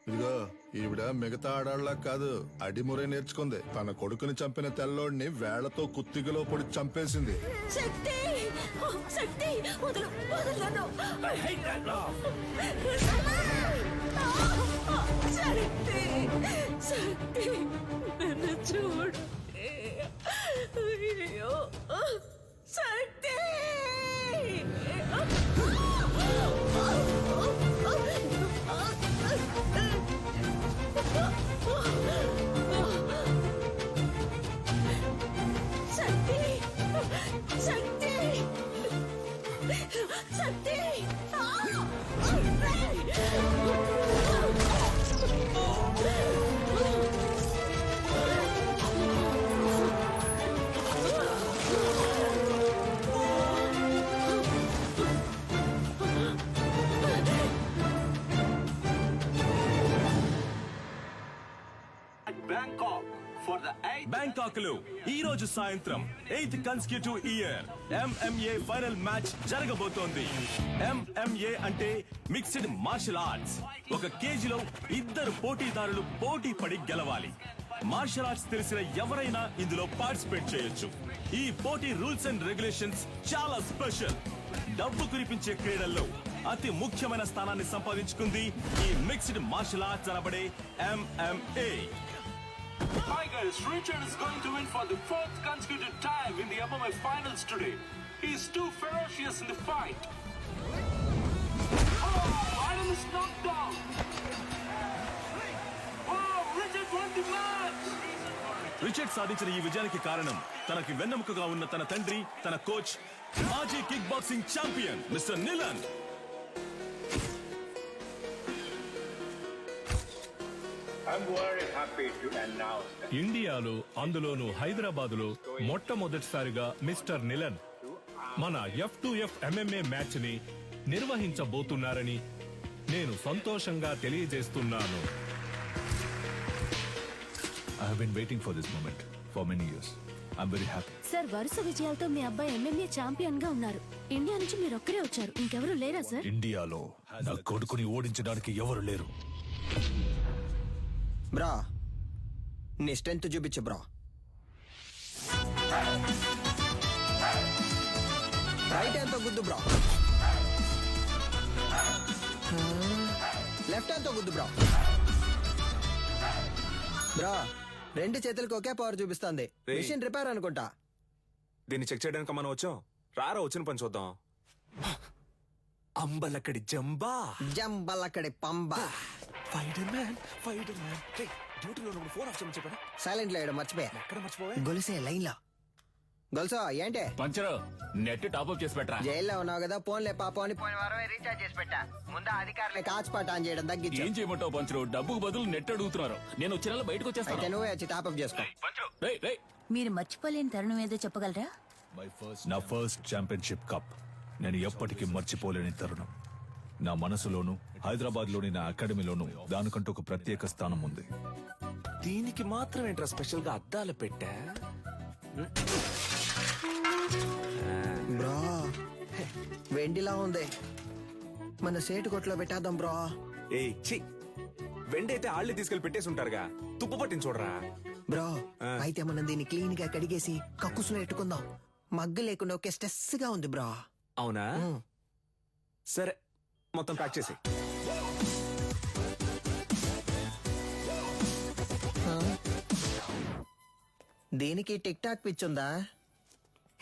ఇదిగో ఈవిడ మిగతా ఆడాళ్ళ కాదు, అడిమురే నేర్చుకుంది. తన కొడుకుని చంపిన తెల్లోడిని వేళ్లతో కుత్తిగలో పొడి చంపేసింది. శక్తి శక్తి వదలు వదలను. శక్తి శక్తి నన్ను చూడు. అయ్యో శక్తి. శక్తి శక్తి శక్తి. బ్యాంకాక్ లో ఈ రోజు సాయంత్రం 8th consecutive year MMA final match జరగబోతోంది. MMA అంటే మిక్స్డ్ మార్షల్ ఆర్ట్స్. ఒక కేజీలో ఇద్దరు పోటీదారులు పోటీ పడి గెలవాలి. మార్షల్ ఆర్ట్స్ తెలిసిన ఎవరైనా ఇందులో పార్టిసిపేట్ చేయొచ్చు. ఈ పోటీ రూల్స్ అండ్ రెగ్యులేషన్స్ చాలా స్పెషల్. డబ్బు కురిపించే క్రీడల్లో అతి ముఖ్యమైన స్థానాన్ని సంపాదించుకుంది ఈ మిక్స్డ్ మార్షల్ ఆర్ట్స్ అనబడే MMA. Hi guys, Richard is going to win for the 4th consecutive time in the MMA finals today. He's too ferocious in the fight. Oh, Adam is knocked down. Oh, Richard won the match. Richard సాధించిన ఈ విజయానికి కారణం తనకి వెన్నెముకగా ఉన్న తన తండ్రి, తన coach, మాజీ కిక్ బాక్సింగ్ ఛాంపియన్ మిస్టర్ నిలన్. ఇండియాలో అందులోనూ హైదరాబాదులో మొట్టమొదటిసారిగా మిస్టర్ నిలన్ మన F2F MMA మ్యాచ్ ని నిర్వహించబోతున్నారని నేను సంతోషంగా తెలియజేస్తున్నాను. I have been waiting for this moment for many years. I'm very happy. Sir, వరుస విజయాలతో మీ అబ్బాయి MMA ఛాంపియన్ గా ఉన్నారు. ఇండియా నుంచి మీరు ఒక్కరే వచ్చారు, ఇంకెవరు లేరా సార్? ఇండియాలో నా కొడుకుని ఓడించడానికి ఎవరు లేరు. బ్రా, నీ స్ట్రెంత్ చూపించు బ్రా. రైట్ హ్యాండ్ తో గుద్దు బ్రా. లెఫ్ట్ హ్యాండ్ తో గుద్దు బ్రా. బ్రా, రెండు చేతులకు ఒకే పవర్ చూపిస్తుంది. మిషన్ రిపేర్ అనుకుంటా. దీన్ని చెక్ చేయడానికి మనం వచ్చాం. రారా వచ్చిన పని చూద్దాం. అంబలక్కడి జంబా జంబలక్కడి పంబ. డ్యూటీలో ఫోన్ ఆఫ్ చేయమని చెప్పాను. సైలెంట్ లేయడం మర్చిపోయా. ఎక్కడ మర్చిపోవా? గొలుసే లైన్ లో. గొలుసా ఏంటే? పంచరు నెట్ టాప్అప్ చేసి పెట్టరా. జైల్లో ఉన్నావు కదా, ఫోన్లే పాపం అని పోయిన వారమే రీఛార్జ్ చేసి పెట్టా. ముందు అధికారులే కాచిపాట ఆన్ చేయడం తగ్గించు. ఏం చేయమంటావు పంచరు? డబ్బుకు బదులు నెట్ అడుగుతున్నారు. నేను వచ్చే నెల బయటకు అయితే వచ్చేస్తాను. నువ్వే వచ్చి టాప్అప్ చేసుకో. మీరు మర్చిపోలేని తరుణం ఏదో చెప్పగలరా? నా ఫస్ట్ ఛాంపియన్షిప్ కప్ నేను ఎప్పటికీ మర్చిపోలేని తరుణం. నా మనసులోను, హైదరాబాద్ లోని నా అకాడమీలోను దానికంటూ ఒక ప్రత్యేక స్థానం ఉంది. దీనికి మాత్రం ఏంట్రా స్పెషల్ గా అద్దాలు పెట్టా? బ్రో, వెండిలా ఉంది. మన సేటు కొట్లో పెట్టేద్దాం బ్రో. ఏ చి, వెండైతే ఆళ్ళే తీసుకెళ్లి పెట్టేసి ఉంటారుగా. తుప్పు పట్టించి చూడరా. బ్రో, అయితే మనం దీన్ని క్లీన్ గా కడిగేసి కక్కుసులో ఎట్టుకుందాం. మగ్గు లేకుండా ఒకే స్ట్రెస్ గా ఉంది బ్రో. అవునా? సరే, మొత్తం ప్యాక్ చేసి. దీనికి టిక్ టాక్ పిచ్చుందా?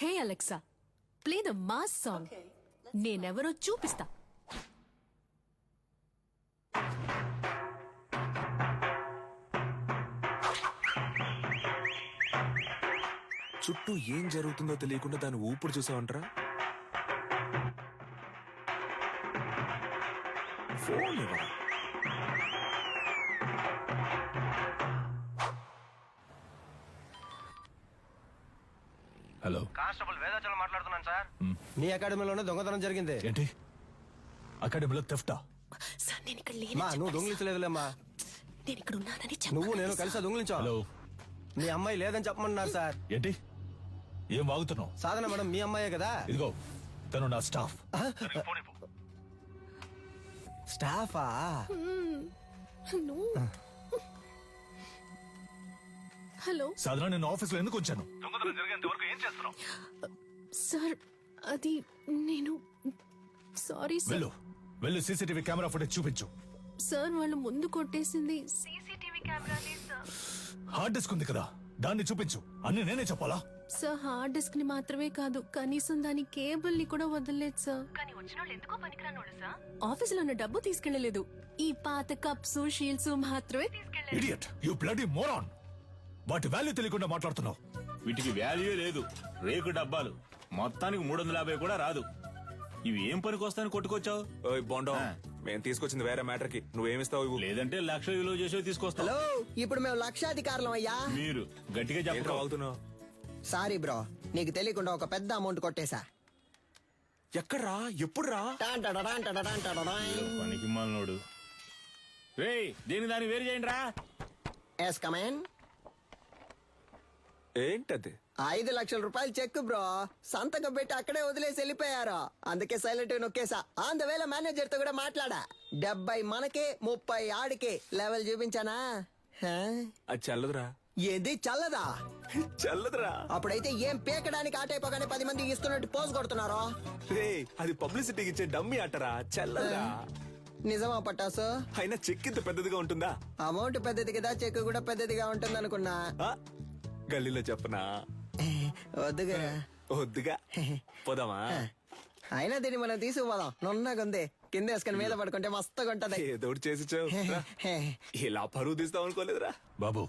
Hey Alexa, play the mass song. నేనెవరో చూపిస్తా. చుట్టూ ఏం జరుగుతుందో తెలియకుండా దాన్ని ఊపిరి చూసావంటరా. ఫోన్ ఇవ్వరా. హలో, కానిస్టేబుల్ వేదాచలం మాట్లాడుతున్నాను సార్. మీ అకాడమీలోనే దొంగతనం జరిగింది. ఏంటి? అకాడమీలో థెఫ్టా? సార్, నేను ఇక్కడ మా నువ్వు దొంగిలించలేదులేమ్మా. నేను ఇక్కడ ఉన్నానని నువ్వు నేను కలిసి దొంగిలించావు. హలో, మీ అమ్మాయి లేదని చెప్పమన్నారు సార్. ఏంటి? ఏం వాగుతున్నావు? సాధన మేడం మీ అమ్మాయే కదా. ఇదిగో, తను నా స్టాఫ్. స్టాఫా? హలో హలో సాధారణ నేను ఆఫీస్లో ఎందుకు వచ్చాను? సార్ అది నేను సారీ సార్. వెళ్ళు వెళ్ళు, సీసీటీవీ కెమెరా ఫుటేజ్ చూపించు. సార్ వాళ్ళు ముందు కొట్టేసింది హార్డ్ డిస్క్ ఉంది కదా, దాన్ని చూపించు. అన్ని నేనే చెప్పాలా? సార్ హార్డ్ డిస్క్ ని మాత్రమే కాదు, కనీసం దాని కేబుల్ ని కూడా వదలలేదు సార్. ఆఫీసులో ఉన్న డబ్బు తీసుకెళ్లలేదు, ఈ పాత కప్స్ షీల్డ్స్ మాత్రమే తీసుకెళ్లారు. Idiot, you bloody moron. వాటి వాల్యూ తెలియకుండా మాట్లాడుతున్నావు. వీటికి వాల్యూ లేదు, రేకు డబ్బాలు. మొత్తానికి 350 కూడా రాదు. ఇవి ఏం పనికి వస్తాయని కొట్టుకొచ్చావు? ఓయ్ బోండా, మేము తీసుకొచ్చింది వేరే మ్యాటర్ కి, నువ్వేమిస్తావు ఇవ్వు. లేదంటే 1,00,000 విలువ చేసే తీసుకొస్తావు. హలో, ఇప్పుడు మేము లక్షాధికారులం అయ్యా. మీరు గట్టిగా ఏంట్రా చెప్పాలి. వాగుతున్నావు? సారీ బ్రో, నీకు తెలియకుండా ఒక పెద్ద అమౌంట్ కొట్టేశా. ఎక్కడ్రా, ఎప్పుడు రా? పనికి మాలినోడు. రేయ్, దీని దాన్ని వేరు చేయండి రా. Yes come on. ఏంటది? 5 లక్షల రూపాయలు చెక్ బ్రో, సంతకం పెట్టి అక్కడే వదిలేసి వెళ్ళిపోయారు. అందుకే సైలెంట్ నొక్కేసా. ఆన్ ద వేళ మేనేజర్ తో కూడా మాట్లాడా. 70 మనకే 30 ఆడికే. లెవెల్ చూపించానా? హా? అది చల్లదురా. ఏది చల్లదా? చల్లదురా. అప్పుడైతే ఏం పీకడానికి ఆటైపోగానే 10 మంది ఇస్తున్నట్టు పోజ్ కొడుతున్నారో. రే, అది పబ్లిసిటీకి ఇచ్చే డమ్మీ ఆటరా, చల్లదురా. నిజమా పట్టాసు? అయినా చెక్ ఇంత పెద్దదిగా ఉంటుందా? అమౌంట్ పెద్దది కదా, చెక్ కూడా పెద్దదిగా ఉంటుంది అనుకున్నా. ఆ? గల్లీలో చెప్పనా? వద్దుగా. వద్దుగా, పోదామా? అయినా దీన్ని మనం తీసుకుపోదాం. నున్నగుంది, కింద వేసుకుని మీద పడుకుంటే మస్తుగా ఉంటది. ఏదో ఒకటి చేసి చావు. రా. ఇలా పరువు తీస్తాం అనుకోలేదురా. బాబు,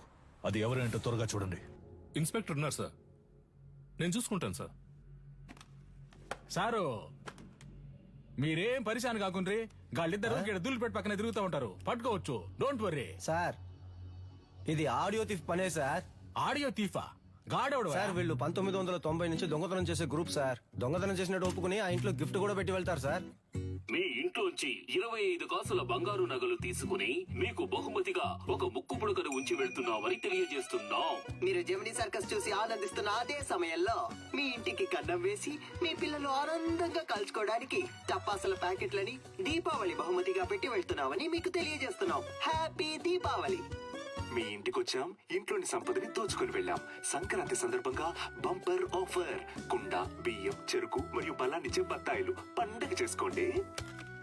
అది ఎవరేంటో త్వరగా చూడండి. ఇన్స్పెక్టర్ ఉన్నారు సార్, నేను చూసుకుంటాను సార్. సారు మీరేం పరిశాన్ కాకుండ్రి, గాళ్ళిద్దరు దుల్లిపెట్టి పక్కన తిరుగుతూ ఉంటారు, పట్టుకోవచ్చు. Don't worry sir. ఇది ఆడియో థీఫ్ పనే సార్. ఆడియో తీఫా? గాడెవడు సార్ వీళ్ళు 1990 నుంచి దొంగతనం చేసే గ్రూప్ సార్. దొంగతనం చేసినట్టు ఒప్పుకుని ఆ ఇంట్లో గిఫ్ట్ కూడా పెట్టి వెళ్తారు సార్. మీ ఇంట్లోంచి 25 కాసుల బంగారు నగలు తీసుకుని మీకు బహుమతిగా ఒక ముక్కు పుడకను ఉంచి వెళ్తున్నామని తెలియజేస్తున్నాం. మీరు జెమినీ సర్కస్ చూసి ఆనందిస్తున్న అదే సమయంలో మీ ఇంటికి కన్నం వేసి మీ పిల్లలు ఆనందంగా కలుసుకోవడానికి టపాసుల ప్యాకెట్లని దీపావళి బహుమతిగా పెట్టి వెళ్తున్నామని మీకు తెలియజేస్తున్నాం. హ్యాపీ దీపావళి. మీ ఇంటికి వచ్చాం, ఇంట్లోని సంపదని దోచుకుని వెళ్ళాం. సంక్రాంతి సందర్భంగా బంపర్ ఆఫర్. కుండ, బియ్యం, చెరుకు మరియు బలాన్నిచ్చే బత్తాయిలు. పండగ చేసుకోండి.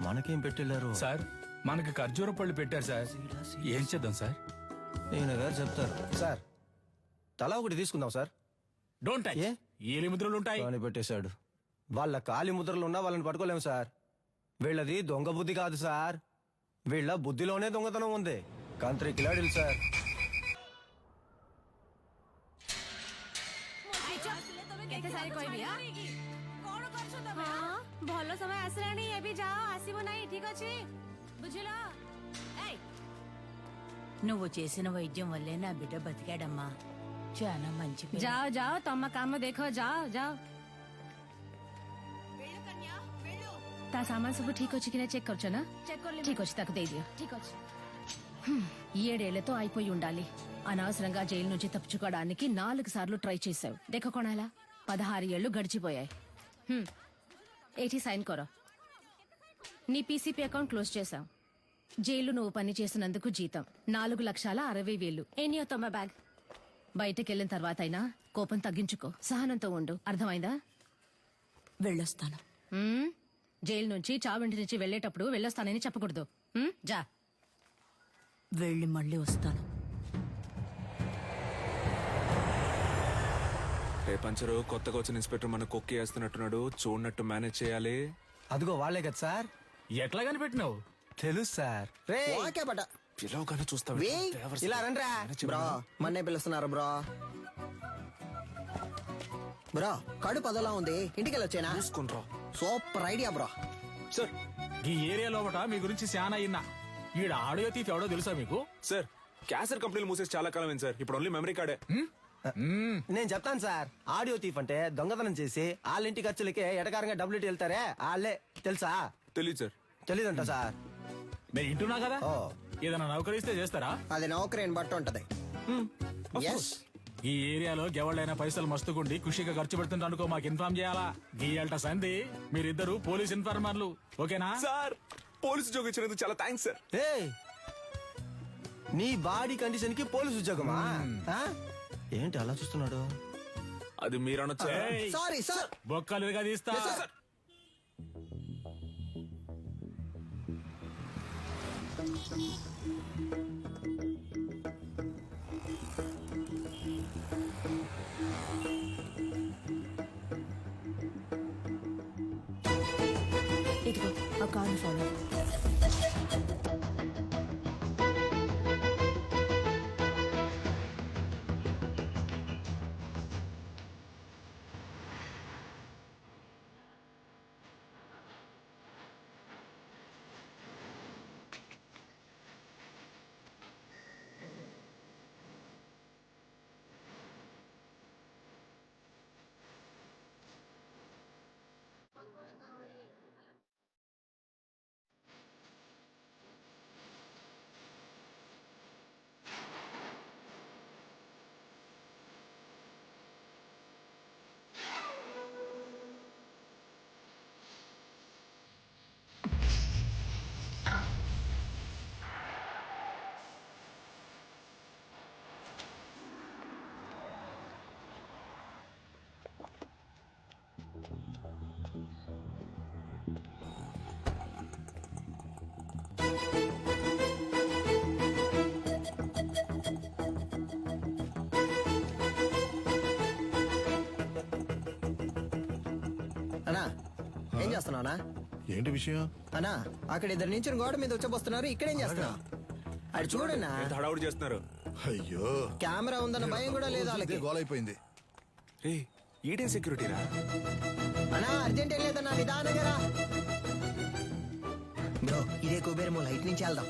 మనకేం పెట్టెళ్ళారు సార్? మనకి ఖర్జూర పళ్ళు పెట్టారు సార్. ఏం చేద్దాం సార్? ఈయన గారు చెప్తారు సార్. తలా ఒకటి తీసుకుందాం సార్. Don't touch. ఏ? ఏలి ముద్రలు ఉంటాయి. అని పెట్టేశాడు. వాళ్ళ కాలి ముద్రలు ఉన్నా వాళ్ళని పట్టుకోలేము సార్. వీళ్ళది దొంగ బుద్ధి కాదు సార్, వీళ్ళ బుద్ధిలోనే దొంగతనం ఉంది. కాంత్రి కిలాడిలు సార్. ଭଲ ସମୟ ଆସିଲାଣି, ଏବେ ଯାଅ, ଆସିବ ନାହିଁ, ଠିକ ଅଛି? ବୁଝିଲ? నువ్వు చేసిన వైద్యం వల్లే నా బిడ్డ బతికాడమ్మా. చాలా మంచి పిల్ల. ଯାଅ ଯାଅ, ତମ କାମ ଦେଖ, ଯାଅ ଯାଅ. ତା ସାମାନ ସବୁ ଠିକ ଅଛି କି ନା చెక్ କରୁଛ ନା? ଠିକ ଅଛି, ତାକୁ ଦେଇଦିଅ. ଠିକ ଅଛି. 7 ఏళ్లతో అయిపోయి ఉండాలి. అనవసరంగా జైలు నుంచి తప్పించుకోవడానికి 4 సార్లు ట్రై చేశావు. దేఖ కొనాలా? 16 ఏళ్లు గడిచిపోయాయి. ఏటి సైన్ కొరో. నీ పీసీపీ అకౌంట్ క్లోజ్ చేశావు. జైలు నువ్వు పని చేసినందుకు జీతం 4,60,000. ఎన్ని తొమ్మ బ్యాగ్. బయటకెళ్ళిన తర్వాత అయినా కోపం తగ్గించుకో, సహనంతో ఉండు. అర్థమైందా? వెళ్ళొస్తాను. జైలు నుంచి చావింటి నుంచి వెళ్ళేటప్పుడు వెళ్ళొస్తానని చెప్పకూడదు. జా. వెళ్ళి మళ్ళీ వస్తాను. రే పంచరు, కొత్తగా వచ్చిన ఇన్స్పెక్టర్ మన కొక్కి వేస్తున్నట్టున్నాడు. చూడనట్టు మేనేజ్ చేయాలి. అదిగో వాళ్ళే కదా సార్. ఎట్లా కనిపెట్టినావు? తెలుసు సార్. రే ఓకే బట. పిలవగానే చూస్తావు. ఇలా రండ్రా బ్రో. మన్నే పిలుస్తున్నారు బ్రో. బ్రో, కడుపు అదోలా ఉంది, ఇంటికి వచ్చేనా? చూసుకుంట్రా. Super idea bro. సార్, ఈ ఏరియా లోపట మీ గురించి చాలా అయినా. ఈడ ఆడియో తీఫ్ ఎవడో తెలుసా మీకు? సార్ క్యాసెట్ కంపెనీలు మూసేసి చాలా కాలం అయింది సార్. ఇప్పుడు ఓన్లీ మెమరీ కార్డే. నేను చెప్తాను సార్. ఆడియో తీఫ్ అంటే దొంగతనం చేసి వాళ్ళ ఇంటి ఖర్చులకే ఎటకారంగా డబ్బులు వెళ్తారే వాళ్ళే. తెలుసా? తెలీదు సార్. తెలీదంట సార్. నేను ఇంటున్నా కదా. ఏదైనా నౌకరిస్తే చేస్తారా? అది నౌకరీని బట్టి ఉంటది. ఈ ఏరియాలో ఎవళ్ళైనా పైసలు మస్తుకుండి ఖుషిగా ఖర్చు పెడుతుంటే అనుకో, మాకు ఇన్ఫార్మ్ చేయాలా. గీయాలట సంధి మీరిద్దరు పోలీస్ ఇన్ఫార్మర్లు, ఓకేనా? సార్, పోలీసు జోగి ఇచ్చినందుకు చాలా థ్యాంక్స్ సార్. నీ బాడీ కండిషన్ కి పోలీసు ఉద్యోగమా ఆ? ఏంటి అలా చూస్తున్నాడు? అది మీరు అనొచ్చా? Sorry sir. బొక్కలుగా తీస్తా. ఇదిగో ఆ కార్ని ఫాలో. అన్నా ఏం చేస్తున్నావునా? ఏంటి విషయం? అన్నా అక్కడ ఇద్దరు నుంచి గోడ మీద వచ్చబోస్తున్నారు. ఇక్కడేం చేస్తున్నావు? అది చూడన్నా. హడావుడి చేస్తున్నారు. అయ్యో, కెమెరా ఉందన్న భయం కూడా లేదు వాళ్ళకి. గోల్ అయిపోయింది. ఈడేం సెక్యూరిటీ రా? అన్నా అర్జెంట్ ఏం లేదన్నా, నిదానంగా రా. బ్రో ఇదే కుబేరమో, లైట్ నుంచి వెళ్దాం.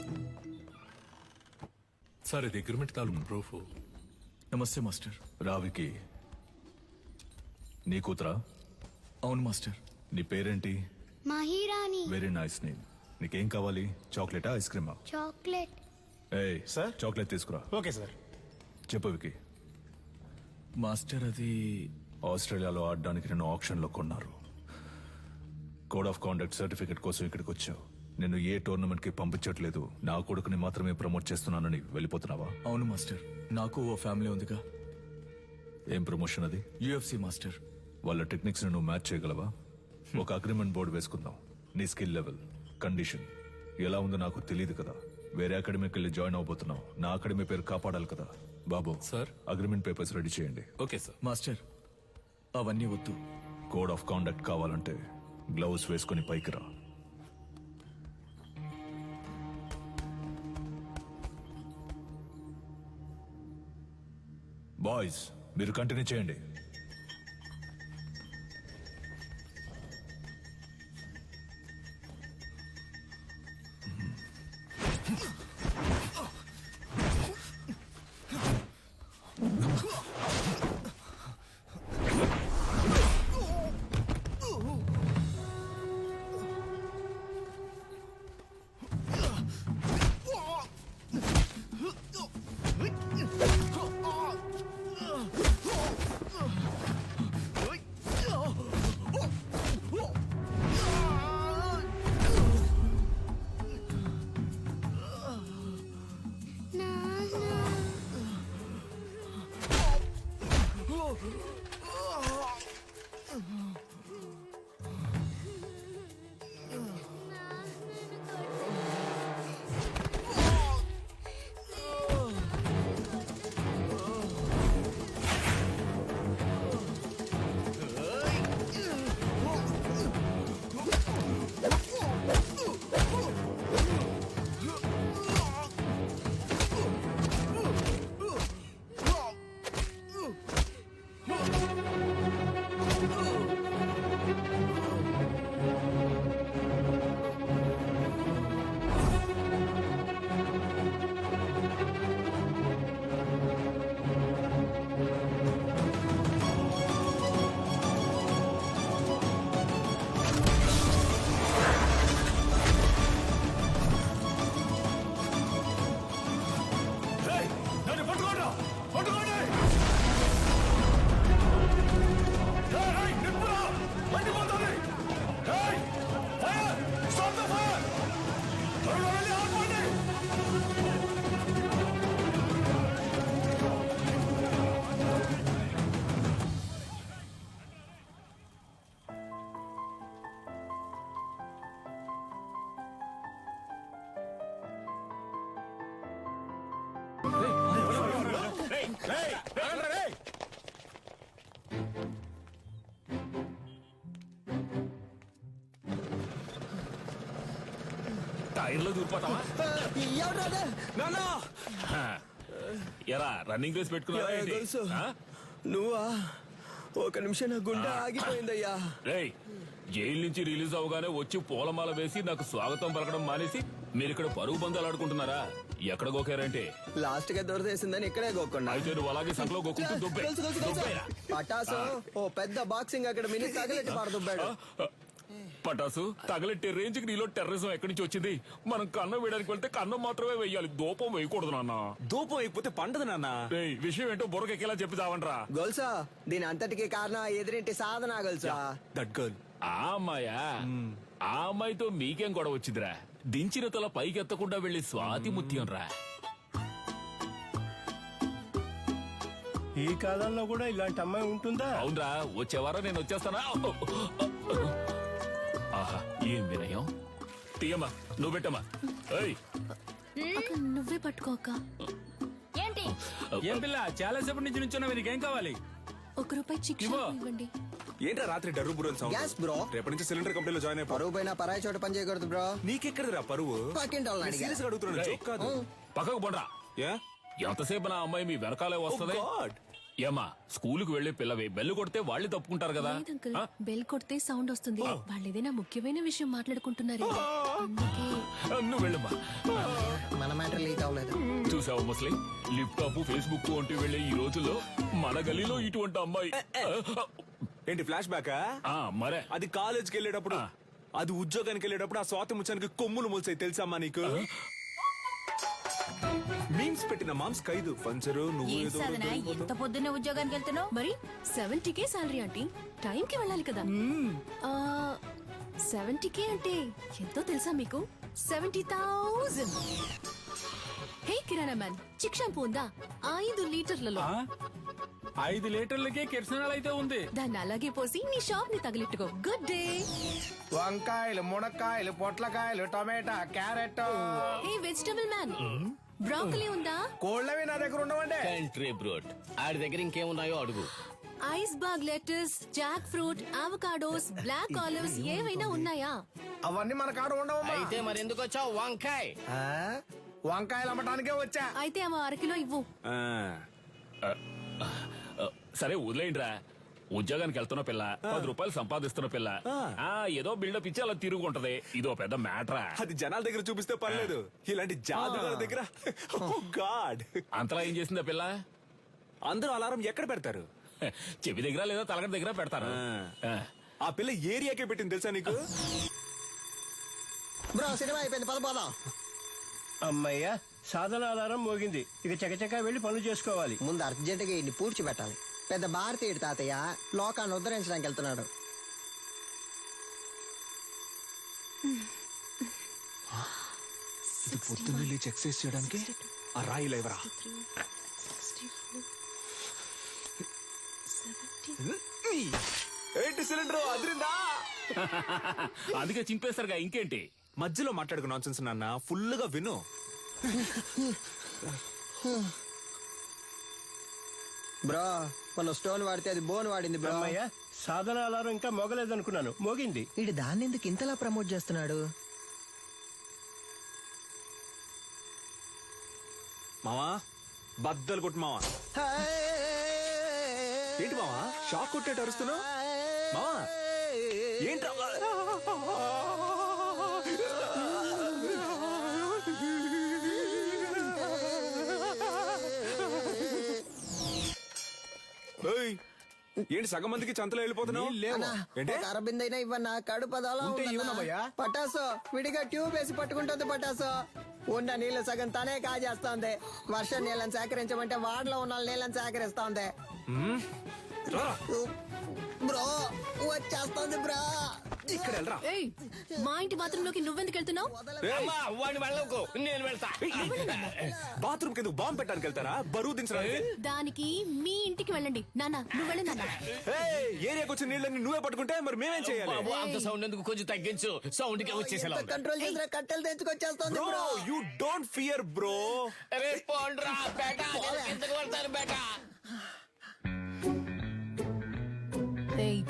సార్ ఇది అగ్రిమెంట్ తాలూకు ప్రూఫ్. నమస్తే మాస్టర్. రావికి నీ కూతురా? అవును మాస్టర్. నీ పేరేంటి? మహిరాణి. Very nice name. నీకేం కావాలి? చాక్లెటా, ఐస్ క్రీమా? చాక్లెట్. ఏయ్ సార్, చాక్లెట్ తీసుకురా. Okay sir. చెప్పు వికి. మాస్టర్ అది ఆస్ట్రేలియాలో ఆడడానికి నిన్ను ఆప్షన్ లో కొన్నారు. కోడ్ ఆఫ్ కాండక్ట్ సర్టిఫికెట్ కోసం ఇక్కడికి వచ్చావు. నిన్ను ఏ టోర్నమెంట్ కి పంపించట్లేదు, నా కొడుకుని మాత్రమే ప్రమోట్ చేస్తున్నానని వెళ్ళిపోతున్నావా? అవును మాస్టర్. నాకు ఓ ఫ్యామిలీ ఉందిగా. ఏం ప్రమోషన్ అది? UFC master. వాళ్ళ టెక్నిక్స్ ను నువ్వు మ్యాచ్ చేయగలవా? ఒక అగ్రిమెంట్ బోర్డు వేసుకుందాం. నీ స్కిల్ లెవెల్, కండిషన్ ఎలా ఉందో నాకు తెలియదు కదా. వేరే అకాడమీకి వెళ్ళి జాయిన్ అవబోతున్నావు. నా అకాడమీ పేరు కాపాడాలి కదా. బాబు సార్, అగ్రిమెంట్ పేపర్స్ రెడీ చేయండి. Okay sir. మాస్టర్ అవన్నీ వద్దు. కోడ్ ఆఫ్ కాండక్ట్ కావాలంటే గ్లౌస్ వేసుకుని పైకి రా. బాయ్స్ మీరు కంటిన్యూ చేయండి. దూరిపోతావా ఎరా రన్నింగ్ రేస్ పెట్టుకున్నావా ఏంటి? ఆ? నువ్వా? ఒక నిమిషం నా గుండె ఆగిపోయిందయ్యా. రేయ్ జైలు నుంచి రిలీజ్ అవగానే వచ్చి పూలమాల వేసి నాకు స్వాగతం పలకడం మానేసి మీరు ఇక్కడ పరుగు బంధాలు ఆడుకుంటున్నారా? ఎక్కడ గోకారంటే లాస్ట్ గా దొరదేసిందని ఇక్కడే గోకుండా అయితే నువ్వు అలాగే సంకలో గోకుంటూ దుబ్బే పటాసు ఓ పెద్ద బాక్సింగ్ అక్కడ మినీ తగలెట్టి పారదుబ్బాడు. పటాసు తగలెట్టే రేంజ్ కి నీలో టెర్రరిజం ఎక్కడి నుంచి వచ్చింది? మనం కన్నం వేయడానికి వెళ్తే కన్నం మాత్రమే వేయాలి, దూపం వేయకూడదు నాన్న. దూపం అయిపోతే పండదు నాన్న. రేయ్ విషయం ఏంటో బుర్రకెక్కేలా చెప్పి చావంట్రా. గొలుసా దీని అంతటికి కారణం ఎదురింటి సాధన గొలుసా. That girl. ఆ అమ్మాయా? ఆ అమ్మాయితో మీకేం గొడవ వచ్చిందిరా? దించిన తల పైకెత్తకుండా వెళ్లి స్వాతి ముత్యం రా. ఈ కాలంలో కూడా ఇలాంటి అమ్మాయి ఉంటుందా? అవునరా, వచ్చేవారం నేను వచ్చేస్తానా? ఆహా ఏం వినయం. తీయమ్మా నువ్వు పెట్టమ్మా. నువ్వే పట్టుకోక. ఏంటి ఏం పిల్ల చాలా సేపటి నుంచి నుంచున్నావు, నీకేం కావాలి? ₹1 చిక్కు ఇవ్వండి. ఏంట్రా రాత్రి డర్రు బుర్రని సౌండ్? Gas bro. రేపటి నుంచి సిలిండర్ కంపెనీలో జాయిన్ అయిపో. పరువు పైన పరాయి చోట పని చేయకూడదు బ్రో. నీకెక్కడరా పరువు? పక్కింటి వాళ్ళని అడిగా. సీరియస్ గా అడుగుతున్నాను, జోక్ కాదు. పక్కకు పోండ్రా. ఏ? ఎంతసేపు నా అమ్మాయి మీ వెనకాలే వస్తది? ఏమా స్కూలుకు వెళ్లే పిల్లవి బెల్లు కొడితే వాళ్ళు తప్పుకుంటారు కదా. లేదు అంకుల్, బెల్ కొడితే సౌండ్ వస్తుంది. వాళ్ళు ఏదైనా ముఖ్యమైన విషయం మాట్లాడుకుంటున్నారు, అందుకే. నువ్వు వెళ్ళమ్మా. మన మ్యాటర్ లీక్ అవ్వలేదు. చూసావు ముస్లిం, లిప్టాప్ ఫేస్బుక్ వంటి వెళ్లే ఈ రోజుల్లో మన గలీలో ఇటువంటి అమ్మాయి. ఏంటి ఫ్లాష్ బ్యాకా? మరే అది కాలేజ్కి వెళ్ళేటప్పుడు, అది ఉద్యోగానికి వెళ్ళేటప్పుడు ఆ స్వాతి ముచ్చానికి కొమ్ములు మూల్సాయి తెలుసమ్మా నీకు? మీమ్స్ పెట్టిన మామ్స్ ఖైదు పంచరు. నువ్వు ఏదో ఎంత పొద్దున్నే ఉద్యోగానికి వెళ్తున్నావు? మరి 70K సాలరీ ఆంటీ, టైంకి వెళ్ళాలి కదా. 70K అంటే ఎంతో తెలుసా మీకు? 70,000. హే కిరాణా మ్యాన్, చిక్ షాంపూ ఉందా? 5 లీటర్లలో. 5 లీటర్లకే కిరసనాలు అయితే ఉంది. దాన్ని అలాగే పోసి నీ షాప్ ని తగిలిట్టుకో. Good day. వంకాయలు, మునక్కాయలు, పొట్లకాయలు, టమాటా, carrot. Hey vegetable man, broccoli ఉందా? కోళ్ళవి నా దగ్గర ఉండవండి. కంట్రీ బ్రోడ్ ఆడి దగ్గర ఇంకేమున్నాయో అడుగు. Ice bag letters, jackfruit, avocados, black olives ఏవైనా ఉన్నాయా? అవన్నీ మన కాడ ఉండవు. అయితే మరి ఎందుకు వచ్చావు? వంకాయ వంకాయలు అమ్మటానికే వచ్చా. అయితే అమ్మ 1 కిలో ఇవ్వు. సరే వదిలేయండిరా. ఉద్యోగానికి వెళ్తున్న పిల్ల, ₹10 సంపాదిస్తున్న పిల్ల, ఏదో బిల్డప్ ఇచ్చి అలా తిరుగుంటది. ఇదో పెద్ద మ్యాటరా. అది జనాల దగ్గర చూపిస్తే పర్లేదు, ఇలాంటి జాదుగాల దగ్గర గాడ్. అంతలా ఏం చేసింది ఆ పిల్ల? అందరూ అలారం ఎక్కడ పెడతారు? చెవి దగ్గర లేదా తలగడ దగ్గర పెడతారు. ఆ పిల్ల ఏరియాకే పెట్టింది తెలుసా నీకు? బ్రో సినిమా అయిపోయింది, పదపోదాం. అమ్మయ్యా, సాధన ఆధారం మోగింది. ఇక చకచకా వెళ్లి పనులు చేసుకోవాలి. ముందు అర్జెంటుగా ఇన్ని పూడ్చిపెట్టాలి. పెద్ద భారతీయుడు తాతయ్య లోకాన్ని ఉద్ధరించడానికి వెళ్తున్నాడు. పొద్దున్న లేచి ఎక్సర్సైజ్ చేయడానికి ఆ రాయి లేవరా. ఏంటి సిలిండర్ అదిరిందా? అందుకే చింపేస్తారుగా, ఇంకేంటి? మధ్యలో మాట్లాడుకు నాన్సెన్స్ నాన్న, ఫుల్ గా విను. బ్రో మన స్టోన్ వాడితే అది బోన్ వాడింది బ్రో. సాధన అలారం ఇంకా మోగలేదనుకున్నాను, మోగింది. ఇటు దాన్ని ఎందుకు ఇంతలా ప్రమోట్ చేస్తున్నాడు? మావా బద్దలు కొట్టు మావా. ఏంటి మావా షాక్ కొట్టేట అరుస్తున్నావు? మావా ఏంటి? ఏంటి సగం మందికి చంతలో వెళ్ళిపోతున్నావు? అరబిందైనా ఇవ్వన్నా, కడుపు అదోలా పటాసో విడిగా ట్యూబ్ వేసి పట్టుకుంటుంది. పటాసో ఉన్న నీళ్లు సగం తనే కాజేస్తోంది. వర్షం నీళ్ళని సేకరించమంటే వాడలో ఉన్న నీళ్ళని సేకరిస్తోంది. బ్రో వచ్చేస్తోంది బ్రో. ఇక్కడ వెళ్ళరా. మా ఇంటి బాత్రూంలోకి నువ్వెందుకు వెళ్తున్నావు? నేను వెళ్తా. బాత్రూమ్ కింద బాంబు పెట్టడానికి వెళ్తారా? బరువు దించడానికి? దానికి మీ ఇంటికి వెళ్ళండి. నాన్న నువ్వు వెళ్ళు నాన్న. ఏరియాకి వచ్చిన నీళ్ళని నువ్వే పట్టుకుంటే మరి మేమేం చేయాలి? అంత సౌండ్ ఎందుకు, కొంచెం తగ్గించు. సౌండ్ కి వచ్చేసేలా కంట్రోల్ చేసిన కట్టెలు తెచ్చుకొచ్చేస్తోంది bro. You don't fear bro.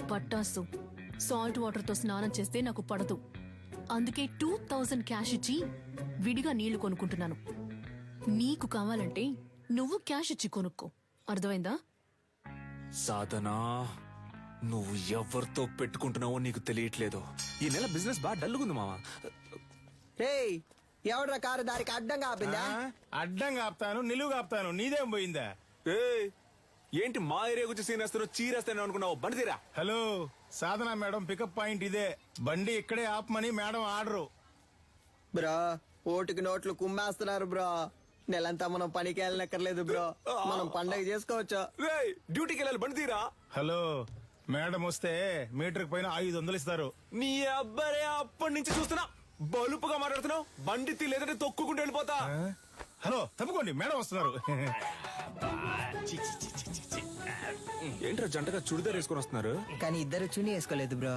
పట్టాసు, సాల్ట్ వాటర్ తో స్నానం చేస్తే నాకు పడదు. అందుకే 2000 క్యాష్ ఇచ్చి విడిగా నీళ్లు కొనుక్కుంటున్నాను. నీకు కావాలంటే నువ్వు క్యాష్ ఇచ్చి కొనుక్కో. అర్థమైందా? సాధనా, నువ్వు ఎవరితో పెట్టుకుంటున్నావో నీకు తెలియట్లేదు. ఈ నెల బిజినెస్ బాగా డల్లుగుంది మామ. రేయ్, ఎవడ్రా కారు దారికి అడ్డంగా ఆపిందా? అడ్డంగా ఆపుతాను, నిలువుగా ఆపుతాను, నీదేం పోయిందా? ఏయ్, ఏంటి మా ఏరియా గురించి సీన్ వేస్తాను చీరేస్తాను అనుకున్నావు? బండి తీరా. హలో, సాధన మేడం పికప్ పాయింట్ ఇదే. బండి ఇక్కడే ఆపమని మేడం ఆర్డరు. బ్రో, ఓటుకి నోట్లు కుమ్మేస్తున్నారు బ్రో. నెలంతా మనం పనికి వెళ్ళనక్కర్లేదు బ్రో. మనం పండగ చేసుకోవచ్చు. రేయ్, డ్యూటీకి వెళ్ళాలి, బండి తీరా. హలో, మేడం వస్తే మీటర్ పైన 500 ఇస్తారు. నీ అబ్బాయి అప్పటి నుంచి చూస్తున్నా బలుపుగా మాట్లాడుతున్నావు. బండి తీ, లేదంటే తొక్కుకుంటూ వెళ్ళిపోతా. హలో, తప్పుకోండి, మేడం వస్తున్నారు. ఏంట్రా జంటగా చుడిదార్ వేసుకొని వస్తున్నారు? కానీ ఇద్దరు చుని వేసుకోలేదు బ్రో.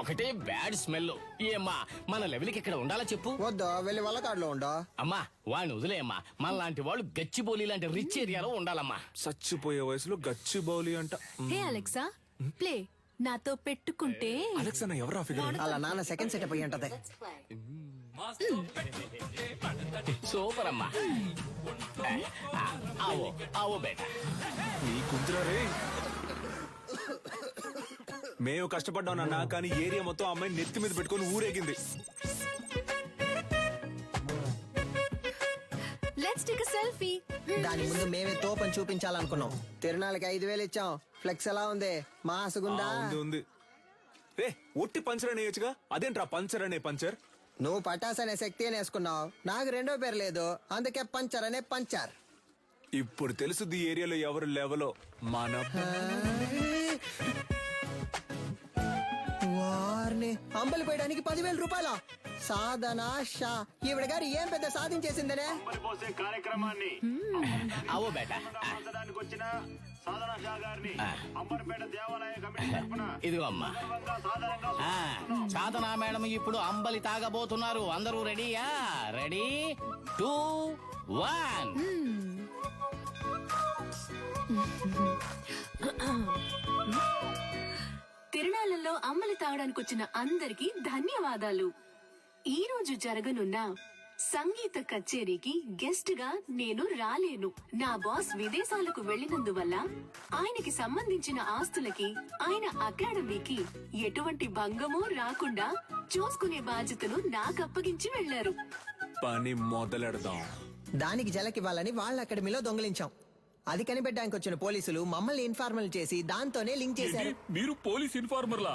ఒకటే బ్యాడ్ స్మెల్. ఏమ్మా, మన లెవెల్కి ఇక్కడ ఉండాలా చెప్పు? వద్దా, వెళ్ళి వాళ్ళ కాడలో ఉండో. అమ్మా, వాడిని వదిలేయమ్మా. మన లాంటి వాళ్ళు గచ్చిబౌలి లాంటి రిచ్ ఏరియాలో ఉండాలమ్మా. చచ్చిపోయే వయసులో గచ్చి బౌలి అంట. హే అలెక్సా, ప్లే. నాతో పెట్టుకుంటే అలెక్సా ఎవరా ఫిగర్? అలా నాన్న సెకండ్ సెటప్ అయ్యి ఉంటది. సూపర్ అమ్మా. ఆవో ఆవో బేటా. నీ కుదురా రే. మేము కష్టపడ్డాం నాన్న, కానీ ఏరియా మొత్తం అమ్మాయి నెత్తి మీద పెట్టుకొని ఊరేగింది. Let's take a selfie. దాని ముందు మేమే తోపని చూపించాలనుకున్నాం. తిరునాళ్ళకి 5000 ఇచ్చాం. ఫ్లెక్స్ ఎలా ఉంది? మాసుగుందా? ఉంది. రే, ఒట్టి పంచర్ అని వేయచ్చుగా. అదేంట్రా పంచర్ అనే పంచర్? నువ్వు పటాస్ అనే శక్తి అని వేసుకున్నావు. నాకు రెండో పేరు లేదు, అందుకే పంచర్ అనే పంచర్. ఇప్పుడు తెలుసుది ఈ ఏరియాలో ఎవరు లెవలో. మన వారిని అంబలి పోయడానికి 10,000 రూపాయల సాధన షా. ఈవిడ గారు ఏం పెద్ద సాధించేసిందనే. కార్యక్రమాన్ని ఆవో బేటా. వచ్చిన సాధన షా గారిని అంబర్పేట దేవాలయ కమిటీ తరపున ఇదిగో అమ్మా. సాధనా మేడం ఇప్పుడు అంబలి తాగబోతున్నారు. అందరూ రెడీయా? రెడీ 2 1. తిరునాళ్ళలో అమ్మలి తాగడానికి వచ్చిన అందరికీ ధన్యవాదాలు. ఈ రోజు జరగనున్న సంగీత కచేరీకి గెస్ట్ గా నేను రాలేను. నా బాస్ విదేశాలకు వెళ్లినందువల్ల ఆయనకి సంబంధించిన ఆస్తులకి, ఆయన అకాడమీకి ఎటువంటి భంగమూ రాకుండా చూసుకునే బాధ్యతను నాకు అప్పగించి వెళ్లారు. పని మొదలెడదాం. దానికి జలకివ్వాలని వాళ్ళ అకాడమీలో దొంగిలించాం. అది కనిపెట్టడానికి వచ్చిన పోలీసులు మమ్మల్ని ఇన్ఫార్మల్ చేసి దాంతోనే లింక్ చేశారు. మీరు పోలీస్ ఇన్ఫార్మర్లా?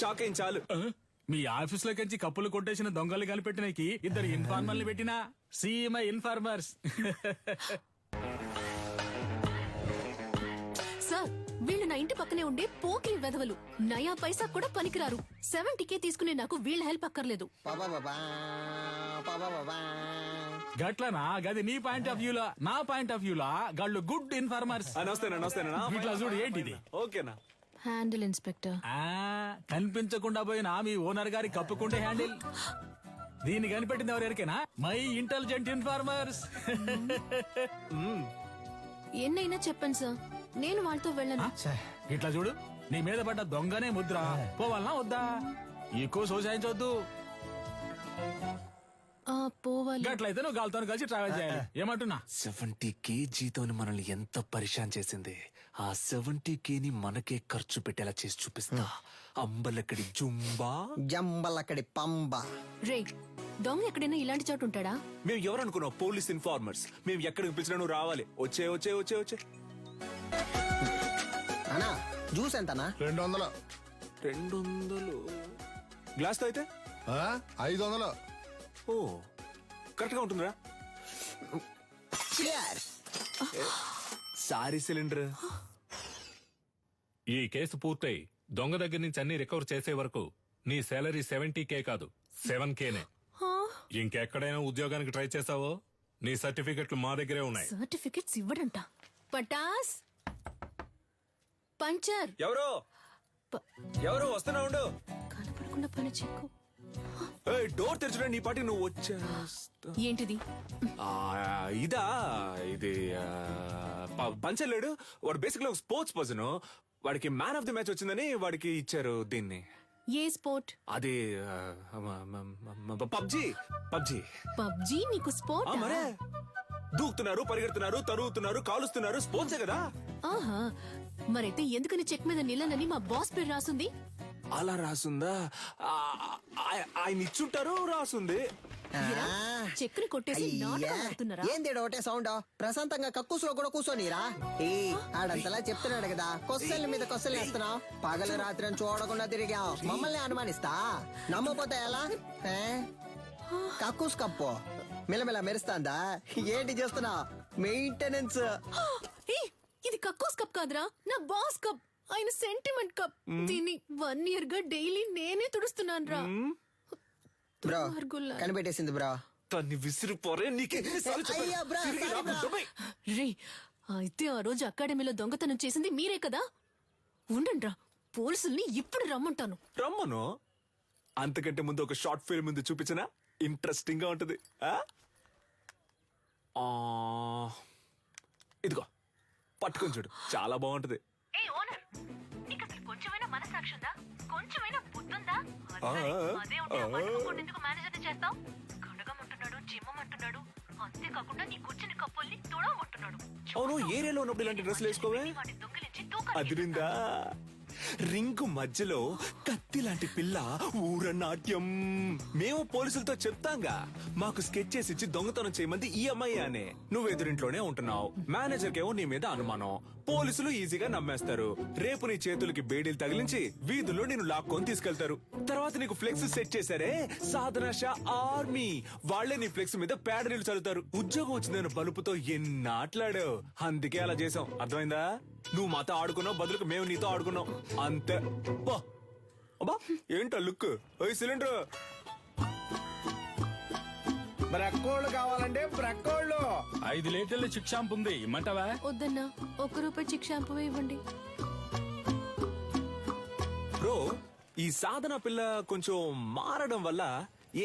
షాక్ ఏం చాలు. మీ ఆఫీస్ లోకి కప్పులు కొట్టేసిన దొంగలు కనిపెట్టినకి 2 ఇన్ఫార్మర్లు పెట్టినా. CMI informers. సార్, వీళ్ళు నా ఇంటి పక్కనే ఉండే పోకిరి వెధవలు. నయా పైసా కూడా పనికిరారు. 70K తీసుకునే నాకు వీళ్ళ హెల్ప్ అక్కర్లేదు. గట్లనా? గది నీ పాయింట్ ఆఫ్ వ్యూలా. నా పాయింట్ ఆఫ్ వ్యూలా గాళ్ళు గుడ్ ఇన్ఫార్మర్స్. నమస్తేనా. ఇట్లా చూడు, ఏంటిది? ఓకేనా? Handle inspector. కనిపించకుండా పోయిన మీ ఓనర్ గారి కప్పుకుంటే హ్యాండిల్. దీన్ని కనిపెట్టింది ఎవరికైనా? My intelligent informers. ఎన్నైనా చెప్పండి సార్, నేను వాళ్ళతో వెళ్ళను. ఇట్లా చూడు, నీ మీద పడ్డ దొంగనే ముద్ర. పోవాలనా వద్దా? ఎక్కువ సోసాయించవద్దు. పోవాలి. గట్లయితే నువ్వు గాలితో కలిసి ట్రావెల్ చేయాలి. ఏమంటున్నా? 70K జీతం మనల్ని ఎంత పరిశాన్ చేసింది. ఆ 70K ని మనకే ఖర్చు పెట్టేలా చేసి చూపిస్తా. అంబలక్కడి జుంబా, జంబలక్కడి పంబ. రే, దొంగ ఎక్కడైనా ఇలాంటి చోటు ఉంటాడా? మేము ఎవరు అనుకున్నావు? Police informers. మేము ఎక్కడికి పిలిచినా నువ్వు రావాలి. వచ్చే. అన్నా, జ్యూస్ ఎంతనా? 200. 200 గ్లాస్ తో అయితే 500. ఓ, కరెక్ట్ గా ఉంటుందిరా. Sorry cylinder. ఈ కేసు పూర్తయి దొంగ దగ్గర నుంచి అన్ని రికవర్ చేసే వరకు నీ సాలరీ 70K కాదు 7Kనే. ఇంకెక్కడైనా ఉద్యోగానికి ట్రై చేసావో నీ సర్టిఫికెట్లు మా దగ్గరే ఉన్నాయి. సర్టిఫికెట్స్ ఇవ్వడంట. పటాస్ పంచర్. ఎవరో వస్తున్నా ఉండు. కనపడకుండా పని చెక్కు. డోర్ తెరచుడా, నీ పాటి నువ్వు వచ్చేస్తా. ఏంటిది? ఇదా, ఇది పంచలేడు. వాడు బేసిక్ గా స్పోర్ట్స్ పర్సన్. వాడికి మ్యాన్ ఆఫ్ ది మ్యాచ్ వచ్చిందని వాడికి ఇచ్చారు దీన్ని. ఏ స్పోర్ట్? అది పబ్జి. పబ్జి నీకు స్పోర్ట్? మరే దూకుతున్నారు, పరిగెడుతున్నారు, తరుగుతున్నారు, కాలుస్తున్నారు, స్పోర్ట్సే కదా. ఆహా, మరైతే ఎందుకని చెక్ మీద నిలనని మా బాస్ పేరు రాసుంది? అలా రాసుందా? ఆయన ఇచ్చుంటారు, రాసుంది. చెక్కుని కొట్టేసి నాటకం ఆడుతున్నారా? ఏంది ఒకటే సౌండ్? ప్రశాంతంగా కక్కుసులో కూడా కూర్చోనిరా? ఆడంతలా చెప్తున్నాడు కదా, కొస్సల మీద కొస్సలు వేస్తున్నావు. పగలు రాత్రి అని చూడకుండా తిరిగాం, మమ్మల్ని అనుమానిస్తా. నమ్మపోతే ఎలా? కక్కుస్ కప్పు మిలమిల మెరుస్తాందా? ఏంటి చేస్తున్నా? మెయింటెనెన్స్. ఇది కక్కోస్ కప్ కాదురా, నా బాస్ కప్. ఆయన సెంటిమెంట్ కప్. దీన్ని 1 year గా డైలీ నేనే తుడుస్తున్నాను రా. బ్రో కనిపెట్టేసింది బ్రో. తన్ని విసిరిపోరే. రే, అయితే ఆ రోజు అకాడమీలో దొంగతనం చేసింది మీరే కదా? ఉండండ్రా, పోలీసుల్ని ఇప్పుడు రమ్మంటాను. రమ్మను. అంతకంటే ముందు ఒక షార్ట్ ఫిల్మ్ ముందు చూపించినా ఇంట్రెస్టింగ్ గా ఉంటది. ఇదిగో పట్టుకొని చూడు, చాలా బాగుంటది. కొంచెమైనా మనసాక్షి ఉందా? కొంచెమైనా బుద్ధుందా? అదే మేనేజర్ చేస్తావు. కడగమంటున్నాడు, జిమ్మమంటున్నాడు, అంతేకాకుండా నీ కూర్చుని కప్పుల్ని తుడవమంటున్నాడు. అవును, ఏరియాలో ఉన్నప్పుడు ఇలాంటి డ్రెస్సులు వేసుకోవే. అదిరిందా? రింగు మధ్యలో కత్తి లాంటి పిల్ల ఊరనాట్యం. మేము పోలీసులతో చెప్తాంగా, మాకు స్కెచ్ చేసి ఇచ్చి దొంగతనం చేయమంది ఈ అమ్మాయి అనే. నువ్వు ఎదురింట్లోనే ఉంటున్నావు, మేనేజర్ కేమో నీ మీద అనుమానం. పోలీసులు ఈజీగా నమ్మేస్తారు. రేపు నీ చేతులకి బేడీలు తగిలించి వీధుల్లో నేను లాక్కొని తీసుకెళ్తారు. తర్వాత నీకు ఫ్లెక్స్ సెట్ చేశారే, సాధన షా ఆర్మీ, వాళ్లే నీ ఫ్లెక్స్ మీద పేడ నీళ్లు చల్లుతారు. ఉద్యోగం వచ్చిందని బలుపుతో ఎన్నాట్లాడావు. అందుకే అలా చేసాం, అర్థమైందా? నువ్వు మాతో ఆడుకున్నావు, బదులుకు మేము నీతో ఆడుకున్నాం, అంతే. అబ్బా ఏంటా లుక్? సిలిండర్ బ్రక్కోళ్ళు కావాలంటే బ్రక్కోళ్ళు. 5 లీటర్ల చిక్ షాంపూ ఉంది, ఇమ్మంటావా? వద్దన్నా, 1 రూపాయి చిక్ షాంపూ ఇవ్వండి. బ్రో, ఈ సాధన పిల్ల కొంచెం మారడం వల్ల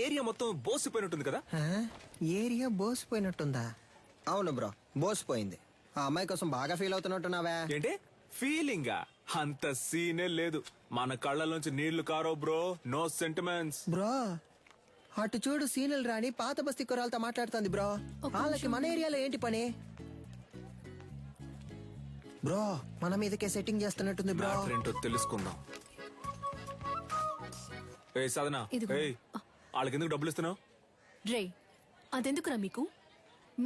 ఏరియా మొత్తం బోసిపోయినట్టుంది కదా? ఏరియా బోసిపోయినట్టుందా? అవును బ్రో, బోసిపోయింది. ఆ అమ్మాయి కోసం బాగా ఫీల్ అవుతున్నట్టున్నావా? ఏంటి ఫీలింగా? అంత సీనే లేదు. మన కళ్ళలోంచి నీళ్లు కారో బ్రో. No sentiments bro. అటు చూడు, సీనియల్ రాణి పాత బస్తీ కురాలతో మాట్లాడుతుంది బ్రో. వాళ్ళకి మన ఏరియాలో ఏంటి పని? బ్రో, మన మీదకే సెట్టింగ్ చేస్తున్నట్టుంది బ్రో. ఏంటో తెలుసుకుందాం. ఏ సాధన, వాళ్ళకి ఎందుకు డబ్బులు ఇస్తున్నావు? రే, అదెందుకురా మీకు?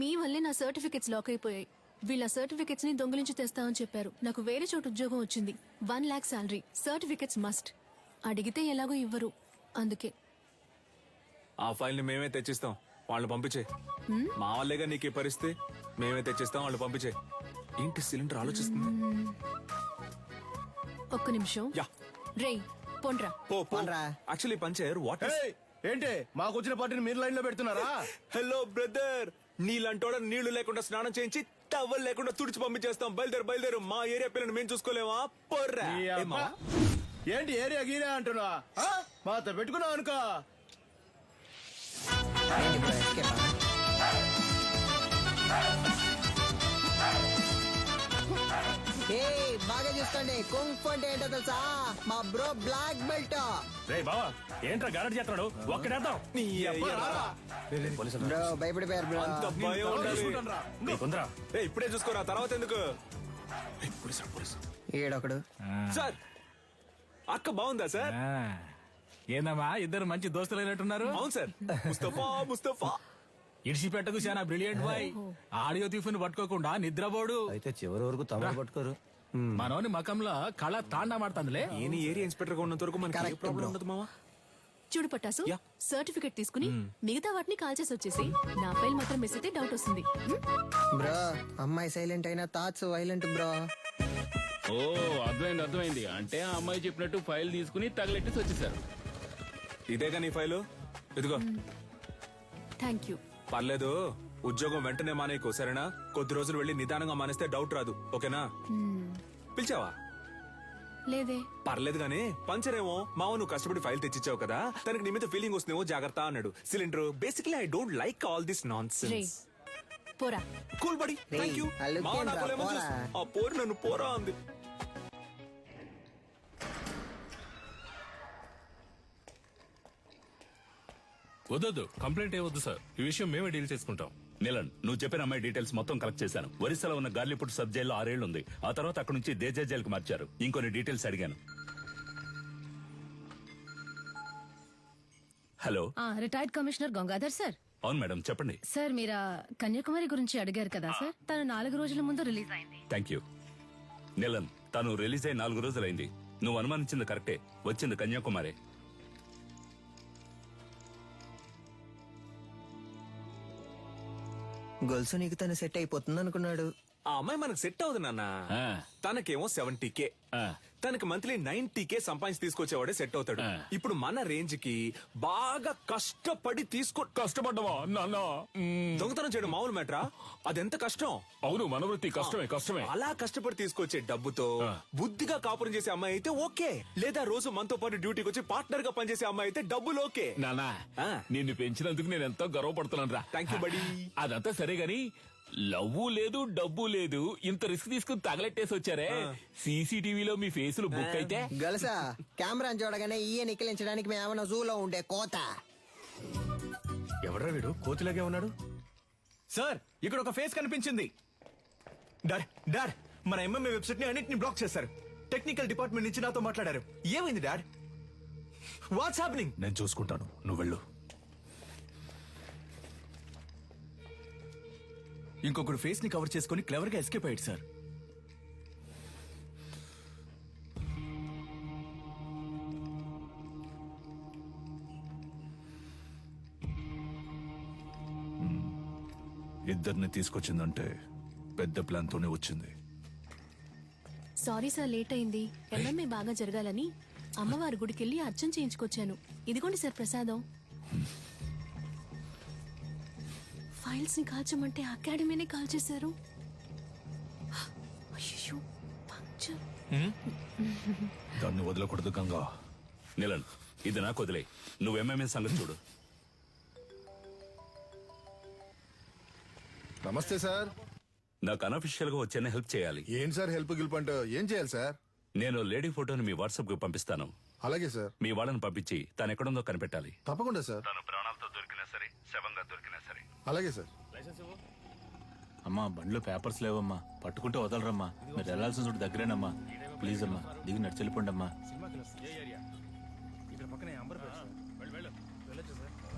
మీ వల్లే నా సర్టిఫికెట్స్ లాక్ అయిపోయాయి. వీళ్ళ సర్టిఫికెట్స్ ని దొంగిలించి తెస్తామని చెప్పారు. నాకు వేరే చోట ఉద్యోగం వచ్చింది. 1 lakh శాలరీ. Certificates must. అడిగితే ఎలాగో ఇవ్వరు, అందుకే. ఆ ఫైల్ ని మేమే తెచ్చిస్తాం, వాళ్ళు పంపించే. మా వాళ్ళేగా నీకు పరిస్థితి. మేమే తెచ్చిస్తాం, వాళ్ళు పంపించే. ఏంటి సిలిండర్ ఆలోచిస్తుంది? ఒక్క నిమిషం. రే, పొండ్రా. యాక్చువల్లీ పంచర్ వాట్ ఏంటి మాకు వచ్చిన పార్టీని మీరు లైన్ లో పెడుతున్నారా? హలో బ్రదర్, నీళ్ళంటోడ నీళ్లు లేకుండా స్నానం చేయించి టవల్ లేకుండా తుడిచి పంపించేస్తాం. బయలుదేరు. మా ఏరియా పిల్లని మేము చూసుకోలేమా? పొర్రా. ఏంటి ఏరియా గీరియా అంటున్నా? మాతో పెట్టుకున్నావు అనుకో. బాగా చూసుకోండి, కుంగ్ ఫు అంటే ఏంటో తెలుసా? మా బ్రో బ్లాక్ బెల్ట్. రే బావా, ఏంట్రా గారడి చేస్తున్నాడు? ఒక్కడేద్దాం. బ్రో భయపడిపోయారు బ్రో. ఇప్పుడే చూసుకోరా, తర్వాత ఎందుకు? ఏడొకడు. సార్, అక్క బాగుందా సార్? ఏందమ్మా, ఇద్దరు మంచి దోస్తులైనట్టున్నారు. అవును సార్. ముస్తఫా ఇడిసిపెట్టకు చాలా బ్రిలియంట్ బాయ్. ఆడియో తీఫుని పట్టుకోకుండా నిద్రపోడు. అయితే చివరి వరకు తమరు పట్టుకోరు. మనోని మకంలో కళ తాండా మాడుతుందిలే. ఈయన ఏరియా ఇన్స్పెక్టర్ గా ఉన్నంత వరకు మనకి ప్రాబ్లం ఉండదు మావా. చూడు పట్టాసు, సర్టిఫికెట్ తీసుకుని మిగతా వాటిని కాల్ చేసి వచ్చేసి నా ఫైల్ మాత్రం మిస్ అయితే డౌట్ వస్తుంది. బ్రో, అమ్మాయి సైలెంట్ అయినా థాట్స్ వైలెంట్ బ్రో. ఓ, అర్థమైంది. అంటే ఆ అమ్మాయి చెప్పినట్టు ఫైల్ తీసుకుని తగలెట్టి వచ్చేసారు. ఇదేగా నీ ఫైలు, ఇదిగో. Thank you. పర్లేదు, ఉద్యోగం వెంటనే మానేయకు, సరేనా? కొద్ది రోజులు వెళ్ళి నిదానంగా మానేస్తే డౌట్ రాదు, ఓకేనా? పిలిచావా? లేదే. పర్లేదు గానీ, పంచరేమో మావ నువ్వు కష్టపడి ఫైల్ తెచ్చిచ్చావు కదా, తనకి నీ మీద ఫీలింగ్ వస్తుందేమో, జాగ్రత్త అన్నాడు. Cylinder, basically I don't like all this nonsense. పోరా. Cool buddy, thank you. ఆ పోరు నన్ను పోరా అంది. వద్దొద్దు, కంప్లైంట్ ఏ వద్దు సార్. ఈ విషయం మేమే డీల్ చేసుకుంటాం. నీలన్, నువ్వు చెప్పిన అమ్మాయి డీటెయిల్స్ మొత్తం కలెక్ట్ చేశాను. ఒరిస్సాలో ఉన్న గార్లీపుట్ సబ్ జైల్లో 6 ఏళ్లు ఉంది. ఆ తర్వాత అక్కడ నుంచి దేజా జైలుకు మార్చారు. ఇంకొన్ని డీటెయిల్స్ అడిగాను. Hello, retired commissioner Gangadhar sir. అవును మేడం, చెప్పండి. సార్ మీరు కన్యాకుమారి గురించి అడిగారు కదా సార్, తను 4 రోజుల ముందు రిలీజ్ అయింది. Thank you. నీలన్, తను రిలీజ్ అయి 4 రోజులైంది. నువ్వు అనుమానించింది కరెక్టే, వచ్చింది కన్యాకుమారి. గొలుసు నీకు తను సెట్ అయిపోతుంది అనుకున్నాడు. ఆ అమ్మాయి మనకు సెట్ అవుతుంది నాన్న. తనకేమో 70K, తనకి మంత్లీ 90K సంపాదించి తీసుకొచ్చేవాడే సెట్ అవుతాడు. ఇప్పుడు మన రేంజ్ కి బాగా కష్టపడి కష్టపడ్డవా నాన్న? దొంగతనం చేయడం మామూలు మ్యాటరా? అదెంత కష్టం. అవును, మన వృత్తి కష్టమే. అలా కష్టపడి తీసుకొచ్చే డబ్బుతో బుద్ధిగా కాపురం చేసే అమ్మాయి అయితే ఓకే. లేదా రోజు మనతో పాటు డ్యూటీకి వచ్చి పార్ట్నర్ గా పనిచేసే అమ్మాయి అయితే డబ్బులు ఓకే. నానా, నిన్ను పెంచినందుకు నేను ఎంతో గర్వపడుతున్నాను రా. థ్యాంక్ యూ బడి. అదంతా సరే గాని లవ్వు లేదు, డబ్బు లేదు, ఇంత రిస్క్ తీసుకుని తగలెట్టేసి వచ్చారే. సీసీటీవీలో మీ ఫేసులు బుక్ అయితే గలసా కెమెరా చూడగానే ఈయ నికిలించడానికి మేమన్నా జూలో ఉండే కోత. ఎవడ్రా వీడు కోతిలాగే ఉన్నాడు? సార్, ఇక్కడ ఒక ఫేస్ కనిపించింది. డాడ్, మన ఎంఎంఏ వెబ్సైట్ ని అన్నింటిని బ్లాక్ చేశారు. టెక్నికల్ డిపార్ట్మెంట్ నుంచి నాతో మాట్లాడారు. ఏమైంది డాడ్? What's happening? నేను చూసుకుంటాను, నువ్వు వెళ్ళు. ఇంకొకడు ఫేస్ ని కవర్ చేసుకుని క్లవర్ గా ఎస్కేప్ అయ్యాడు సార్. ఇద్దరిని తీసుకొచ్చిందంటే పెద్ద ప్లాన్ తోనే వచ్చింది. సారీ సార్, లేట్ అయింది. ఎంఎంఏ బాగా జరగాలని అమ్మవారి గుడికెళ్ళి అర్చన చేయించుకొచ్చాను. ఇదిగోండి సార్ ప్రసాదం. ఫైల్స్ ని కాల్చమంటే అకాడమీనే కాల్చేశారు. అయ్యో, పంక్చర్. దాన్ని వదలకూడదు గంగా. నీలన్, ఇది నాకు వదిలే. నువ్వు ఎంఎంఏ సంగతి చూడు. నమస్తే సార్. నాకు అనఫిషియల్ గా వచ్చేనే హెల్ప్ చేయాలి. ఏం సార్ హెల్ప్ గిల్పంటే ఏం చేయాలి సార్? నేను లేడీ ఫోటోని మీ వాట్సాప్ కు పంపిస్తాను. అలాగే సార్. మీ వాళ్ళని పంపించి తను ఎక్కడుందో కనిపెట్టాలి. తప్పకుండా సార్. తను ప్రాణాలతో దొరికినా సరే, శవంగా దొరికినా సరే. అలాగే సార్. అమ్మా, బండ్లో పేపర్స్ లేవమ్మా, పట్టుకుంటే వదలరమ్మా. మీరు వెళ్లాల్సిన చోటు దగ్గరేనమ్మా. ప్లీజ్ అమ్మా, దిగి నడిచి వెళ్ళిపోండి అమ్మా.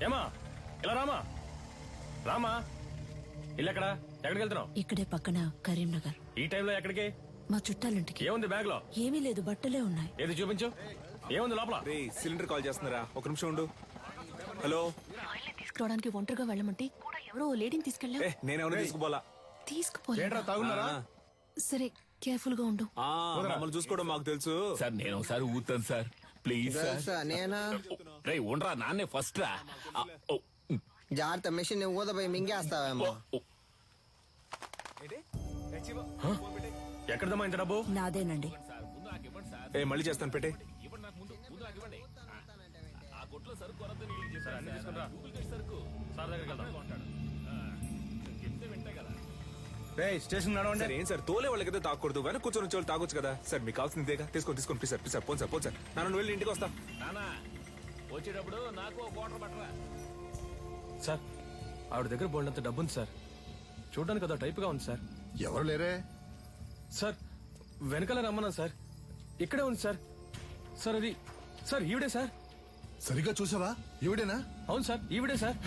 ఏమా, ఇలా రామా. ఇల్లెక్కడా? ఎక్కడికి వెళ్తున్నావు? ఇక్కడే పక్కన కరీంనగర్. ఈ టైంలో ఎక్కడికి? మా చుట్టాలింటికి. ఏముంది బ్యాగ్ లో? ఏమీ లేదు, బట్టలే ఉన్నాయి. ఏది చూపించు. ఏముంది లోపల? సిలిండర్ కాల్ చేస్తున్నారా? ఒక నిమిషం ఉండు. హలో. తీసుకురావడానికి ఒంటరిగా వెళ్ళమంటే కూడా ఎవరో లేడీని తీసుకెళ్ళా. నేనెవరో తీసుకుపోలా. తీసుకుపోలే. సరే, కేర్ఫుల్ గా ఉండు. మమ్మల్ని చూసుకోవడం మాకు తెలుసు సార్. నేను ఒకసారి ఊతాను సార్, ప్లీజ్ సార్. నేనా? రే ఉండరా, నాన్నే ఫస్ట్ రా. జాగ్రత్త, మెషిన్ ఊదపోయి మింగేస్తావేమో. ఎక్కడదమ్మా ఇంత డబ్బు? నాదేనండి. మళ్ళీ చేస్తాను, పెట్టే. స్టేషన్ సార్, ఏం సార్ తోలే వాళ్ళకైతే తాగకూడదు, వెనక కూర్చొని వచ్చే వాళ్ళు తాగొచ్చు కదా సార్. మీకు కావాల్సింది ఇదేగా, తీసుకోండి please sir. Sir phone sir. నన్ను వెళ్ళి ఇంటికి వస్తా. వచ్చేటప్పుడు నాకు వాటర్ పట్టరా. సార్, ఆవిడ దగ్గర బోల్డంత డబ్బు ఉంది సార్. చూడడానికి అదో టైప్ గా ఉంది సార్. ఎవరు లేరే సార్? వెనకాల రమ్మన్నా సార్. ఇక్కడే ఉంది సార్. సార్, అది సార్ ఈవిడే సార్. సరిగ్గా చూసావా? ఈవిడేనా? అవును సార్, ఈవిడే సార్.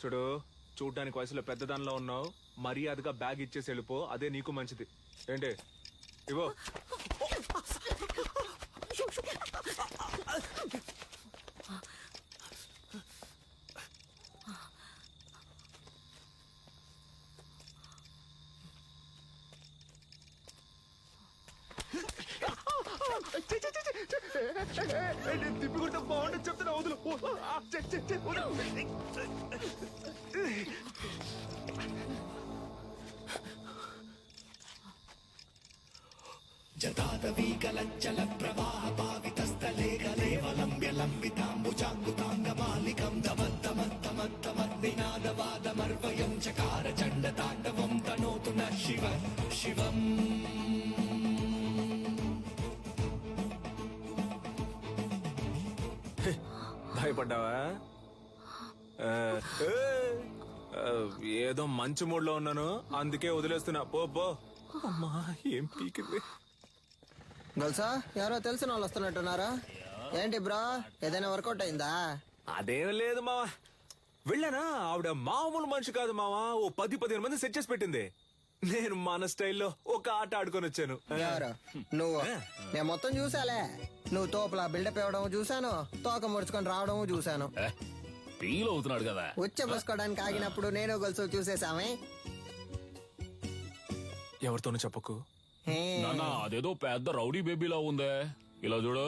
చూడు, చూడడానికి వయసులో పెద్దదానిలో ఉన్నావు. మర్యాదగా బ్యాగ్ ఇచ్చేసి వెళ్ళిపో, అదే నీకు మంచిది. ఏంటి ఇవో. తిప్పుకుంటే బాగుంటుంది చెప్తున్నా. వదులు. జదా భయపడ్డావా? ఏదో మంచి మూడ్ లో ఉన్నాను, అందుకే వదిలేస్తున్నా. పో పో. అమ్మా, ఏం పీకింది. గల్సా ఎవరో తెలిసిన వాళ్ళు వస్తున్నట్టున్నారా ఏంటి బ్రో? ఏదైనా వర్కౌట్ అయిందా? అదేం లేదు మావా, వెళ్ళానా? ఆవిడ మామూలు మనిషి కాదు మావా. ఓ 10-15 మంది సెట్ చేసి పెట్టింది. నేను మన స్టైల్లో ఒక ఆట ఆడుకొని వచ్చాను. ఎవరు నువ్వు? నేను మొత్తం చూసాలే. నువ్వు తోపులా బిల్డప్ ఇవ్వడం చూసాను, తోక ముడుచుకొని రావడం చూసాను. ఫీల్ అవుతున్నాడు కదా. ఉచ్చ పోసుకోవడానికి ఆగినప్పుడు నేను గొలుసు చూసేసామే. ఎవరితోనూ చెప్పకు. నాన్న, అదేదో పెద్ద రౌడీ బేబీలా ఉందే. ఇలా చూడు,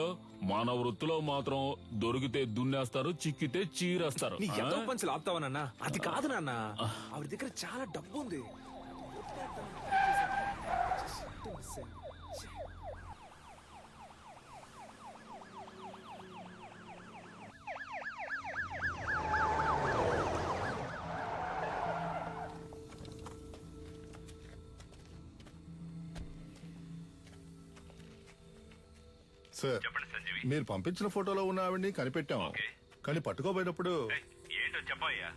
మన వృత్తిలో మాత్రం దొరికితే దున్నేస్తారు, చిక్కితే చీరేస్తారు. నీ ఎంతో పంచులు ఆపుతావా నాన్న? అది కాదు నాన్న, ఆవిడ దగ్గర చాలా డబ్బు ఉంది. సార్, మీరు పంపించిన ఫోటోలో ఉన్న ఆవిడ్ని కనిపెట్టాం, కానీ పట్టుకోబోయేటప్పుడు ఏంటో చెప్పయ్యా.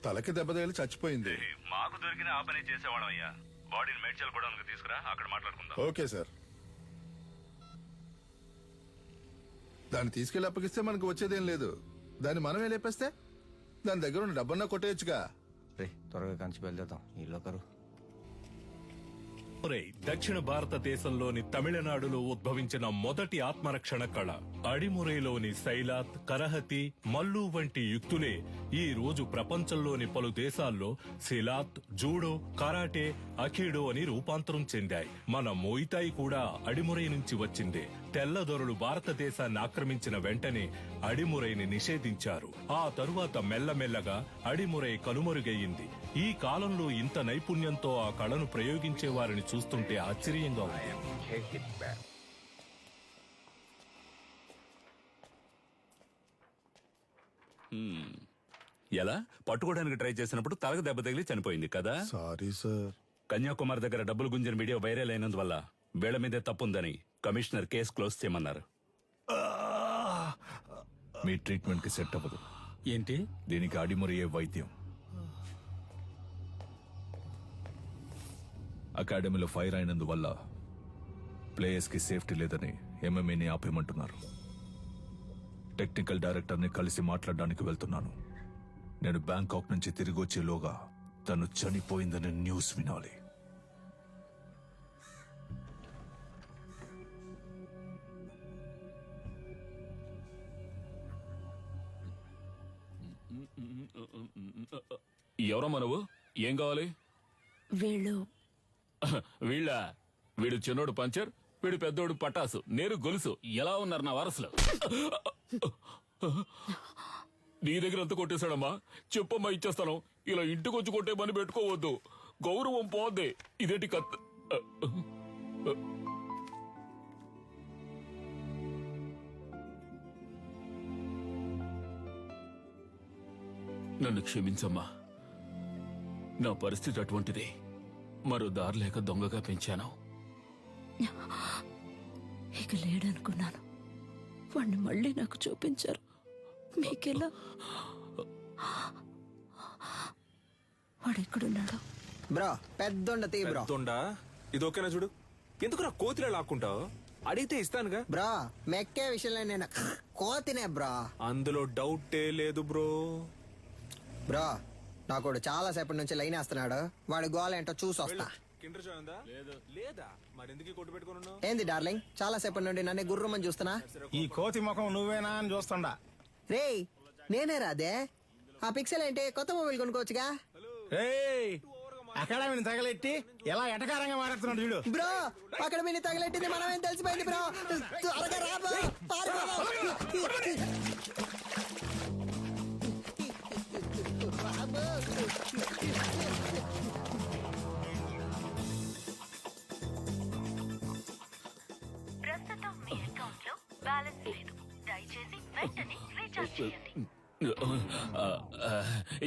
తలకి దెబ్బ తగిలి చచ్చిపోయింది. మాకు దొరికిన ఆ పని చేసేవాళ్ళం అయ్యా. బాడీని మేడ్చల్ కూడా తీసుకురా, అక్కడ మాట్లాడుకుందాం. Okay sir. దాన్ని తీసుకెళ్లి అప్పగిస్తే మనకు వచ్చేదేం లేదు. దాన్ని మనమే లేపేస్తే దాని దగ్గర ఉన్న డబ్బన్నా కొట్టేయచ్చుగా. త్వరగా కంచి బయలుదేరుతాం. ఈ లోకరు దక్షిణ భారతదేశంలోని తమిళనాడులో ఉద్భవించిన మొదటి ఆత్మరక్షణ కళ అడిమురైలోని సైలాత్, కరహతి, మల్లు వంటి యుక్తులే ఈ రోజు ప్రపంచంలోని పలు దేశాల్లో సిలాత్, జూడో, కరాటే, అఖీడో అని రూపాంతరం చెందాయి. మన మోయితాయి కూడా అడిమురై నుంచి వచ్చిందే. తెల్లదొరలు భారతదేశాన్ని ఆక్రమించిన వెంటనే అడిమురైని నిషేధించారు. ఆ తరువాత మెల్లమెల్లగా అడిమురై కనుమరుగయ్యింది. ఈ కాలంలో ఇంత నైపుణ్యంతో ఆ కళను ప్రయోగించే వారిని చూస్తుంటే ఆశ్చర్యంగా ఉంది. ఎలా పట్టుకోవడానికి ట్రై చేసినప్పుడు తలకు దెబ్బ తగిలి చనిపోయింది కదా. Sorry sir. కన్యాకుమారి దగ్గర డబ్బులు గుంజిన వీడియో వైరల్ అయినందువల్ల వీళ్ల మీదే తప్పుందని కమిషనర్ కేసు క్లోజ్ చేయమన్నారు. మీ ట్రీట్మెంట్ కి సెట్ అవ్వదు. ఏంటి? దీనికి అడిమురయ్యే వైద్యం. అకాడమీలో ఫైర్ అయినందువల్ల ప్లేయర్స్ కి సేఫ్టీ లేదని ఎంఎంఏని ఆపేయమంటున్నారు. టెక్నికల్ డైరెక్టర్ ని కలిసి మాట్లాడడానికి వెళ్తున్నాను. నేను బ్యాంకాక్ నుంచి తిరిగి వచ్చేలోగా తను చనిపోయిందని న్యూస్ వినాలి. ఎవరమ్మా నువ్వు? ఏం కావాలి? వీడు చిన్నోడు పంచర్, వీడు పెద్దోడు పటాసు, నేను గొలుసు. ఎలా ఉన్నారు నా వారసులు? నీ దగ్గర ఎంత కొట్టేశాడమ్మా? చెప్పమ్మా, ఇచ్చేస్తాను. ఇలా ఇంటికి వచ్చి కొట్టే పని పెట్టుకోవద్దు, గౌరవం పోద్ది. ఇదేంటి కత్? నన్ను క్షమించమ్మా, నా పరిస్థితి అటువంటిది. మరో దారి లేక దొంగగా పెంచాను. ఇక లేడనుకున్నాను. వాణ్ణి మళ్ళీ నాకు చూపించారు. మీకెలా? వాడెక్కడున్నాడు? బ్రో పెద్దొండ తీ బ్రో. పెద్దొండా? ఇది ఓకేనా చూడు? ఎందుకు నా కోతిలో లాక్కుంటావు? అడిగితే ఇస్తానుగా. బ్రో మెక్కే విషయంలో నేను కోతినే బ్రో. అందులో డౌటే లేదు బ్రో. బ్రో నాకు చాలా సేపటి నుంచి లైన్ వేస్తున్నాడు. వాడి గోల ఏంటో చూసి వస్తా. లేదా మరెందుకు కొట్టు పెట్టుకున్నావు? ఏంది డార్లింగ్, చాలా సేపటి నుండి నన్ను గుర్రమని చూస్తున్నా. ఈ కోతి ముఖం నువ్వేనా అని చూస్తుండా. రేయ్ నేనే రాదే. ఆ పిక్సెల్ ఏంటి? కొత్త మొబైల్ కొనుక్కోవచ్చుగా. అకాడమీని తగలెట్టి ఎలా ఎటకారంగా మాట్లాడుతున్నాడు చూడు. బ్రో అకాడమీని తగలెట్టింది మనమేం తెలిసిపోయింది బ్రో. త్వరగా రా బ్రో.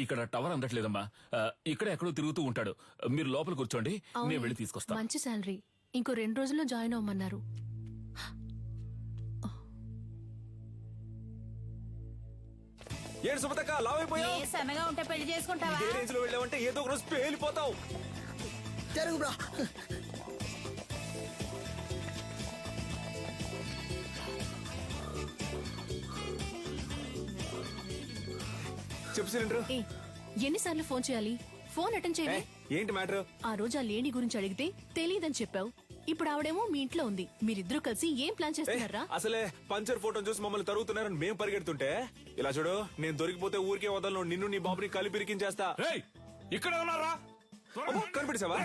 ఇక్కడ టవర్ అందట్లేదమ్మా. ఇక్కడ ఎక్కడో తిరుగుతూ ఉంటాడు. మీరు లోపల కూర్చోండి, నేను వెళ్ళి తీసుకొస్తాను. మంచి శాలరీ. ఇంకో 2 రోజుల్లో జాయిన్ అవ్వమన్నారు. ఏడు సుమతక్క లావైపోయావు. సన్నగా ఉంటే పెళ్లి చేసుకుంటావా? ఏ రేంజ్ లో వెళ్ళావంటే ఏదో ఒక రోజు పేలిపోతావు. జరుగు బ్రో. చెప్పు సిలిండర్. ఎన్నిసార్లు ఫోన్ చేయాలి? ఫోన్ అటెండ్ చేయాలి. ఏంటి మ్యాటర్? ఆ రోజు ఆ లేడీ గురించి అడిగితే తెలీదని చెప్పావు. ఇప్పుడు ఆవిడేమో మీ ఇంట్లో ఉంది. మీరిద్దరూ కలిసి ఏం ప్లాన్ చేస్తున్నారా? అసలే పంచర్ ఫోటో చూసి మమ్మల్ని తరుగుతున్నారని మేము పరిగెడుతుంటే ఇలా చూడు, నేను దొరికిపోతే ఊరికే వదలను. నిన్ను నీ బాబుని కలిపిరికించేస్తా. ఇక్కడ ఉన్నారా? కనిపించావా?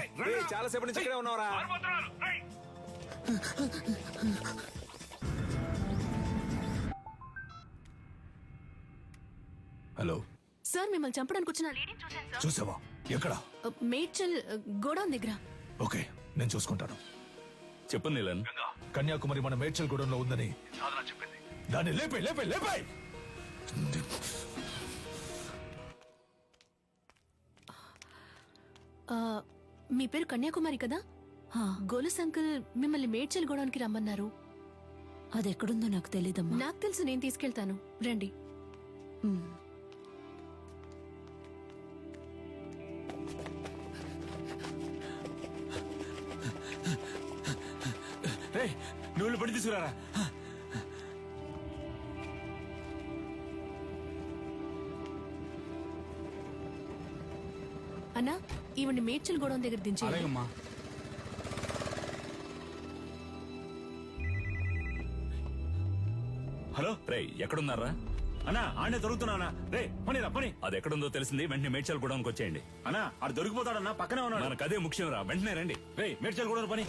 చాలా సేపటి నుంచి ఇక్కడే ఉన్నారా? హలో సార్, మిమ్మల్ని చంపడానికి వచ్చిన లేడీని చూశాను సార్. చూసావా? ఎక్కడ? మేడ్చల్ గోడౌన్ దగ్గర. ఓకే, నేను చూసుకుంటాను. చెప్పండి నీలన్. కన్యాకుమారి మన మేడ్చల్ గూడెంలో ఉందని చెప్పింది. దాన్ని లేపే లేపే లేపే. మీ పేరు కన్యాకుమారి కదా? గోలస్ అంకుల్ మిమ్మల్ని మేడ్చల్ గోడౌన్కి రమ్మన్నారు. అది ఎక్కడుందో నాకు తెలీదమ్మా. నాకు తెలుసు, నేను తీసుకెళ్తాను. రండి. నువ్వు పడి తీసుకురారా. అన్నా, ఈవిడ్ని మేడ్చల్ గోడౌన్ దగ్గర దించేయండి. హలో రే, ఎక్కడున్నారా? అన్నా ఆడే దొరుకుతున్నానా? రే పనిరా పని. అది ఎక్కడుందో తెలిసింది, వెంటనే మేడ్చల్ గూడెంకి వచ్చేయండి. అన్నా ఆడు దొరికిపోతాడన్నా, పక్కనే ఉన్నాడు. మనకు అదే ముఖ్యం రా, వెంటనే రండి. రే మేడ్చల్ గూడెం పని.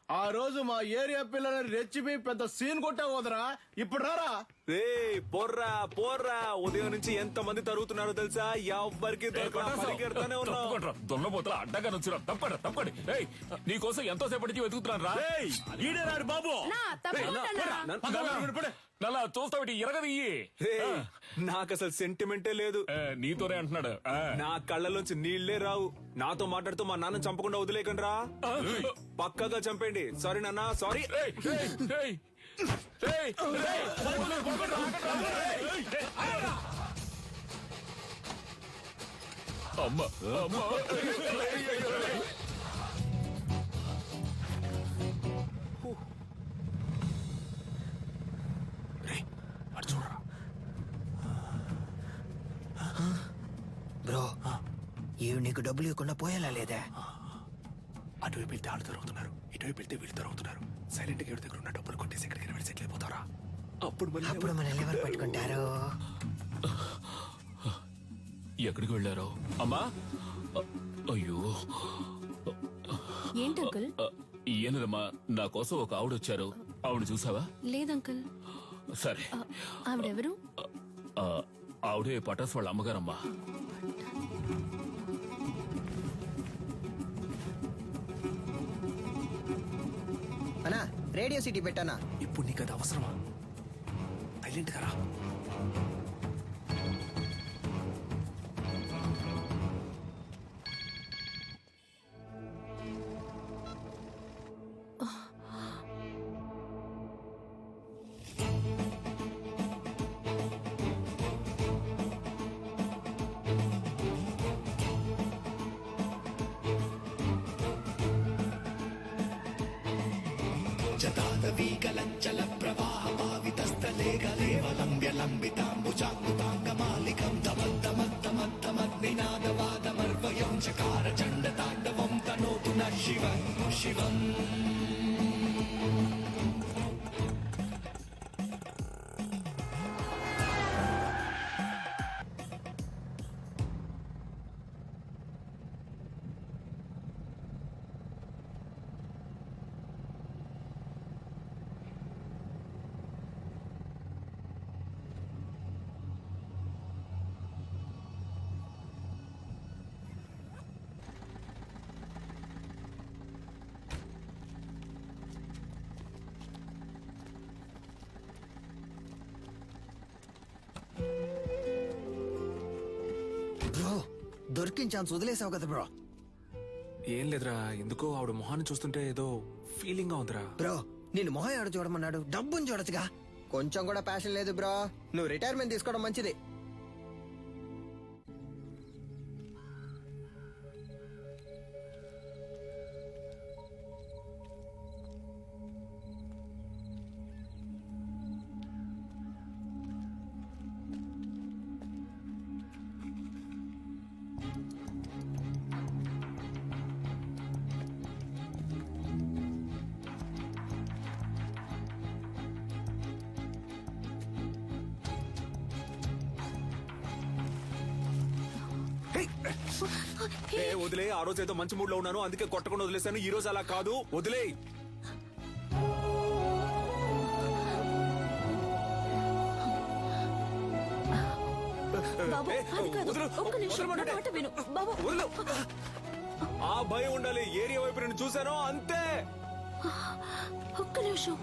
ఆ రోజు మా ఏరియా పిల్లలని రెచ్చిపోయి పెద్ద సీన్ కొట్టావు వదరా. ఇప్పుడు రారా. రే పోర్రా పోర్రా. ఉదయం నుంచి ఎంత మంది తరుగుతున్నారో తెలుసా? ఎవ్వరికి పరిగెడతానే ఉన్నావు. దొన్నపోతల అడ్డగా నుంచురా. తప్పండి తప్పండి. నీకోసం ఎంతో సేపటి నుంచి వెతుకుతున్నాను రా. ఈడేరాడు బాబు. నల్లా చూస్తావిటి ఎరగదియ్యి. నాకు అసలు సెంటిమెంటే లేదు. నీతోనే అంటున్నాడు. నా కళ్ళలోంచి నీళ్లే రావు. నాతో మాట్లాడుతూ మా నాన్న చంపకుండా వదిలేకండి రా. పక్కగా చంపండి. సారీ నాన్న, సారీ. అమ్మా బ్రో, ఇవి నీకు డబ్బులు ఇవ్వకుండా పోయేలా లేదా? అటువైపు వెళ్తే ఆడు దొరుకుతున్నారు, ఇటువైపు వెళ్తే వీళ్ళు దొరుకుతున్నారు. సైలెంట్ గా దగ్గర ఉన్న డబ్బులు కొట్టేసి ఎక్కడికి వెళ్ళి సెటిల్ అయిపోతారా? అప్పుడు మన ఎవరు పట్టుకుంటారు? ఎక్కడికి వెళ్ళారో? అమ్మా, అయ్యో. ఏంటి అంకుల్? ఏనదమ్మా, నా కోసం ఒక ఆవిడ వచ్చారు. ఆవిడ చూసావా? లేదంకుల్. సరే. ఆవిడెవరు? ఆవిడే పటాస్ వాళ్ళ అమ్మగారమ్మా. అన్నా, రేడియో సిటీ పెట్టానా? ఇప్పుడు నీకు అది అవసరమా? సైలెంట్ గా రా. జతాదవీకలంచల ప్రవాహ పావితస్థలే గలేవలంబ్య లంబితాంబుజాంగుతాంగమాలికం తమద్దమద్దమద్దమగ్నినాదవాదమర్వయం చకార చండ తాండవం తనోతు న శివం శివం. దొరికిన ఛాన్స్ వదిలేసావు కదా బ్రో. ఏం లేదురా, ఎందుకో ఆవిడ మొహాన్ని చూస్తుంటే ఏదో ఫీలింగ్ గా ఉందిరా. బ్రో నేను మొహం ఆడ చూడమన్నాడు, డబ్బుని చూడొచ్చుగా. కొంచెం కూడా ప్యాషన్ లేదు బ్రో. నువ్వు రిటైర్మెంట్ తీసుకోవడం మంచిది. వదిలే, ఆ రోజు ఏదో మంచి మూడ్ లో ఉన్నాను అందుకే కొట్టకుండా వదిలేసాను. ఈ రోజు అలా కాదు, వదిలే. ఆ భయం ఉండాలి. ఏరియా వైపు నేను చూశాను అంతే. ఒక్క నిమిషం.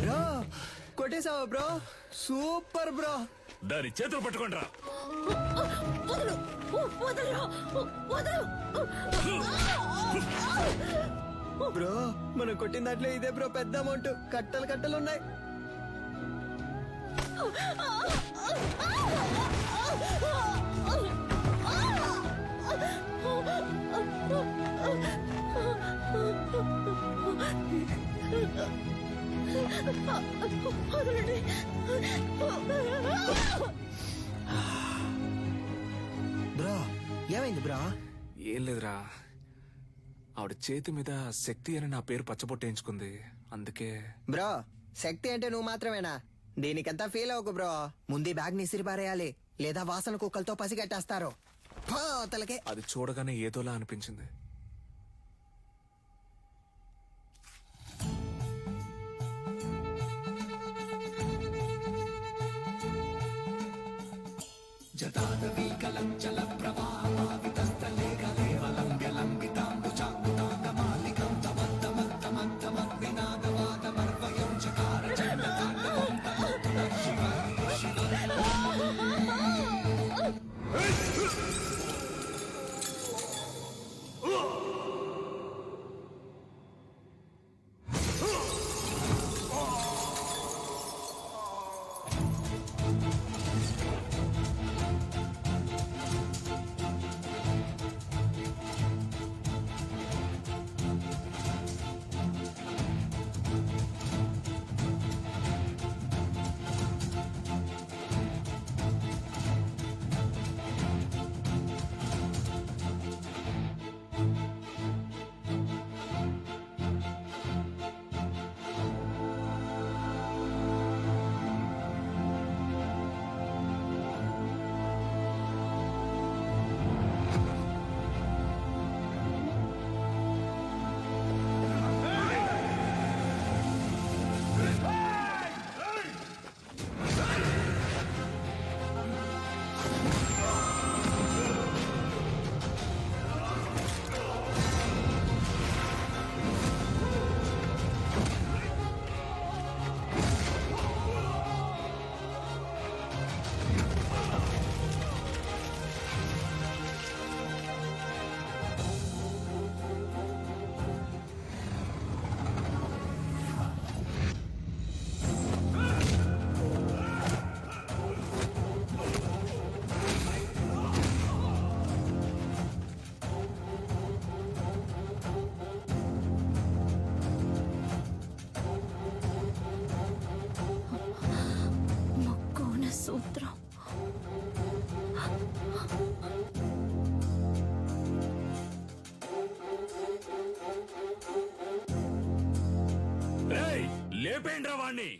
బ్రో కొట్టేసావా బ్రో? Super bro. దాని చేతులు పట్టుకోండి రా. బ్రో మనం కొట్టిన దాంట్లో ఇదే బ్రో పెద్ద అమౌంట్. కట్టలు కట్టలు ఉన్నాయి. బ్రో ఏమైంది బ్రో? ఏం లేదురా, ఆవిడ చేతి మీద శక్తి అని నా పేరు పచ్చబొట్టేయించుకుంది, అందుకే. బ్రో శక్తి అంటే నువ్వు మాత్రమేనా? దీనికంతా ఫీల్ అవ్వకు బ్రో. ముందు బ్యాగ్ ని ఇసిరిపారేయాలి, లేదా వాసన కుక్కలతో పసిగట్టేస్తారు. తలకే అది చూడగానే ఏదోలా అనిపించింది. సూత్రం. లేపేండ్రా వాణ్ణి.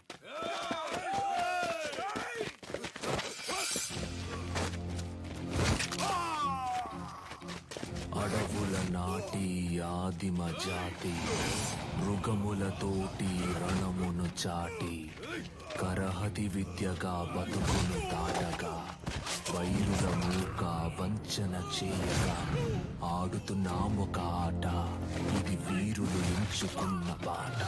నాటి ఆదిమ జాతి మృగములతోటి రణమును చాటి కరహతి విద్యగా బతుకును దాటగా వైరుల మూక వంచన చేయగా ఆడుతున్నామొక ఆట ఇది వీరులు ఎంచుకున్న బాట.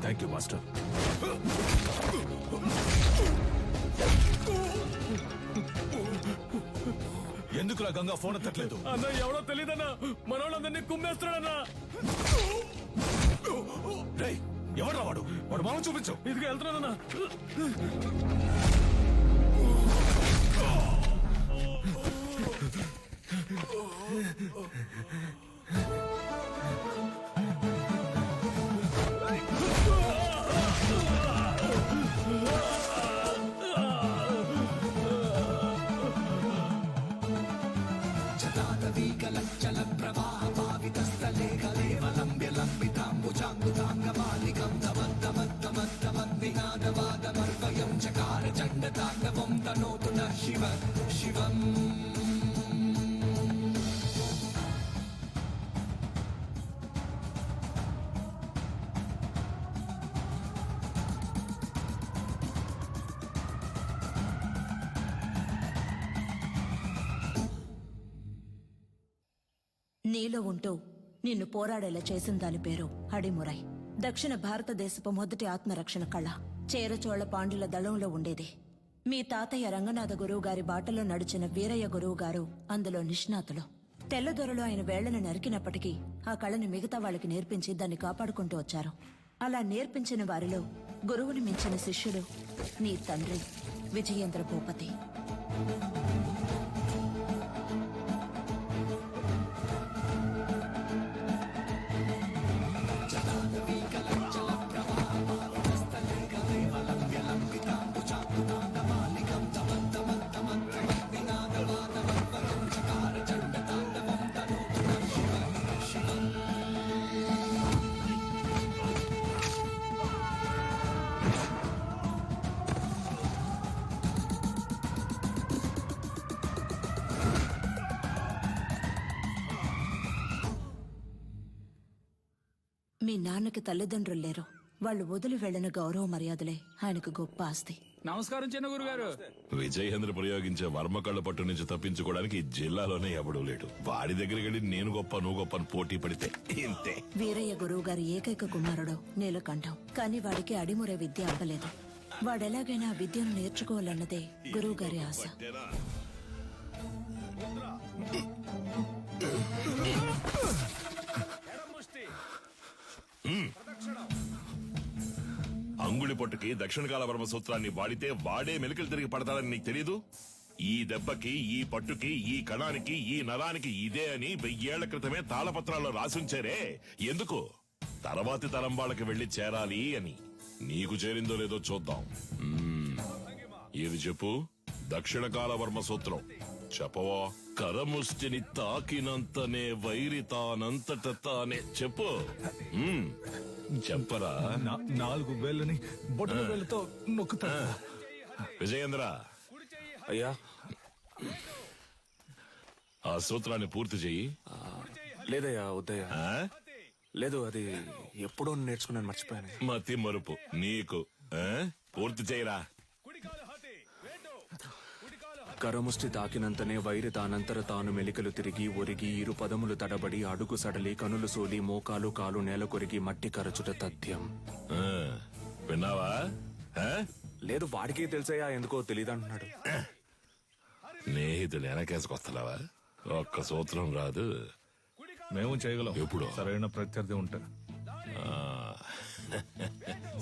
Thank you master. ఎందుకులా గంగా ఫోన్ ఎత్తట్లేదు? అన్న ఎవడో తెలియదన్నా, మనోళ్ళందరినీ కుమ్మేస్తున్నాడన్నా. ఎవడ్రా వాడు? వాడు మామ చూపించు. ఇదిగా వెళ్తున్నానన్నా. చల ప్రవాహ పావితస్థలే కలేవలంబ్య లంబితాంబుజాంగుతాంగమాలికం తమద్దమద్దమద్దమద్వినాదవాదమర్వయం చకార చండతాండవం తనోతు నః శివ శివం. నీలో ఉంటూ నిన్ను పోరాడేలా చేసిన దాని పేరు అడిమురై. దక్షిణ భారతదేశపు మొదటి ఆత్మరక్షణ కళ చేరచోళ పాండ్యుల దళంలో ఉండేది. మీ తాతయ్య రంగనాథ గురువు గారి బాటలో నడిచిన వీరయ్య గురువు గారు అందులో నిష్ణాతులు. తెల్లదొరలో ఆయన వేళ్లను నరికినప్పటికీ ఆ కళని మిగతా వాళ్ళకి నేర్పించి దాన్ని కాపాడుకుంటూ వచ్చారు. అలా నేర్పించిన వారిలో గురువుని మించిన శిష్యుడు నీ తండ్రి విజయేంద్ర భూపతి. మీ నాన్నకి తల్లిదండ్రులు లేరు. వాళ్ళు వదిలి వెళ్లిన గౌరవ మర్యాదలే ఆయనకు గొప్ప ఆస్తి. నమస్కారం చిన్న గురుగారు. విజయేంద్ర ప్రయోగించే వర్మకళ్ళ పట్టు నుంచి తప్పించుకోవడానికి ఈ జిల్లాలోనే ఎవడూ లేడు. వాడి దగ్గరికి వెళ్ళి నేను గొప్ప నువ్వు గొప్ప అని పోటీ పడితే ఇంతే. వీరయ్య గురువు గారి ఏకైక కుమారుడు నీలకంఠం. కానీ వాడికి అడిమురే విద్య అవ్వలేదు. వాడెలాగైనా ఆ విద్యను నేర్చుకోవాలన్నదే గురువు గారి ఆశ. అంగుళి పొట్టుకి దక్షిణ కాల వర్మ సూత్రాన్ని వాడితే వాడే మెలికలు తిరిగి పడతాడని నీకు తెలీదు? ఈ దెబ్బకి, ఈ పట్టుకి, ఈ కణానికి, ఈ నరానికి ఇదే అని 1000 ఏళ్ల క్రితమే తాళపత్రాల్లో రాసుంచారే. ఎందుకు? తర్వాతి తరం వాళ్ళకి వెళ్లి చేరాలి అని. నీకు చేరిందో లేదో చూద్దాం. ఇది చెప్పు. దక్షిణ కాల వర్మ సూత్రం చెప్పవా? కరముష్టిని తాకినంతనే వైరి తానంతట తానే. చెప్పు. చెప్పరా? 4 వేళ్ళని బొట్టల వేళ్ళతో నొక్కుతా. విజయేంద్ర, అయ్యా ఆ సూత్రాన్ని పూర్తి చెయ్యి. లేదయ్యా, వద్దయ్యా. లేదు, అది ఎప్పుడో నేర్చుకున్నాను, మర్చిపోయాను. మతి మరుపు నీకు. పూర్తి చేయరా. కరముష్టి తాకినంతనే వైరి తానంతర తాను మెలికలు తిరిగి ఒరిగి ఇరు పదములు తడబడి అడుగు సడలి కనులు సోలి మోకాలు కాలు నేల కొరిగి మట్టి కరచుట తథ్యం. విన్నావా? లేదు, వాడికే తెలుసయ్యా, ఎందుకో తెలియదంటున్నాడు. స్నేహితులు వెనకేసుకొస్తున్నావా? ఒక్క సూత్రం రాదు. మేము చేయగలం ఎప్పుడు? సరైన ప్రత్యర్థి ఉంటే.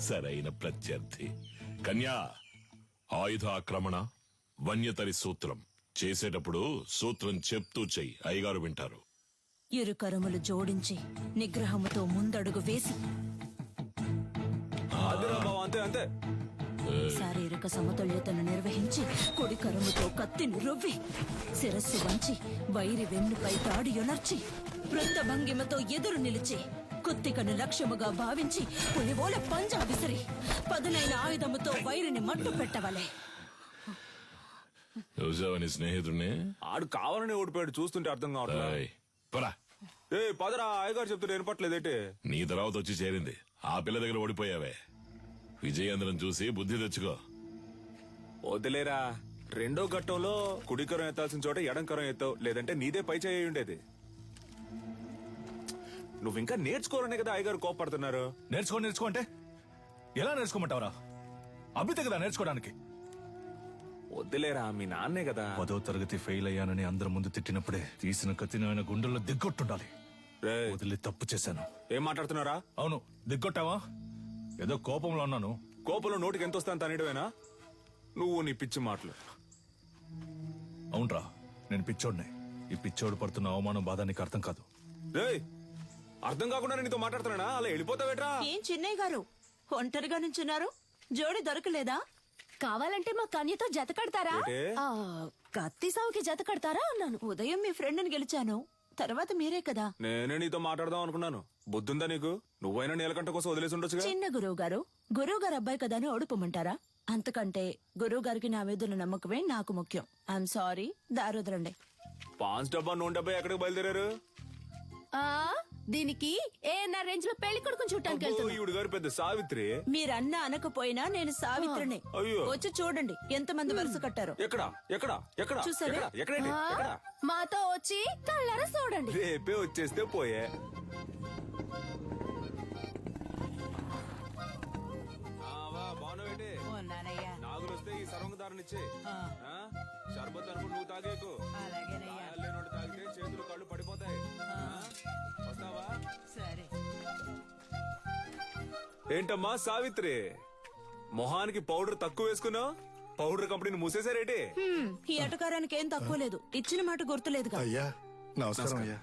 సరైన ప్రత్యర్థి. కన్యా, ఆయుధ ఆక్రమణ, వన్యతరి సూత్రం చేసేటప్పుడు సూత్రం చెప్తూ చెయ్యి, అయ్యగారు వింటారు. ఇరు కరములు జోడించి నిగ్రహముతో ముందడుగు వేసి అంతే అంతే. శారీరక సమతుల్యతను నిర్వహించి కుడి కరముతో కత్తిని రువ్వి శిరస్సు వంచి వైరి వెన్నుపై తాడి యొనర్చి వృత్త భంగిమతో ఎదురు నిలిచి కుత్తికను లక్ష్యముగా భావించి పులివోల పంజా విసిరి పదునైన ఆయుధముతో వైరిని మట్టు పెట్టవలే. చూసావని స్నేహితుడిని? ఆడు కావాలని ఓడిపోయాడు, చూస్తుంటే అర్థం కావట్లేదు. ఏ పదరా, అయ్యగారు చెప్తుంటే వినపట్లేదేంటి? నీ తర్వాత వచ్చి చేరింది, ఆ పిల్ల దగ్గర ఓడిపోయావే. విజయేంద్రం చూసి బుద్ధి తెచ్చుకో. వదిలేరా, రెండో ఘట్టంలో కుడికరం ఎత్తాల్సిన చోట ఎడంకరం ఎత్తావు, లేదంటే నీదే పై చేయి ఉండేది. నువ్వు ఇంకా నేర్చుకోరనే కదా అయ్యగారు కోపడుతున్నారు. నేర్చుకో అంటే ఎలా నేర్చుకోమంటావరా? అభితే కదా నేర్చుకోవడానికి. వద్దులేరా, మీ నాన్నే కదా. 10వ తరగతి ఫెయిల్ అయ్యానని అందరి ముందు తిట్టినప్పుడే తీసిన కత్తిని ఆయన గుండెల్లో దిగ్గొట్టుండాలి. వదిలి తప్పు చేశాను. ఏం మాట్లాడుతున్నారా? అవును, దిగ్గొట్టావా? ఏదో కోపంలో ఉన్నాను. కోపంలో నోటికి ఎంత వస్తాను తనేయడమేనా? నువ్వు నీ పిచ్చి మాటలు. అవునరా, నేను పిచ్చోడ్నే. ఈ పిచ్చోడు పడుతున్న అవమానం బాధ నీకు అర్థం కాదు. అర్థం కాకుండా నీతో మాట్లాడుతున్నానా? అలా వెళ్ళిపోతావేట్రా? ఏం చిన్నయ్య గారు ఒంటరిగా నుంచున్నారు? జోడి దొరకలేదా? కావాలంటే మా కన్యతో జత కడతారా? కత్తి సావుకి జత కడతారా అన్నాను. ఉదయం మీ ఫ్రెండ్ని గెలిచాను, తర్వాత మీరే కదా. నేనే నీతో మాట్లాడదాం అనుకున్నాను. బుద్ధుందా నీకు? నువ్వైనా నీలకంట కోసం వదిలేసి ఉండొచ్చుగా. చిన్న గురువు గారు అబ్బాయి కదా అని ఓడిపోమంటారా? అంతకంటే గురువు గారికి నా మీద ఉన్న నమ్మకమే నాకు ముఖ్యం. I'm sorry, దారుదరండి. పాన్స్ డబ్బా నూనె డబ్బా ఎక్కడికి బయలుదేరారు? దీనికి ఏఎన్ఆర్ రేంజ్ లో పెళ్లి కొడుకుని చూడటానికి వెళ్తున్నా. ఈవిడ గారు పెద్ద సావిత్రి. మీరన్నా అనకపోయినా నేను సావిత్రిని. అయ్యో. వచ్చి చూడండి ఎంతమంది వరుస కట్టారు. ఎక్కడ ఎక్కడ ఎక్కడ చూసారా? ఎక్కడండి? ఎక్కడ? మాతో వచ్చి కళ్ళారా చూడండి. రేపే వచ్చేస్తే పోయే. నాగులు వస్తే ఈ సర్వంగదారునిచ్చే. షర్బత్ అనుకుని నువ్వు తాగేకు. లేనోడు తాగితే చేతులు కళ్ళు పడిపోతాయి. వస్తావా? సరే. ఏంటమ్మా సావిత్రి, మొహానికి పౌడర్ తక్కువ వేసుకున్నావు? పౌడర్ కంపెనీని మూసేశారేటి? ఈ అటకారానికి ఏం తక్కువ లేదు. ఇచ్చిన మాట గుర్తులేదు. అయ్యా నమస్కారం. అయ్యా,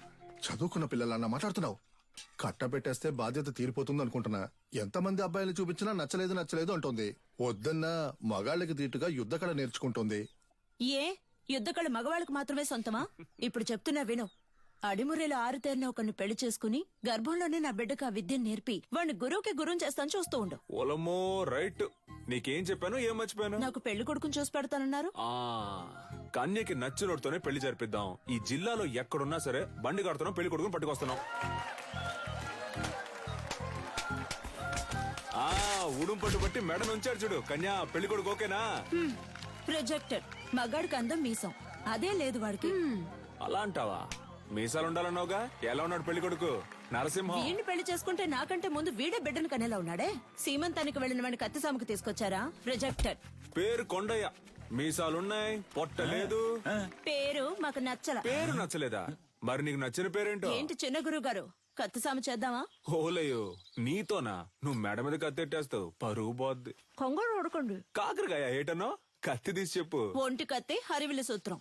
చదువుకున్న పిల్లలన్నా మాట్లాడుతున్నావు. కట్టబెట్టేస్తే బాధ్యత తీరిపోతుంది అనుకుంటున్నా. ఎంతమంది అబ్బాయిలు చూపించినా నచ్చలేదు అంటుంది. వద్దన్నా మగాళ్ళకి తీటుగా యుద్ధకళ నేర్చుకుంటుంది. ఏ యుద్ధకళ మగవాళ్ళకి మాత్రమే సొంతమా? ఇప్పుడు చెప్తున్నా విను. అడిమురేలో ఆరుతేరిన ఒకరిని పెళ్లి చేసుకుని గర్భంలోనే నా బిడ్డకు ఆ విద్యను నేర్పి వాడిని గురువుకి గురువు చేస్తాను, చూస్తూ ఉండు. ఓలమ్మో రైట్. నీకేం చెప్పాను, ఏం మర్చిపోయాను? నాకు పెళ్లి కొడుకుని చూసి పెడతానన్నారు. కన్యకి నచ్చినోడితోనే పెళ్లి జరిపిద్దాం. ఈ జిల్లాలో ఎక్కడున్నా సరే బండి కడుతున్నాం, పెళ్లి కొడుకుని పట్టుకొస్తున్నాం. ఉడుం పట్టు బట్టి మెడ నుంచాడు చూడు. కన్యా, పెళ్లి కొడుకు ఓకేనా? ప్రొజెక్టెడ్. మగాడికి అందం మీసం, అదే లేదు వాడికి. అలా అంటావా? మీసాలు ఉండాలన్నావుగా. ఎలా ఉన్నాడు పెళ్లి కొడుకు? నరసింహం. వీడిని పెళ్లి చేసుకుంటే నాకంటే ముందు వీడే బిడ్డను కనేలా ఉన్నాడే. సీమంతానికి వెళ్లిన వాడిని కత్తి సాముకు తీసుకొచ్చారా? రిజెక్టెడ్. పేరు కొండయ్య, మీసాలున్నాయి, పొట్ట లేదు. పేరు మాకు నచ్చల. పేరు నచ్చలేదా? మరి నీకు నచ్చిన పేరేంటో? ఏంటి చిన్న గురువు గారు, కత్తి సాము చేద్దామా? ఓలయ్యో, నీతోనా? నువ్వు మెడ మీద కత్తెట్టేస్తావు, పరువు పోద్ది. కొంగడు ఉడకండి. కాకరకాయ ఏటనో? కత్తి తీసి చెప్పు. ఒంటి కత్తి, హరివిల సూత్రం.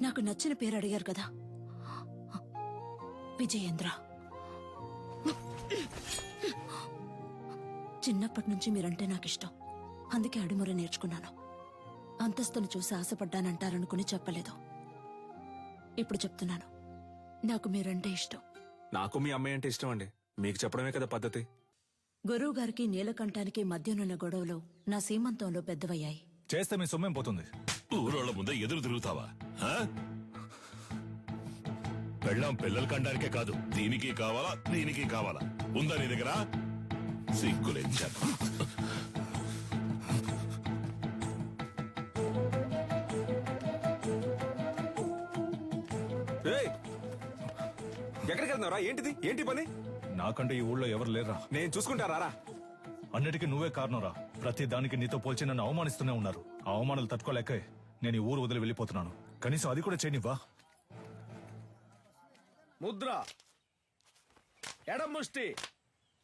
నాకు నచ్చిన పేరు అడిగారు కదా, విజయేంద్ర. చిన్నప్పటి నుంచి మీరంటే నాకు ఇష్టం, అందుకే అడిముర నేర్చుకున్నాను. అంతస్తును చూసి ఆశపడ్డానంటారనుకుని చెప్పలేదు. ఇప్పుడు చెప్తున్నాను, నాకు మీరంటే ఇష్టం. నాకు మీ అమ్మాయి అంటే ఇష్టం అండి. మీకు చెప్పడమే కదా పద్ధతి. గురువు గారికి నీలకంఠానికి మధ్యనున్న గొడవలు నా సీమంతంలో పెద్దవయ్యాయి. చేస్తే మీ సొమ్మేం పోతుంది? ఊరోళ్ళ ముందే ఎదురు తిరుగుతావా? పెళ్ళాం పిల్లలు కండానికే కాదు, దీనికి కావాలా దీనికి కావాలా. ఉందా నీ దగ్గర? సిగ్గులేంచాను. ఎక్కడికి వెళ్తున్నారా? ఏంటిది? ఏంటి పని? నాకంటే ఈ ఊళ్ళో ఎవరు లేరా? నేను చూసుకుంటారా? అన్నిటికీ నువ్వే కారణంరా. ప్రతి దానికి నీతో పోల్చి నన్ను అవమానిస్తూనే ఉన్నారు. ఆ అవమానాలు తట్టుకోలేక నేను ఈ ఊరు వదిలి వెళ్ళిపోతున్నాను. కనీసం అది కూడా చేయనివ్వా? ముద్ర, ఎడమ ముష్టి,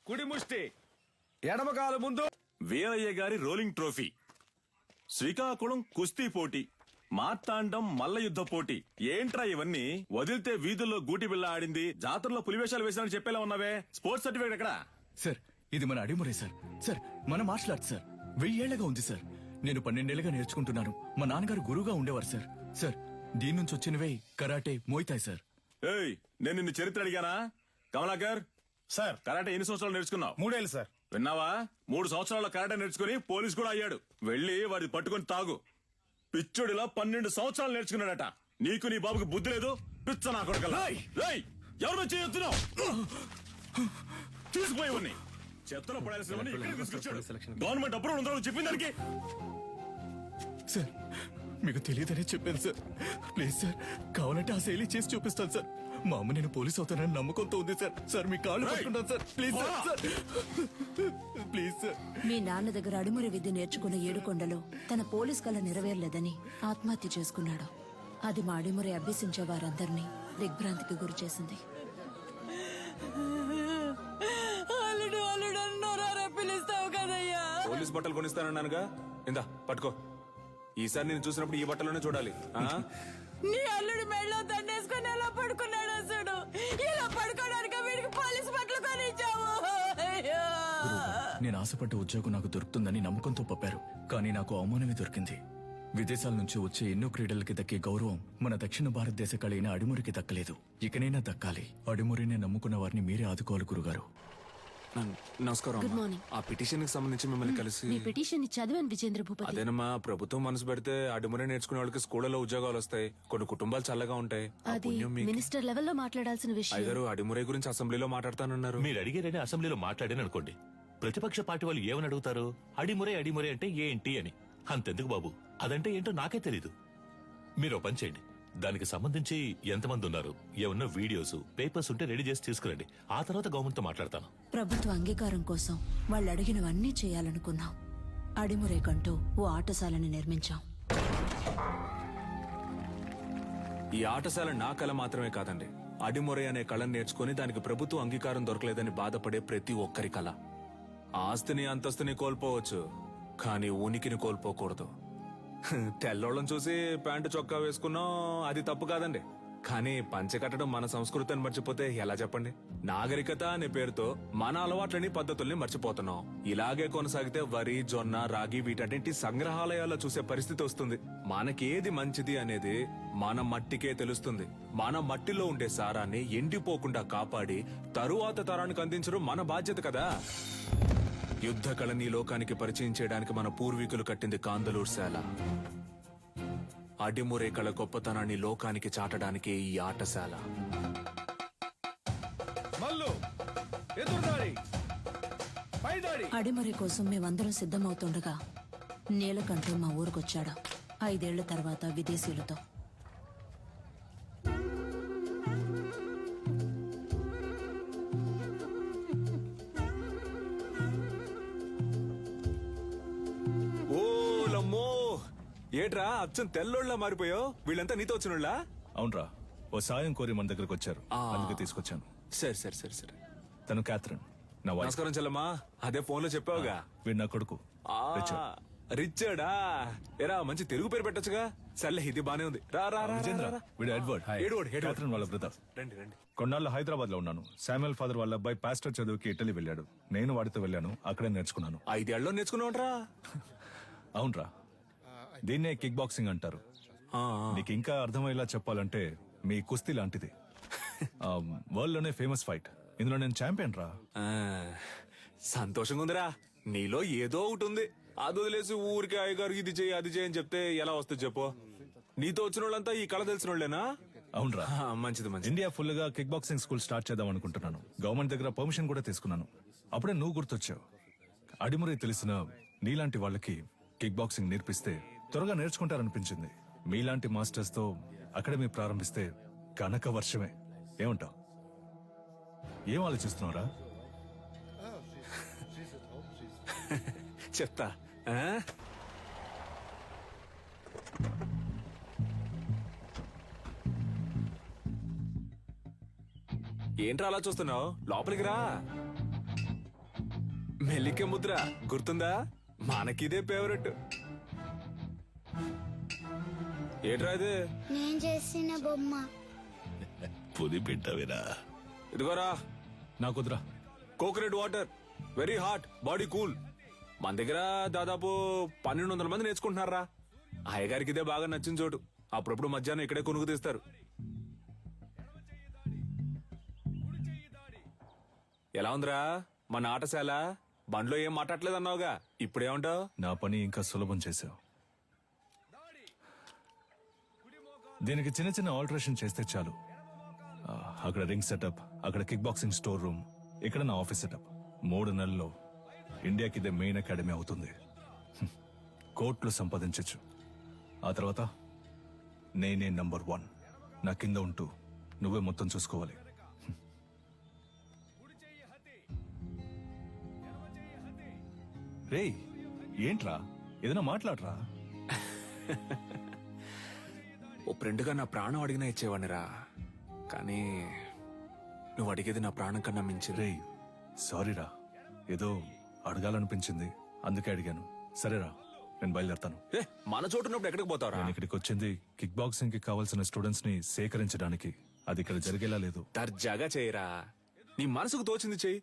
కుడి ముష్టి, ఎడమ కాలు ముందు. వీరయ్య గారి రోలింగ్ ట్రోఫీ, శ్రీకాకుళం కుస్తీ పోటీ, మార్తాండం మల్ల యుద్ధ పోటీ. ఏంట్రా ఇవన్నీ? వదిలితే వీధుల్లో గూటి బిళ్ళ ఆడింది, జాతరలో పులివేషాలు వేసానని చెప్పేలా ఉన్నావే. స్పోర్ట్స్ సర్టిఫికేట్ ఎక్కడ? సార్, ఇది మన అడిమురే సార్. సార్, మన మార్షల్ ఆర్ట్స్ సార్. 1000 ఏళ్లగా ఉంది సార్. నేను 12 ఏళ్లుగా నేర్చుకుంటున్నాను. మా నాన్నగారు గురువుగా ఉండేవారు సార్. సార్, దీని నుంచి వచ్చినవే కరాటే, మోయితాయ్ సార్. ఏయ్, నేను నిన్ను చరిత్ర అడిగానా? కమలాకర్ సార్, కరాటే ఎన్ని సంవత్సరాలు నేర్చుకున్నావు? 3 ఏళ్ళు సార్. విన్నావా? 3 సంవత్సరాల కరాటే నేర్చుకుని పోలీస్ కూడా అయ్యాడు. వెళ్ళి వాడిని పట్టుకొని తాగు. పిచ్చుడిలా 12 సంవత్సరాలు నేర్చుకున్నాడట. నీకు నీ బాబుకి బుద్ధి లేదు. పిచ్చ నా కొడుకల్లా. ఎవరు చేయొత్తున్నావు? తీసుకుపోయేవన్నీ చెత్తలో పడాల్సినవన్నీ ఇక్కడికి తీసుకొచ్చాడు. గవర్నమెంట్ అప్రూవల్ ఉందో చెప్పింది దానికి. సార్, మీకు తెలియదనే చెప్పాను సార్. ప్లీజ్ సార్, కావాలంటే ఆ శైలి చేసి చూపిస్తాను సార్. మా అమ్మ నేను పోలీస్ అవుతానని నమ్మకంతో ఉంది సార్. సార్, మీ కాళ్ళు పట్టుకుంటాను sir. Please sir, please sir. మీ నాన్న దగ్గర అడిమురి విద్య నేర్చుకున్న ఏడుకొండలో తన పోలీస్ కళ నెరవేరలేదని ఆత్మహత్య చేసుకున్నాడు. అది మా అడిమురి అభ్యసించే వారందరినీ దిగ్భ్రాంతికి గురి చేసింది. పోలీస్ బట్టలు కొనిస్తానన్నానుగా, ఇందా పట్టుకో. ఈసారి నేను చూసినప్పుడు ఈ బట్టలోనే చూడాలి. నీ అల్లుడు మెళ్ళో దండేసుకుని ఎలా పడుకున్నాడు అసలు? ఇలా పడుకోవడానికి వీడికి పోలీస్ బట్టలు కొనిచ్చావు. నేను ఆశపడ్డ ఉద్యోగం నాకు దొరుకుతుందని నమ్మకంతో పంపారు. కానీ నాకు అవమానమే దొరికింది. విదేశాల నుంచి వచ్చే ఎన్నో క్రీడలకి దక్కే గౌరవం మన దక్షిణ భారతదేశ కళైన అడిమురికి దక్కలేదు. ఇకనైనా దక్కాలి. అడిమురిని నమ్ముకున్న వారిని మీరే ఆదుకోవాలి గురుగారు. నమస్కారం. Good morning. ఆ పిటిషన్ కి సంబంధించి మిమ్మల్ని కలిసి. మీ పిటిషన్ చదివాను విజేంద్ర భూపతి. అదేనమ్మా, ప్రభుత్వం మనసు పెడితే అడిమురే నేర్చుకునే వాళ్ళకి స్కూళ్ళలో ఉద్యోగాలు వస్తాయి. కొన్ని కుటుంబాలు చల్లగా ఉంటాయి. ఆ అది పుణ్యం మీకు. మినిస్టర్ లెవెల్లో మాట్లాడాల్సిన విషయం. అయ్యగారు అడిమురే గురించి అసెంబ్లీలో మాట్లాడతానన్నారు. మీరు అడిగారని అసెంబ్లీలో మాట్లాడాను అనుకోండి, ప్రతిపక్ష పార్టీ వాళ్ళు ఏమని అడుగుతారు? అడిమురే అడిమురే అంటే ఏంటి అని. అంతెందుకు బాబు, అదంటే ఏంటో నాకే తెలీదు. మీరు పని చేయండి, దానికి సంబంధించి ఎంతమంది ఉన్నారు, ఏమన్నా వీడియోస్ పేపర్స్ ఉంటే రెడీ చేసి తీసుకురండి. ఆ తర్వాత గవర్నమెంట్ తో మాట్లాడతాను. ప్రభుత్వ అంగీకారం కోసం వాళ్ళు అడిగినవన్నీ చేయాలనుకున్నాం. అడిమురేకంటూ ఓ ఆటశాలని నిర్మించాం. ఈ ఆటశాల నా కళ మాత్రమే కాదండి. అడిమురే అనే కళను నేర్చుకుని దానికి ప్రభుత్వ అంగీకారం దొరకలేదని బాధపడే ప్రతి ఒక్కరి కళ. ఆస్తిని అంతస్తుని కోల్పోవచ్చు, కానీ ఉనికిని కోల్పోకూడదు. తెల్లోళ్ళని చూసి ప్యాంటు చొక్కా వేసుకున్నాం, అది తప్పు కాదండి. కానీ పంచె కట్టడం మన సంస్కృతిని మర్చిపోతే ఎలా చెప్పండి? నాగరికత అనే పేరుతో మన అలవాట్లని పద్ధతుల్ని మర్చిపోతున్నాం. ఇలాగే కొనసాగితే వరి, జొన్న, రాగి వీటన్నింటి సంగ్రహాలయాల్లో చూసే పరిస్థితి వస్తుంది. మనకేది మంచిది అనేది మన మట్టికే తెలుస్తుంది. మన మట్టిలో ఉండే సారాన్ని ఎండిపోకుండా కాపాడి తరువాత తరానికి అందించడం మన బాధ్యత కదా. యుద్ధ కళని లోకానికి పరిచయం చేయడానికి మన పూర్వీకులు కట్టింది కాందలూరు శాల. అడిమురే కళ గొప్పతనాన్ని లోకానికి చాటడానికి ఈ ఆటశాల. అడిమురి కోసం మేమందరం సిద్ధమవుతుండగా నీలకంఠు మా ఊరికొచ్చాడు. 5 ఏళ్ల తర్వాత విదేశీయులతో. ఏట్రా అచ్చం తెల్లోళ్ళ మారిపోయావు? వీళ్ళంతా నీతో వచ్చినోళ్ళా? అవునరా, ఓ సాయం కోరి మన దగ్గరకు వచ్చారు, అందుకే తీసుకొచ్చాను. సరే సరే సరే సరే. తను క్యాథరిన్, నా వైఫ్. నమస్కారం చెల్లమ్మా. అదే ఫోన్ లో చెప్పావుగా. వీడు నా కొడుకు రిచర్డా. ఎరా మంచి తెలుగు పేరు పెట్టొచ్చుగా. సర్లే, ఇది బానే ఉంది. రా రా రా. విజేంద్ర, వీడు ఎడ్వర్డ్, క్యాథరిన్ వాళ్ళ బ్రదర్. రండి రండి. కొన్నాళ్ళు హైదరాబాద్ లో ఉన్నాను. శామ్యుయల్ ఫాదర్ వాళ్ళ అబ్బాయి పాస్టర్ చదువుకి ఇటలీ వెళ్ళాడు. నేను వాడితో వెళ్ళాను, అక్కడే నేర్చుకున్నాను. 5 ఏళ్ళలో నేర్చుకున్నావుంట్రా? అవునరా, దీన్నే కిక్ బాక్సింగ్ అంటారు. నీకు ఇంకా అర్థమయ్యేలా చెప్పాలంటే మీ కుస్తీ లాంటిది. వరల్డ్ లోనే ఫేమస్ ఫైట్. ఇందులో నేను ఛాంపియన్ రా. సంతోషంగా ఉందిరా. నీలో ఏదో ఒకటి ఉంది. అది వదిలేసి ఊరికి అయ్యగారు ఇది చేయి అది చేయని చెప్తే ఎలా వస్తుంది చెప్పు? నీతో వచ్చిన వాళ్ళంతా ఈ కళ తెలిసిన వాళ్ళేనా? అవునరా, మంచిది మంచిది. ఇండియా ఫుల్ గా కిక్ బాక్సింగ్ స్కూల్ స్టార్ట్ చేద్దాం అనుకుంటున్నాను. గవర్నమెంట్ దగ్గర పర్మిషన్ కూడా తీసుకున్నాను. అప్పుడే నువ్వు గుర్తొచ్చావు. అడిమురే తెలిసిన నీలాంటి వాళ్ళకి కిక్ బాక్సింగ్ నేర్పిస్తే త్వరగా నేర్చుకుంటారనిపించింది. మీలాంటి మాస్టర్స్ తో అకాడమీ ప్రారంభిస్తే కనక వర్షమే. ఏమంటావు? ఏం ఆలోచిస్తున్నావురా? చెప్తా. ఏంట్రా అలా చూస్తున్నావు? లోపలికి రా. మెల్లికే ముద్ర గుర్తుందా? మనకిదే ఫేవరెట్. ఏంట్రా ఇది? నేను చేసిన బొమ్మ. పుది పెట్టవిరా. ఇదిగోరా, నాకుద్రా. Coconut water, very hot, body cool. మన దగ్గర దాదాపు 1200 మంది నేర్చుకుంటున్నారా. అయ్యగారికి ఇదే బాగా నచ్చిన చోటు. అప్పుడప్పుడు మధ్యాహ్నం ఇక్కడే కొనుక్కు తీస్తారు. ఎలా ఉందిరా మన ఆటశాల? బండ్లో ఏం మాట్లాడలేదన్నావుగా, ఇప్పుడేమంటావు? నా పని ఇంకా సులభం చేశావు. దీనికి చిన్న చిన్న ఆల్టరేషన్ చేస్తే చాలు. అక్కడ రింగ్ సెటప్, అక్కడ కిక్ బాక్సింగ్ స్టోర్ రూమ్, ఇక్కడ నా ఆఫీస్ సెటప్. 3 నెలల్లో ఇండియాకి ఇదే మెయిన్ అకాడమీ అవుతుంది. కోట్లు సంపాదించచ్చు. ఆ తర్వాత నేనే నంబర్ 1. నా కింద ఉంటూ నువ్వే మొత్తం చూసుకోవాలి. రేయ్, ఏంట్రా? ఏదైనా మాట్లాడరా. ఓ ఫ్రెండ్గా నా ప్రాణం అడిగినా ఇచ్చేవాడినిరా. కానీ నువ్వు అడిగేది నా ప్రాణం కన్నా మించి. రేయ్, సారీరా, ఏదో అడగాలనిపించింది అందుకే అడిగాను. సరేరా, నేను బయలుదేరతాను. మన చోటు ఉన్నప్పుడు ఎక్కడికి పోతావురా? నేను ఇక్కడికి వచ్చింది కిక్ బాక్సింగ్ కి కావాల్సిన స్టూడెంట్స్ ని సేకరించడానికి. అది ఇక్కడ జరిగేలా లేదు. దర్జాగా చేయరా. నీ మనసుకు తోచింది చెయ్యి.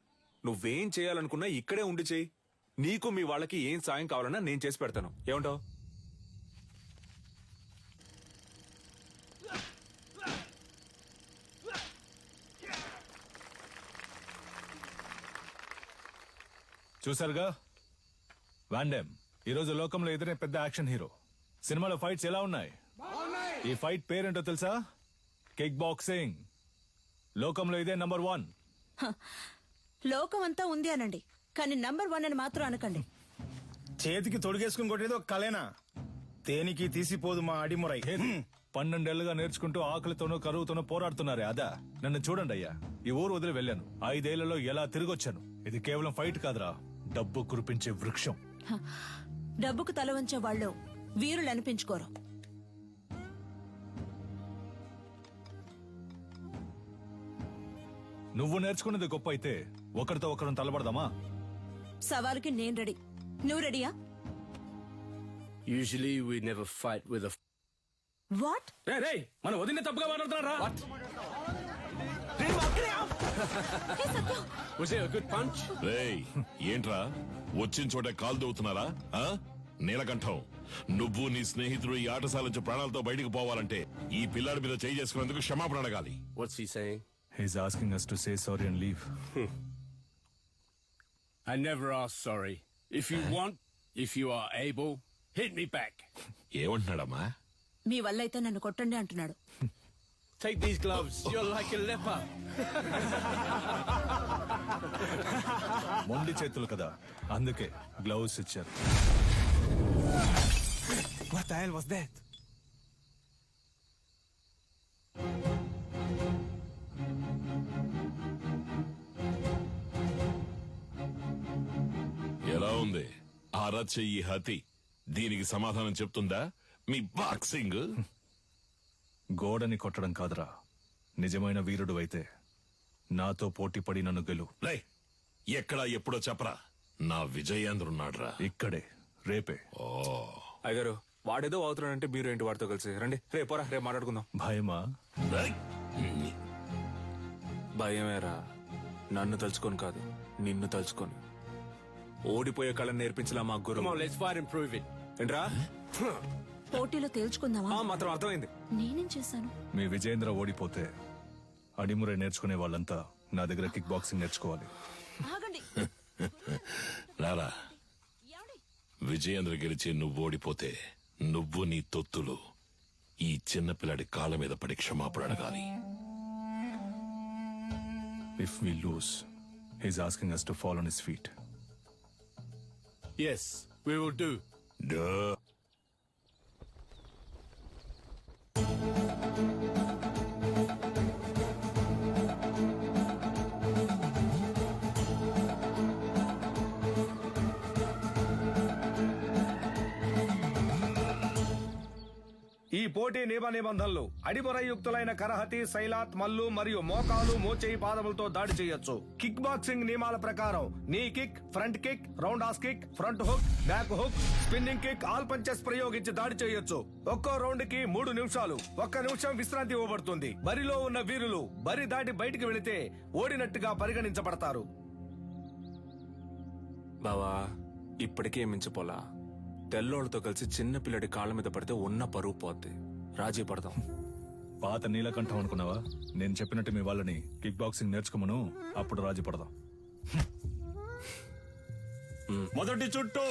నువ్వేం చేయాలనుకున్నా ఇక్కడే ఉండి చెయ్యి. నీకు మీ వాళ్ళకి ఏం సాయం కావాలన్నా నేను చేసి పెడతాను. ఏమంటావు? చూసారుగా, వాండెమ్ ఈరోజు లోకంలో ఎదురే పెద్ద యాక్షన్ హీరో. సినిమాలో ఫైట్స్ ఎలా ఉన్నాయి? ఈ ఫైట్ పేరేంటో తెలుసా? Kick boxing. లోకంలో ఇదే నంబర్ 1. లోకం అంతా ఉంది అనండి, కానీ నంబర్ 1 అని మాత్రం అనకండి. చేతికి తొడిగేసుకుని కొట్టేది ఒక కలేనా? దేనికి తీసిపోదు మా అడిమురై. 12 ఏళ్లుగా నేర్చుకుంటూ ఆకలితోనూ కరువుతోనూ పోరాడుతున్నారే అదా? నన్ను చూడండి అయ్యా, ఈ ఊరు వదిలి వెళ్ళాను. 5 ఏళ్లలో ఎలా తిరిగొచ్చాను. ఇది కేవలం ఫైట్ కాదురా, డబ్బు కురిపించే వృక్షం. డబ్బుకు తల వంచే వాళ్ళు వీరులు అనిపించుకోరు. నువ్వు నేర్చుకున్నది గొప్ప అయితే ఒకరితో ఒకరిని తలబడదామా? సవాలుకి నేను రెడీ. నువ్వు రెడీయా? Usually we never fight with a... what? రేయ్, మన వదిన తప్పుగా మాట్లాడుతున్నారా? Was it a good punch? రేయ్, ఏంట్రా వచ్చిన చోట కాలు దవ్వుతున్నారా? నీలకంఠం, నువ్వు నీ స్నేహితుడు ఈ ఆటశాల నుంచి ప్రాణాలతో బయటకు పోవాలంటే ఈ పిల్లాడి మీద చేయి చేసుకున్నందుకు క్షమాపణ అడగాలి. What's he saying? He's asking us to say sorry and leave. I never ask sorry. If you want, if you are able, hit me back. ఏమంటున్నాడమ్మా? మీ వల్ల అయితే నన్ను కొట్టండి అంటున్నాడు. Take these gloves. You're like a leper. మొండి చేతులు కదా, అందుకే gloves ఇచ్చారు. What the hell was that? ఎలా ఉంది అరచెయ్యి హతి? దీనికి సమాధానం చెప్తుందా మీ బాక్సింగ్? గోడని కొట్టడం కాదురా, నిజమైన వీరుడు అయితే నాతో పోటీ పడి నన్ను గెలు. ఎక్కడా ఎప్పుడో చెప్పరా. నా విజయేంద్రున్నాడ్రా ఇక్కడే, రేపే. అయ్యగారు, వాడేదో అవుతున్నాడంటే మీరు ఏంటి వాడితో కలిసి రండి. రేపోరా, రేపు మాట్లాడుకుందాం. భయమా? భయమేరా. నన్ను తలుచుకొని కాదు, నిన్ను తలుచుకొని. ఓడిపోయే కళను నేర్పించలా మా గురు. Let's fight and prove it. ఏంట్రా? పోటీలో తేల్చుకుందామా? మాత్రం అర్థమైంది. నేనేం చేశాను? మీ విజయేంద్ర ఓడిపోతే అడిమురే నేర్చుకునే వాళ్ళంతా నా దగ్గర కిక్ బాక్సింగ్ నేర్చుకోవాలి. ఆగండి. రారా, విజయేంద్ర గెలిచి నువ్వు ఓడిపోతే నువ్వు నీ తొత్తులు ఈ చిన్నపిల్లడి కాళ్ళ మీద పడి క్షమాపణ అడగాలి. If we lose, he's asking us to fall on his feet. Yes, we will do. Duh. ఈ పోటీ నియమ నిబంధనలు అడిమొరయుక్తులైన కరహతి, సైలాత్, మల్లు మరియు మోకాలు, మోచేయి, పాదములతో దాడి చేయొచ్చు. కిక్ బాక్సింగ్ నియమాల ప్రకారం నీ kick, front kick, round has kick, front hook, back hook, spinning kick, all punches ప్రయోగించి దాడి చేయొచ్చు. ఒక్కో రౌండ్ కి 3 నిమిషాలు, 1 నిమిషం విశ్రాంతి ఇవ్వబడుతుంది. బరిలో ఉన్న వీరులు బరి దాటి బయటికి వెళితే ఓడినట్టుగా పరిగణించబడతారు. బావా ఇప్పటికే మించిపోలా. తెల్లోళ్ళతో కలిసి చిన్న పిల్లడి కాళ్ళ మీద పడితే ఉన్న పరువు పోద్ది. రాజీ పడదాం. పాత నీలకంఠం అనుకున్నావా? నేను చెప్పినట్టు మీ వాళ్ళని కిక్ బాక్సింగ్ నేర్చుకోమను, అప్పుడు రాజీ పడదాం. మొదటి చుట్టూ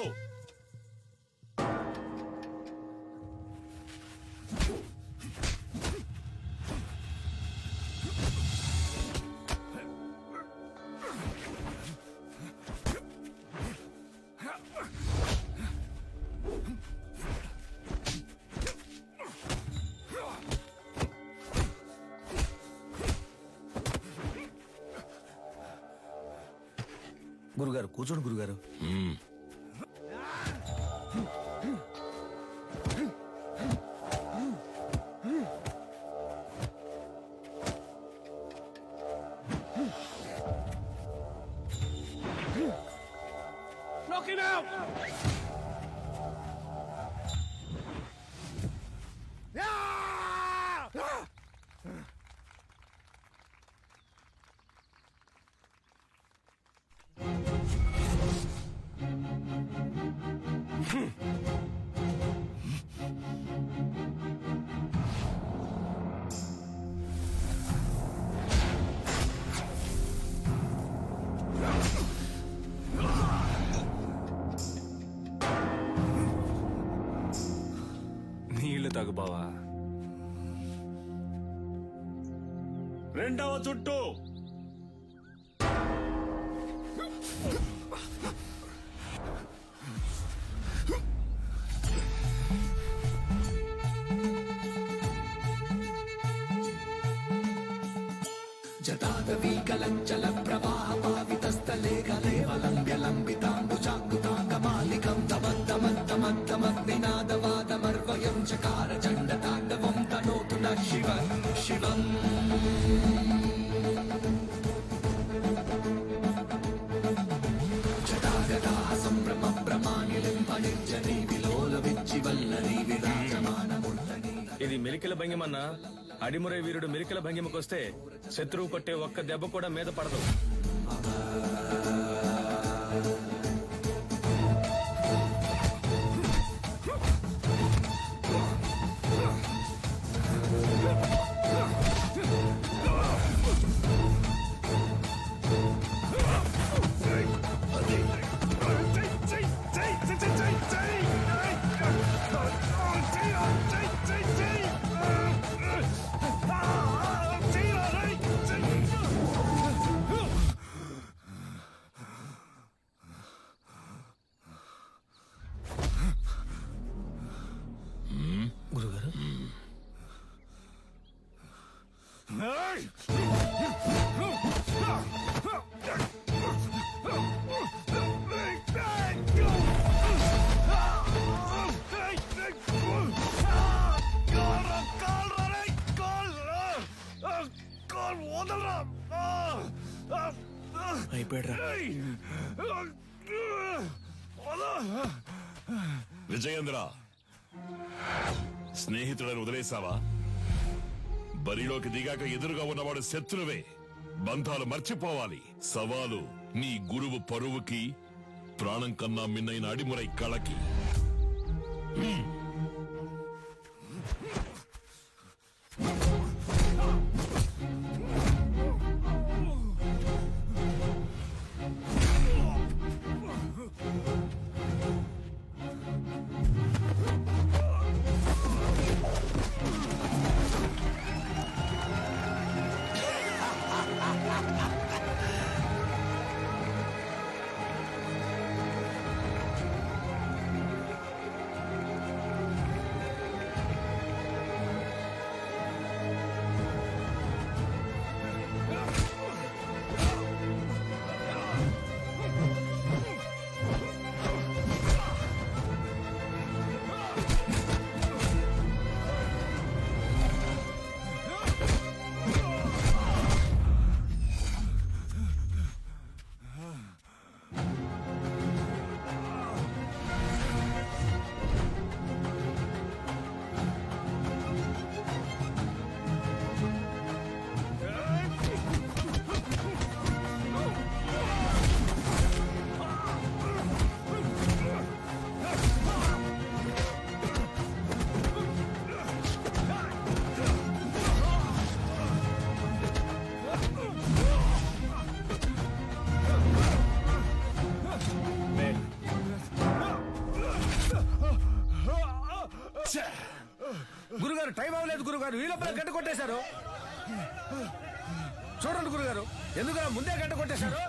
గురుగారు కూర్చోండి గురుగారు. Knock him out! నీళ్లు తాగు బావా. రెండవ చుట్టూ జటాదవీకలంచల ప్రవాహ పావితస్థలే గలేవలంబ్య లంబితాంబుజాంగుతాంగమాలికం తమద్దమద్దమద్దమగ్నినాదవాదమర్వయం చకార చండతాండవం తనోతు న శివ శివం. జటాగదా సంభ్రమ భ్రమానిలింబ నిర్జనీ విలోల విచ్చివల్లరీ విరాజమానమూర్తని. ఇది మెలికల భంగిమన్నా. అడిమురై వీరుడు మెలికల భంగిమకొస్తే శత్రువు కొట్టే ఒక్క దెబ్బ కూడా మీద పడదు. విజయేంద్ర, స్నేహితుడని వదిలేసావా? బరిలోకి దిగాక ఎదురుగా ఉన్నవాడు శత్రువే. బంధాలు మర్చిపోవాలి. సవాలు నీ గురువు పరువుకి, ప్రాణం కన్నా మిన్నైన అడిమురై కళకి. గురుగారు టైం అవ్వలేదు గురుగారు ఈ లోపల గంట కొట్టేశారు. చూడండి గురుగారు, ఎందుకు ముందే గంట కొట్టేశారు?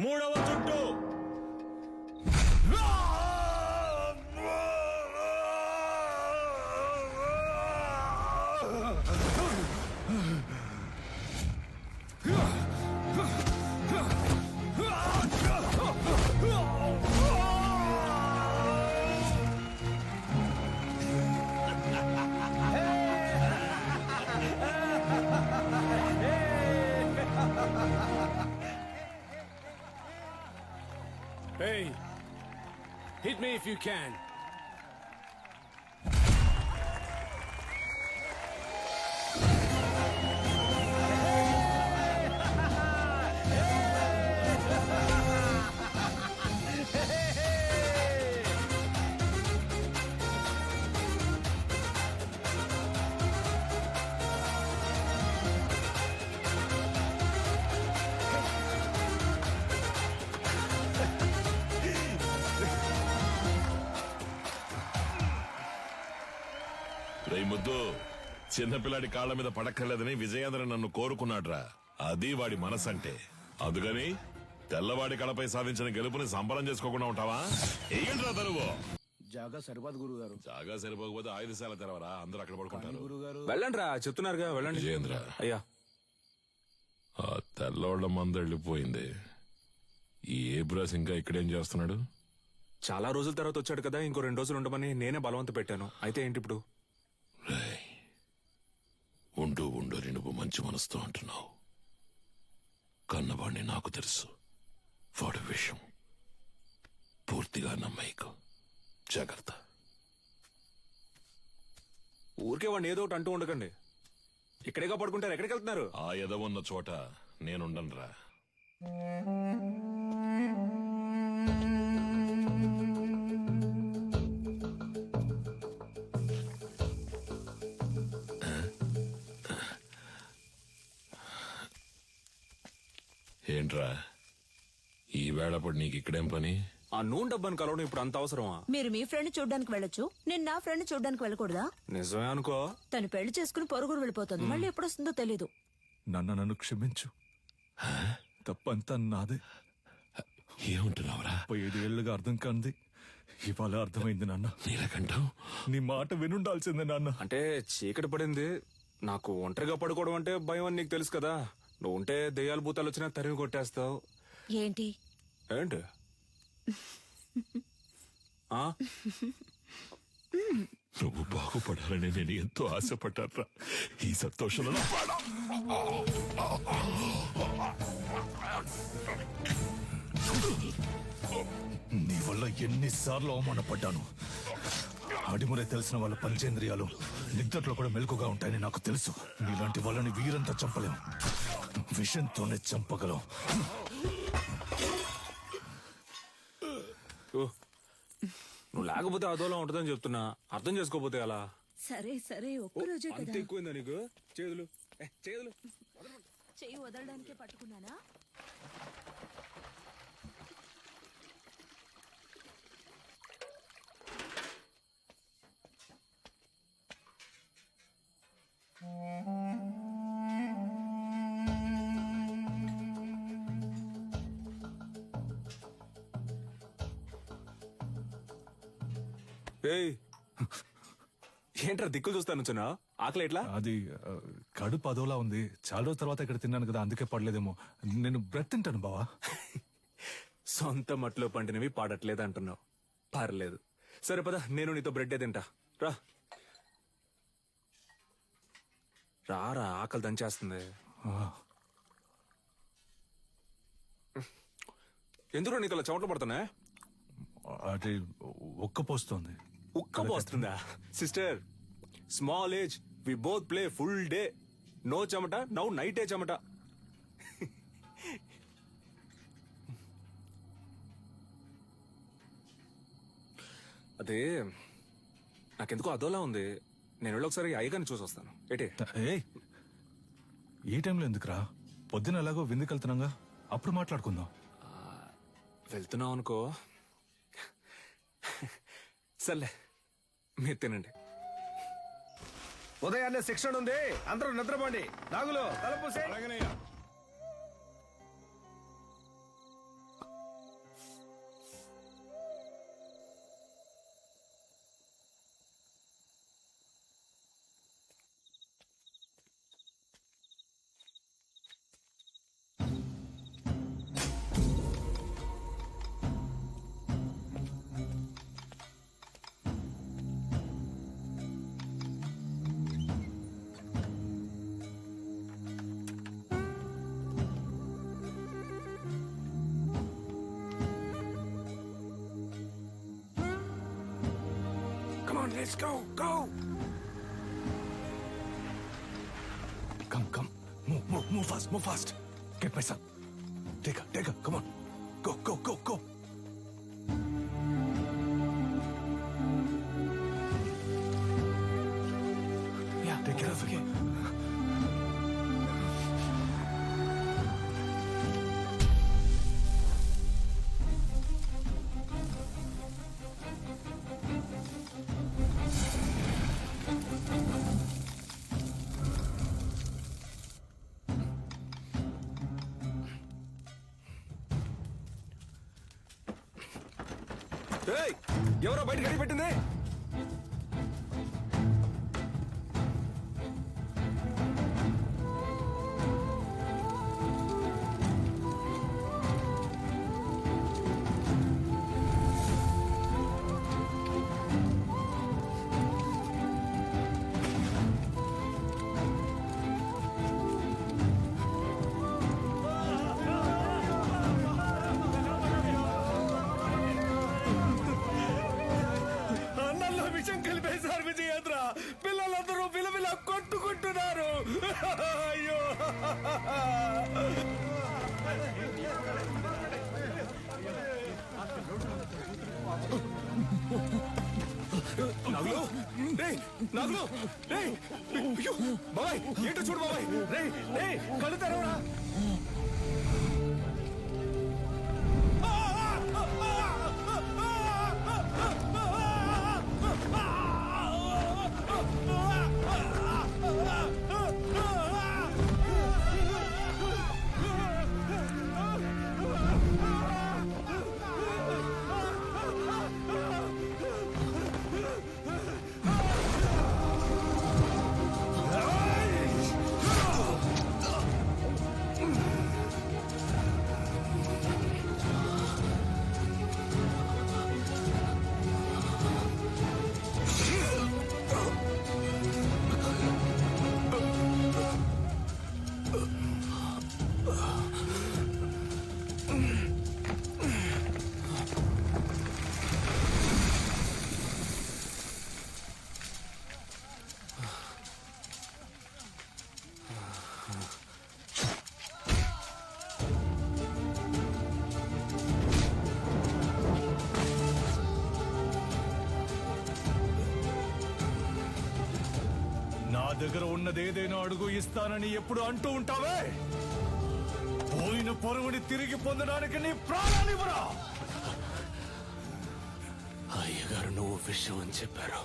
మూడవ చుట్టూ Hey, hit me if you can. రేయ్ ముద్దు, చిన్నపిల్లాడి కాళ్ళ మీద పడక్కర్లేదని విజయేంద్ర నన్ను కోరుకున్నాడ్రా. అది వాడి మనసంటే. అందుకని తెల్లవాడి కళపై సాధించిన గెలుపుని సంబరం చేసుకోకుండా ఉంటావా? ఏంట్రా తరువు? జాగా సరిపోదు గురుగారు. జాగా సరిపోకపోతే ఆయుధశాల తెరవరా, అందరూ అక్కడ పడుకుంటారు. వెళ్ళండి రా, చెప్తున్నారుగా వెళ్ళండి. విజయేంద్ర, అయ్యా ఆ తెల్లవాళ్ళ మంద వెళ్ళిపోయింది. ఈ ఏబ్రాస్ ఇంకా ఇక్కడేం చేస్తున్నాడు? చాలా రోజుల తర్వాత వచ్చాడు కదా, ఇంకో 2 రోజులు ఉండమని నేనే బలవంత పెట్టాను. అయితే ఏంటి ఇప్పుడు? ఉంటూ ఉండు నువ్వు మంచి మనసుతో అంటున్నావు. కన్నవాణ్ణి నాకు తెలుసు. వాడి విషయం పూర్తిగా నమ్మయికు. జాగ్రత్త. ఊరికే వాడిని ఏదో ఒకటి అంటూ ఉండకండి. ఇక్కడేగా పడుకుంటారు, ఎక్కడికి వెళ్తున్నారు? ఆ ఎదవున్న చోట నేనుండనురా. ఏంట్రా ఈ వేళప్పుడు నీకు ఇక్కడేం పని? ఆ నూనె డబ్బాని కలవడం ఇప్పుడు అంత అవసరమా? మీరు మీ ఫ్రెండ్ చూడ్డానికి వెళ్ళొచ్చు, నేను నా ఫ్రెండ్ చూడ్డానికి వెళ్ళకూడదా? నిజమే అనుకో. తను పెళ్లి చేసుకుని పొరుగురు వెళ్ళిపోతుంది, మళ్ళీ ఎప్పుడొస్తుందో తెలీదు. నన్ను క్షమించు. తప్పంతా నాదే. ఏమంటున్నావురా? 5 ఏళ్లుగా అర్థం కాంది ఇవాళ అర్థమైంది నాన్న. నీలకంఠం, నీ మాట వినుండాల్సిందే నాన్న. అంటే చీకటి పడింది, నాకు ఒంటరిగా పడుకోవడం అంటే భయం అని నీకు తెలుసు కదా. నువ్వు ఉంటే దెయ్యాలు భూతాలు వచ్చినా తరిమి కొట్టేస్తావు. ఏంటి ఏంటి? నువ్వు బాగుపడాలని నేను ఎంతో ఆశపడ్డారా. ఈ సంతోషంలో నీ వల్ల ఎన్నిసార్లు అవమానపడ్డాను. అడిమురే తెలిసిన వాళ్ళ పంచేంద్రియాలు నిద్రలో కూడా మెలకుగా ఉంటాయని నాకు తెలుసు. నీలాంటి వాళ్ళని వీరంతా చంపలేం, విషంతోనే చంపగలం. నువ్వు లేకపోతే అదోలా ఉంటుందని చెప్తున్నా, అర్థం చేసుకోపోతే అలా. సరే సరే, ఒక్కరోజే అంత కదా. ఎక్కువైందా నీకు? చేతులు చేతులు చెయ్యి వదలడానికే పట్టుకున్నానా? ఏంట్రా దిక్కులు చూస్తాను? ఆకలి ఎట్లా? అది కడుపు అదోలా ఉంది. చాలా రోజుల తర్వాత ఇక్కడ తిన్నాను కదా, అందుకే పడలేదేమో. నేను బ్రెడ్ తింటాను బావా. సొంత మట్లో పండినవి పాడట్లేదు అంటున్నావు. పర్లేదు, సరే పద, నేను నీతో బ్రెడ్డే తింటా. రా రారా, ఆకలి దంచేస్తుంది. ఎందుకు నీకు అలా చెమటలు పడుతున్నా? అది ఉక్కపోస్తుంది. ఉక్కపోస్తుందా? Sister, small age, we both play full day. No చెమట, నౌ నైటే చెమట. అదే నాకెందుకో అదోలా ఉంది. నేను వెళ్ళి ఒకసారి అయ్యగారిని చూసి వస్తాను. ఏటే ఏయ్, ఈ టైంలో ఎందుకురా? పొద్దున ఎలాగో విందుకు వెళ్తున్నాగా, అప్పుడు మాట్లాడుకుందాం. వెళ్తున్నావు అనుకో. సర్లే, మీరు తినండి. ఉదయాన్నే శిక్షణ ఉంది, అందరూ నిద్రపోండి. నాగులు తలుపు మూసేయ్. Come on, let's go, go! Come. Move fast. Get my son. Take her, come on. Go. Yeah, take care of it. ఏయ్, ఎవరో బయట గడి పెట్టింది? అన్నంలో విషం కలిపేశారు విజయేంద్ర. పిల్లలందరూ విలవిల కొట్టుకుంటున్నారు. అయ్యో, నాగులు, అయ్యో, బాబాయ్ ఏంటో చూడు బాబాయ్. రే కళ్ళు తెరవరా. నా దగ్గర ఉన్నదేదైనా అడుగు ఇస్తానని ఎప్పుడు అంటూ ఉంటావే. పోయిన పొరుగుని తిరిగి పొందడానికి నీ ప్రాణాన్నివ్వరా. అయ్యగారు నువ్వు విషయం అని చెప్పారు,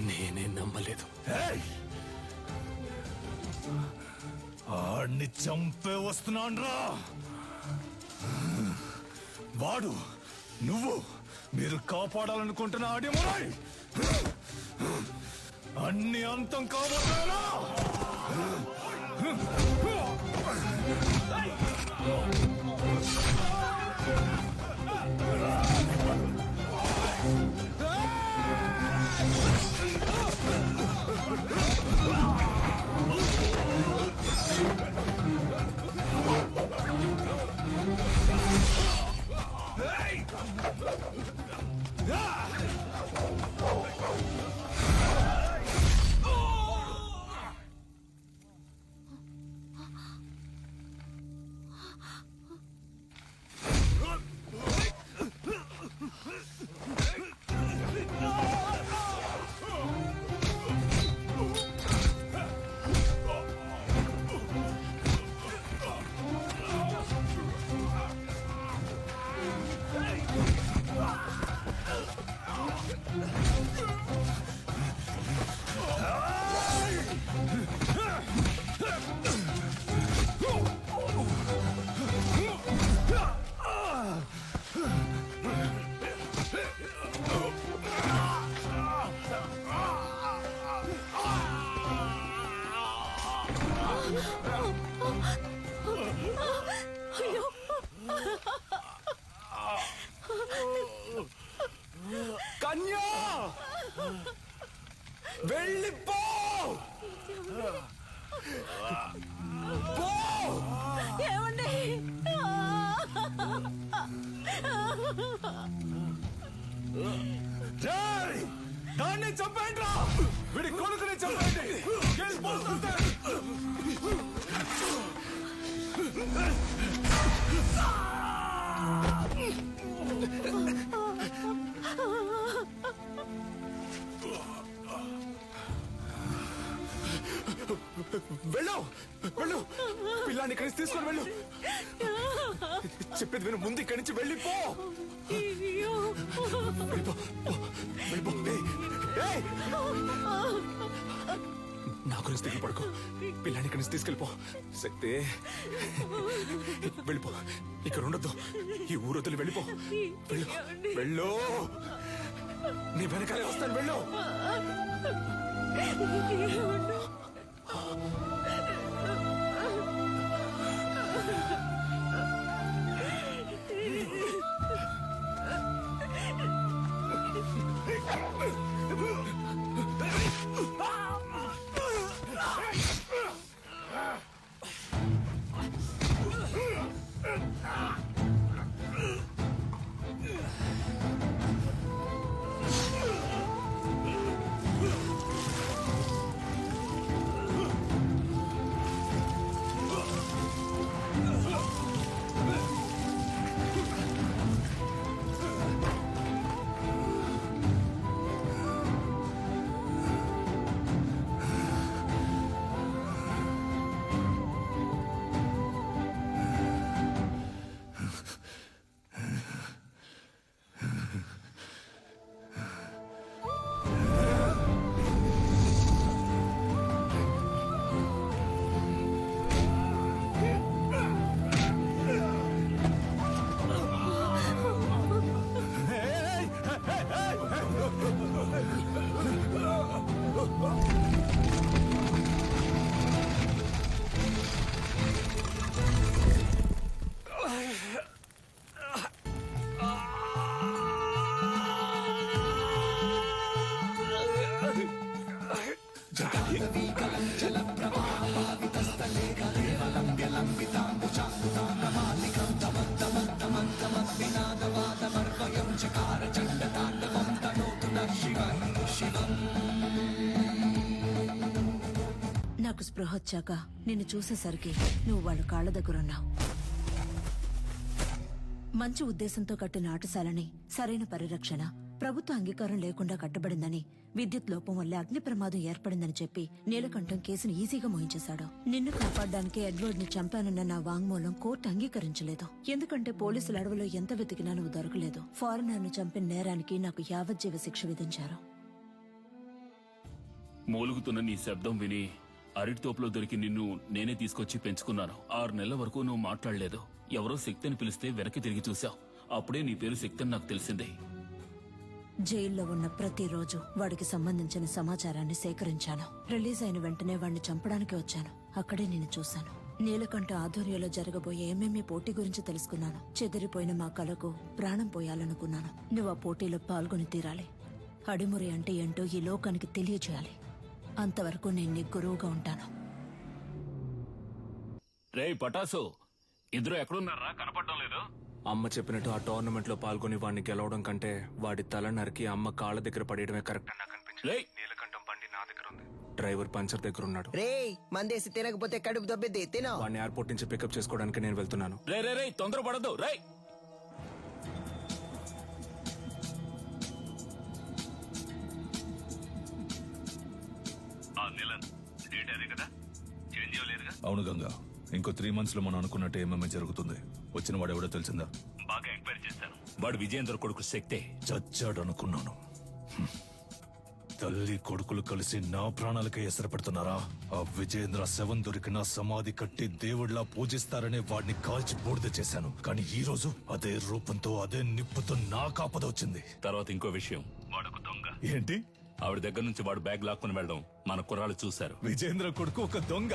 నేనే నమ్మలేదు. ఆడిని చంపే వస్తున్నాన్రా. వాడు నువ్వు మీరు కాపాడాలనుకుంటున్న అడిమురై అన్ని అంతం కాబోతారా. వెళ్ళిపో పో! ఏమండి జై! దాన్ని చంపండి రా వీడి కొడుకుని చంపండి వెళ్ళిపోతుంటే. వెళ్ళు వెళ్ళు పిల్లాన్ని ఇక్కడి నుంచి తీసుకొని వెళ్ళు చెప్పేది విను ముందు ఇక్కడి నుంచి వెళ్ళిపో వెళ్ళిపో వెళ్ళిపో ఏయ్! నా గురించి దిగి పడుకో పిల్లాన్ని ఇక్కడి నుంచి తీసుకెళ్ళిపో శక్తి వెళ్ళిపో ఇక్కడ ఉండొద్దు ఈ ఊరు వదిలి వెళ్ళిపో వెళ్ళు వెళ్ళు నీ వెనకాలే వస్తాను వెళ్ళు నాకు స్పృహ వచ్చాక నిన్ను చూసేసరికి నువ్వు వాళ్ళ కాళ్ళ దగ్గరున్నావు. మంచి ఉద్దేశంతో కట్టిన ఆటశాలని సరైన పరిరక్షణ ప్రభుత్వ అంగీకారం లేకుండా కట్టబడిందని, విద్యుత్ లోపం వల్ల అగ్ని ప్రమాదం ఏర్పడిందని చెప్పి నీలకంఠం కేసును ఈజీగా మోయించేశాడు. నిన్ను కాపాడడానికి ఎడ్వర్డ్ ని చంపానన్న నా వాంగ్మూలం కోర్టు అంగీకరించలేదు. ఎందుకంటే పోలీసుల అడవిలో ఎంత వెతికినా నువ్వు దొరకలేదు. ఫారినర్ ను చంపిన నేరానికి నాకు యావజ్జీవ శిక్ష విధించారు. మూలుగుతున్న నీ శబ్దం విని అరటి తోపులో దొరికి నిన్ను నేనే తీసుకొచ్చి పెంచుకున్నాను. 6 నెలల వరకు నువ్వు మాట్లాడలేదు. ఎవరో శక్తి అని పిలిస్తే వెనక్కి తిరిగి చూశావు. అప్పుడే నీ పేరు శక్తి అని నాకు తెలిసింది. జైల్లో ఉన్న ప్రతిరోజు వాడికి సంబంధించిన సమాచారాన్ని సేకరించాను. రిలీజ్ అయిన వెంటనే వాడిని చంపడానికి వచ్చాను. అక్కడే నేను చూశాను. నీలకంఠ ఆధ్వర్యంలో జరగబోయే ఎంఎంఏ పోటీ గురించి తెలుసుకున్నాను. చెదిరిపోయిన మా కళకు ప్రాణం పోయాలనుకున్నాను. నువ్వు ఆ పోటీలో పాల్గొని తీరాలి. అడిమురి అంటే ఏంటో ఈ లోకానికి తెలియచేయాలి. అంతవరకు నేను నీ గురువుగా ఉంటాను. రే పటాసు, ఇద్దరు ఎక్కడున్నారా? కనపడడం లేదు. అమ్మ చెప్పినట్టు ఆ టోర్నమెంట్ లో పాల్గొని వాడిని గెలవడం కంటే వాడి తల నరికి అమ్మ కాళ్ళ దగ్గర పడేయడమే కరెక్ట్ అని నాకు అనిపించింది. నీలకంఠం బండి నా దగ్గర ఉంది. డ్రైవర్ పంచర్ దగ్గర ఉన్నాడు. రే మందేసి తినకపోతే కడుపు దొబ్బిద్ది. తినో. వాడిని ఎయిర్పోర్ట్ నుంచి పికప్ చేసుకోవడానికి నేను వెళ్తున్నాను. రే రే రే తొందరపడద్దు. రే అవును గంగా, ఇంకో 3 months లో మనం అనుకున్నట్టు ఏమేమి జరుగుతుంది. వచ్చిన వాడు ఎవడో తెలిసిందా? బాగా ఎంక్వైరీ చేశాను. వాడు విజయేంద్ర కొడుకు శక్తే. చచ్చాడు అనుకున్నాను. తల్లి కొడుకులు కలిసి నా ప్రాణాలకే ఎసరు పెడుతున్నారా? ఆ విజయేంద్ర శవం దొరికిన సమాధి కట్టి దేవుడిలా పూజిస్తారనే వాడిని కాల్చి బూడిద చేశాను. కానీ ఈ రోజు అదే రూపంతో అదే నిప్పుతో నా కాపద వచ్చింది. తర్వాత ఇంకో విషయం, వాడొక దొంగ. ఏంటి? ఆవిడ దగ్గర నుంచి వాడు బ్యాగ్ లాక్కుని వెళ్ళడం మన కుర్రాళ్ళు చూశారు. విజేంద్ర కొడుకు ఒక దొంగ?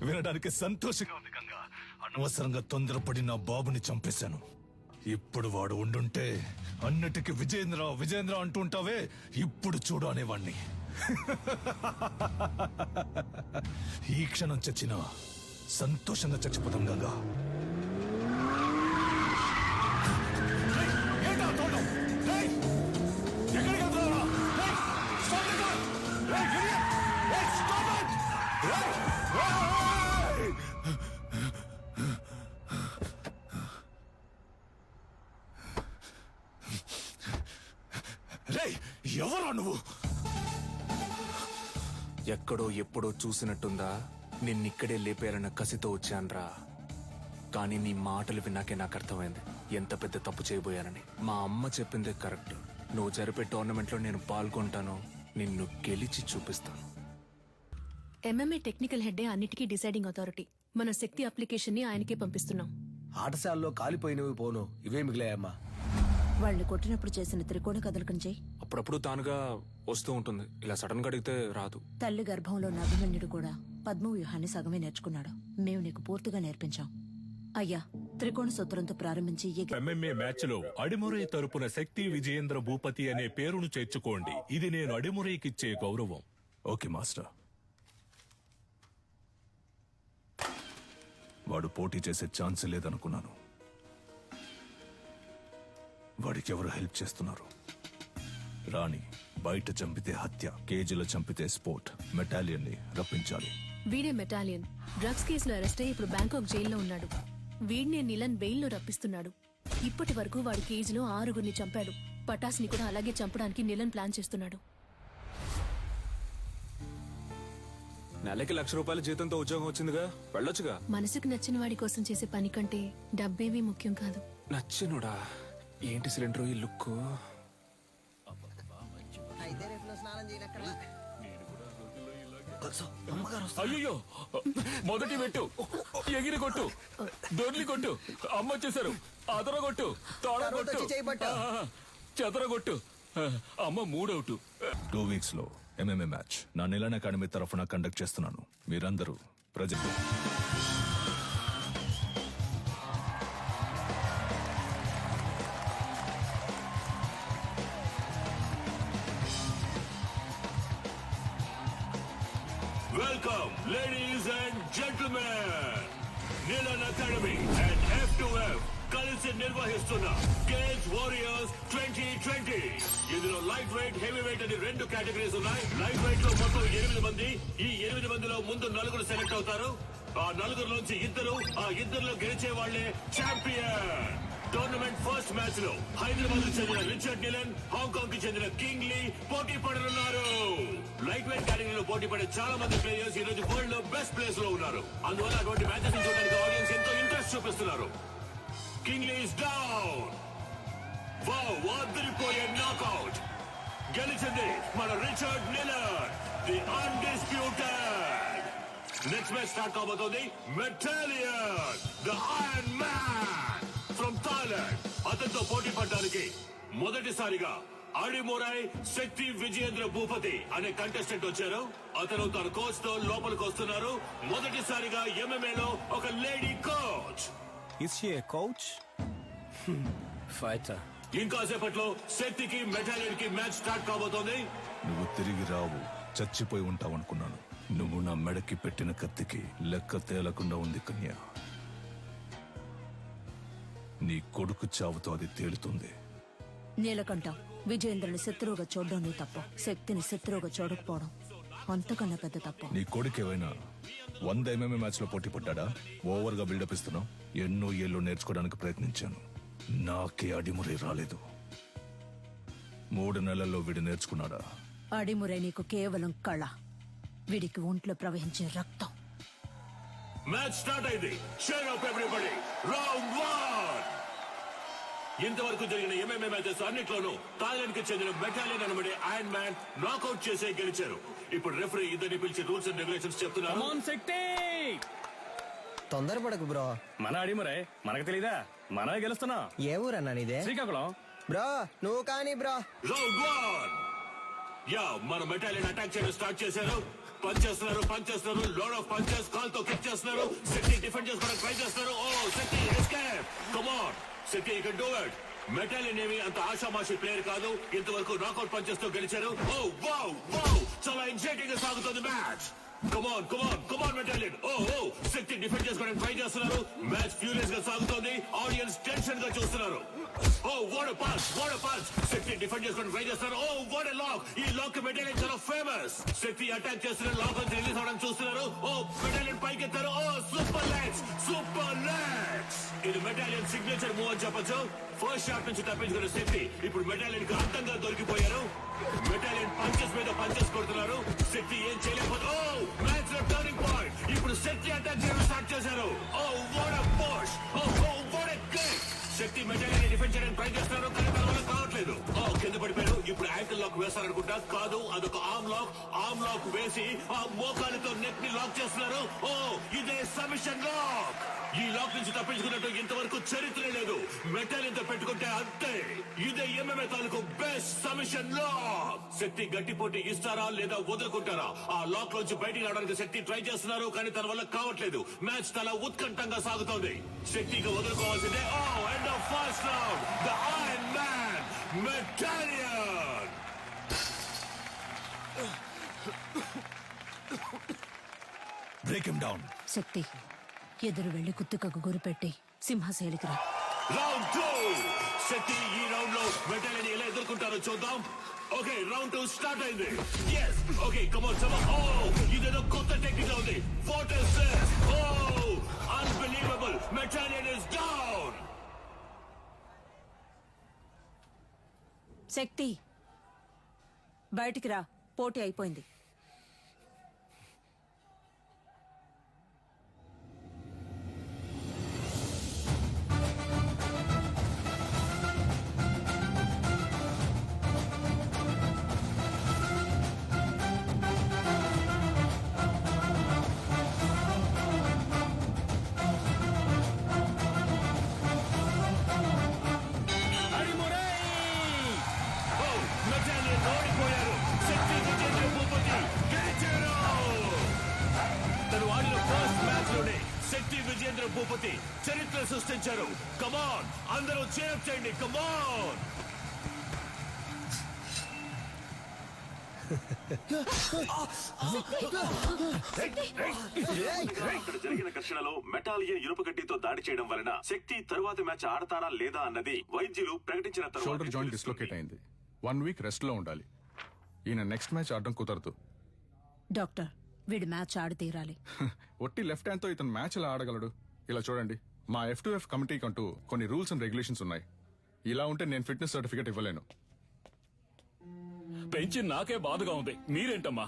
వినడానికి సంతోషంగా ఉంది గంగా. అనవసరంగా తొందరపడి నా బాబుని చంపేశాను. ఇప్పుడు వాడు ఉండుంటే అన్నిటికీ విజేంద్ర విజేంద్ర అంటుంటావే, ఇప్పుడు చూడు అనేవాణ్ణి. ఈ క్షణం చచ్చినా సంతోషంగా చచ్చిపోతాం గంగా. ఎవరా నువ్వు? ఎక్కడో ఎప్పుడో చూసినట్టుందా? నిన్నిక్కడే లేపేయాలన్న కసితో వచ్చాన్రా. కానీ నీ మాటలు విన్నాకే నాకు అర్థమైంది ఎంత పెద్ద తప్పు చేయబోయానని. మా అమ్మ చెప్పిందే కరెక్ట్. నువ్వు జరిపే టోర్నమెంట్లో నేను పాల్గొంటాను, నిన్ను గెలిచి చూపిస్తాను. ఎంఎంఏ టెక్నికల్ హెడ్డే అన్నిటికీ డిసైడింగ్ అథారిటీ. మన శక్తి అప్లికేషన్ ని ఆయనకే పంపిస్తున్నాం. ఆటశాలలో కాలిపోయినవి పోను, ఇవే మిగిలాయమ్మా. వాళ్ళు కొట్టినప్పుడు చేసిన త్రికోణ కదలకం చెయ్యి. అప్పుడప్పుడు తానుగా వస్తూ ఉంటుంది, ఇలా సడన్ గా అడిగితే రాదు. తల్లి గర్భంలో ఉన్న అభిమన్యుడు కూడా పద్మవ్యూహాన్ని సగమే నేర్చుకున్నాడు. మేము నీకు పూర్తిగా నేర్పించాం. అయ్యా, త్రికోణ సూత్రంతో ప్రారంభించి ఎంఎంఏ మ్యాచ్ లో అడిమురై తరపున శక్తి విజయేంద్ర భూపతి అనే పేరును చేర్చుకోండి. ఇది నేను అడిమురైకిచ్చే గౌరవం. Okay master. వాడు పోటీ చేసే ఛాన్స్ లేదనుకున్నాను. వాడికి ఎవరు హెల్ప్ చేస్తున్నారు? రాణి బయట చంపితే హత్య, కేజీలో చంపితే స్పోర్ట్. మెటాలియన్ ని రప్పించాలి. వీడే మెటాలియన్. డ్రగ్స్ కేసులో అరెస్ట్ అయ్యి ఇప్పుడు బ్యాంకాక్ జైల్లో ఉన్నాడు. వీడినే నిలన్ బెయిల్లో రప్పిస్తున్నాడు. ఇప్పటి వరకు వాడి కేజీలో 6గురిని చంపాడు. పటాస్ ని కూడా అలాగే చంపడానికి నిలన్ ప్లాన్ చేస్తున్నాడు. నెలకి ₹1,00,000 జీతంతో ఉద్యోగం వచ్చిందిగా, వెళ్ళొచ్చుగా. మనసుకు నచ్చిన వాడి కోసం చేసే పని కంటే డబ్బేమీ ముఖ్యం కాదు. నచ్చినుడా? ఏంటి సిలిండర్ ఈ లుక్? అయ్యో, మొదటి పెట్టు, ఎగిరి కొట్టు, దొర్లి కొట్టు, అమ్మ వచ్చేసారు, అదర కొట్టు, తోడ కొట్టు, చెదర కొట్టు. అమ్మ 3 అవుట్. 2 వీక్స్ లో ఎంఎంఏ మ్యాచ్ నా నిలన్ అకాడమీ తరఫున కండక్ట్ చేస్తున్నాను. మీరందరూ present. Welcome, ladies and gentlemen. Nilan Academy and F2F కలిసి నిర్వహిస్తున్న గేమ్స్ వారియర్స్ 2020. ఇందులో లైట్ వెయిట్, హెవీ వెయిట్ అని 2 కేటగిరీస్ ఉన్నాయి. లైట్ వెయిట్ లో మొత్తం 8 మంది. ఈ 8 మందిలో ముందు 4 సెలెక్ట్ అవుతారు. ఆ 4 2, ఆ 2లో గెలిచే వాళ్లే ఛాంపియన్. టోర్నమెంట్ ఫస్ట్ మ్యాచ్ లో హైదరాబాద్ కు చెందిన రిచర్డ్ నిలన్, హాంకాంగ్ కి చెందిన కింగ్ లీ పోటీ పడనున్నారు. లైట్ వెయిట్ కేటగిరీలో పోటీ పడే చాలా మంది ప్లేయర్స్ ఈ రోజు వరల్డ్ లో బెస్ట్ ప్లేస్ లో ఉన్నారు. అందువల్ల అటువంటి మ్యాచెస్ చూడడానికి ఆడియన్స్ ఎంతో ఇంట్రెస్ట్ చూపిస్తున్నారు. King Lee is down. Wow, అదిరిపోయే నాకౌట్. గెలిచింది మన Richard Nilan, the undisputed. Next match start కాబోతోంది. Metallian, the iron man from Thailand. అతనితో పోటీ పడడానికి మొదటిసారిగా అడిమురై శక్తి విజయేంద్ర భూపతి అనే కంటెస్టెంట్ వచ్చారు. అతను తన కోచ్ తో లోపలికి వస్తున్నారు. మొదటిసారిగా ఎంఎంఏ లో ఒక lady coach. Is she a coach? Fighter. ఇంకాసేపట్లో శక్తికి మెటాలియన్ కి మ్యాచ్ స్టార్ట్ కాబోతోంది. నువ్వు తిరిగి రావు, చచ్చిపోయి ఉంటావనుకున్నాను. నువ్వు నా మెడకి పెట్టిన కత్తికి లెక్క తేలకుండా ఉంది కన్యా. నీ కొడుకు చావుతో అది తేలుతుంది. నీలకంఠం, విజయేంద్రుని శత్రువుగా చూడడం నీ తప్పు. శక్తిని శత్రువుగా చూడకపోవడం అంతకన్నా పెద్ద తప్పు. నీ కొడుకు ఏమైనా 100 ఎంఎంఏ మ్యాచ్ లో పోటీ పడ్డా? ఓవర్ గా బిల్డప్ ఇస్తున్నావు. ఎన్నో ఏళ్ళు నేర్చుకోవడానికి ప్రయత్నించాను, నాకే అడిమురై రాలేదు. 3 నెలల్లో వీడు నేర్చుకున్నాడా? అడిమురై నీకు కేవలం కళ, వీడికి ఒంట్లో ప్రవహించే రక్తం. మ్యాచ్ స్టార్ట్ అయింది. Cheer up everybody. రౌండ్ 1. ఇంతవరకు జరిగిన ఎంఎంఏ మ్యాచెస్ అన్నిట్లోనూ థాయిలాండ్ కి చెందిన మెటాలియన్ అనబడే ఐరన్ మ్యాన్ నాకౌట్ చేసే గెలిచారు. ఇప్పుడు రెఫరీ ఇద్దరిని పిలిచి రూల్స్ అండ్ రెగ్యులేషన్స్ చెప్తున్నారు. తొందరపడకు బ్రో. మన అడిమురై మనకు తెలీదా? మనమే గెలుస్తున్నాం. ఏ ఊరన్నా నీదే? శ్రీకాకుళం. బ్రో నువ్వు కానీ బ్రో. రౌండ్ 1. యా, మన మెటాలియన్ అటాక్ చేయడం స్టార్ట్ చేశారు. పంచ్ చేస్తున్నారు, లోడ్ ఆఫ్ పంచెస్. కాల్ తో కిక్ చేస్తున్నారు. శక్తి డిఫెండ్ చేసుకోవడానికి ట్రై చేస్తున్నారు. Oh Shakti escape. Come on. Shakti you can do it. Metallian ఏమి అంత ఆషామాషి ప్లేయర్ కాదు. ఇంతవరకు నాకౌట్ పంచెస్ తో గెలిచారు. ఓ వావ్ వావ్, చాలా ఎగ్జైటింగ్ గా సాగుతుంది మ్యాచ్. కమాన్ కమాన్ కమాన్ మెటాలియన్. ఓ ఓ, శక్తి డిఫెండ్ చేసుకోవడానికి ట్రై చేస్తున్నారు. మ్యాచ్ ఫ్యూరియస్ గా సాగుతోంది. ఆడియన్స్ టెన్షన్ గా చూస్తున్నారు. Oh what a punch, what a punch. Shakti defend చేసుకోవడానికి ట్రై చేస్తున్నారు. Oh what a lock. ఈ లాక్ మెటాలియన్ చాలా ఫేమస్. శక్తి అటాక్ చేస్తున్నారు, లాక్ నుంచి రిలీజ్ అవడానికి చూస్తున్నారు. ఓ మెటాలియన్ పైకి ఎత్తారు. Oh super legs, super legs. ఇది మెటాలియన్ సిగ్నేచర్ మూవ్ అని చెప్పొచ్చు. ఫస్ట్ షాట్ నుంచి తప్పించుకున్న శక్తి ఇప్పుడు మెటాలియన్ కి అంతంగా దొరికిపోయారు. మెటాలియన్ పంచెస్ మీద పంచెస్ కొడుతున్నారు. శక్తి ఏం చేయలేకపోతే మ్యాచ్ లో టర్నింగ్ పాయింట్. ఇప్పుడు శక్తి అటాక్ చేయడం స్టార్ట్ చేశారు. Oh what a push, oh what a kick. Shakti Metallian defend చేయడానికి ట్రై చేస్తున్నారు, కానీ తన వల్ల కావట్లేదు. ఓ కింద పడిపోయారు. ఇప్పుడు యాంకిల్ లాక్ వేస్తారనుకుంటా. కాదు, అదొక ఆర్మ్ లాక్. ఆర్మ్ లాక్ వేసి ఆ మోకాలతో నెక్ ని లాక్ చేస్తున్నారు. ఓ ఇదే సబ్మిషన్ లాక్. ఈ లాక్ నుంచి తప్పించుకున్నట్టు ఇంతవరకు చరిత్ర లేదు. మెటాలియన్ తో పెట్టుకుంటే అంతే. ఇదే MMA తాలూకు బెస్ట్ సబ్మిషన్ లాక్. శక్తి గట్టి పోటీ ఇస్తారా లేదా వదులుకుంటారా? ఆ లాక్ నుంచి బయటికి రావడానికి శక్తి ట్రై చేస్తున్నారు, కానీ తన వల్ల కావట్లేదు. మ్యాచ్ చాలా ఉత్కంఠంగా సాగుతోంది. శక్తికి వదులుకోవాల్సిందే. Oh end of first round. The iron man Metallian. Break him down. Shakti ఎదురు వెళ్లి కుత్తుకకు గురిపెట్టి సింహశైలికి రా. రౌండ్ 2. శక్తి ఈ రౌండ్ లో మెటాలియన్ ఎలా ఎదుర్కొంటారో చూద్దాం. ఓకే, రౌండ్ 2 స్టార్ట్ అయింది. yes ఓకే కమాన్ సమ. ఓ ఇదేదో కొత్త టెక్నిక్ ఉంది. What is this? Oh unbelievable. Metallian is down. Shakti బయటికి రా, పోటీ అయిపోయింది. మెటాలియన్ ఓడిపోయారు. శక్తి విజేంద్ర భూపతి గెలిచారు. తను ఆడిన ఫస్ట్ మ్యాచ్ లోనే శక్తి విజేంద్ర భూపతి చరిత్ర సృష్టించారు. కమాన్ అందరూ చేర్ చేయండి. కమాన్. ఇక్కడ జరిగిన ఘర్షణలో మెటాలియన్ ఇనుపగడ్డితో దాడి చేయడం వలన శక్తి తరువాత మ్యాచ్ ఆడతారా లేదా అన్నది వైద్యులు ప్రకటించిన షోల్డర్ జాయింట్ డిస్లోకేట్ అయింది. 1 వీక్ రెస్ట్ లో ఉండాలి. ఈయన నెక్స్ట్ మ్యాచ్ ఆడడం కుదరదు. డాక్టర్, వీడు మ్యాచ్ ఆడి తీరాలి. ఒట్టి లెఫ్ట్ హ్యాండ్ తో ఇతను మ్యాచ్ ఎలా ఆడగలడు? ఇలా చూడండి, మా F2F కమిటీకి అంటూ కొన్ని రూల్స్ అండ్ రెగ్యులేషన్స్ ఉన్నాయి. ఇలా ఉంటే నేను ఫిట్నెస్ సర్టిఫికేట్ ఇవ్వలేను. పెంచి నాకే బాధగా ఉంది. మీరేంటమ్మా?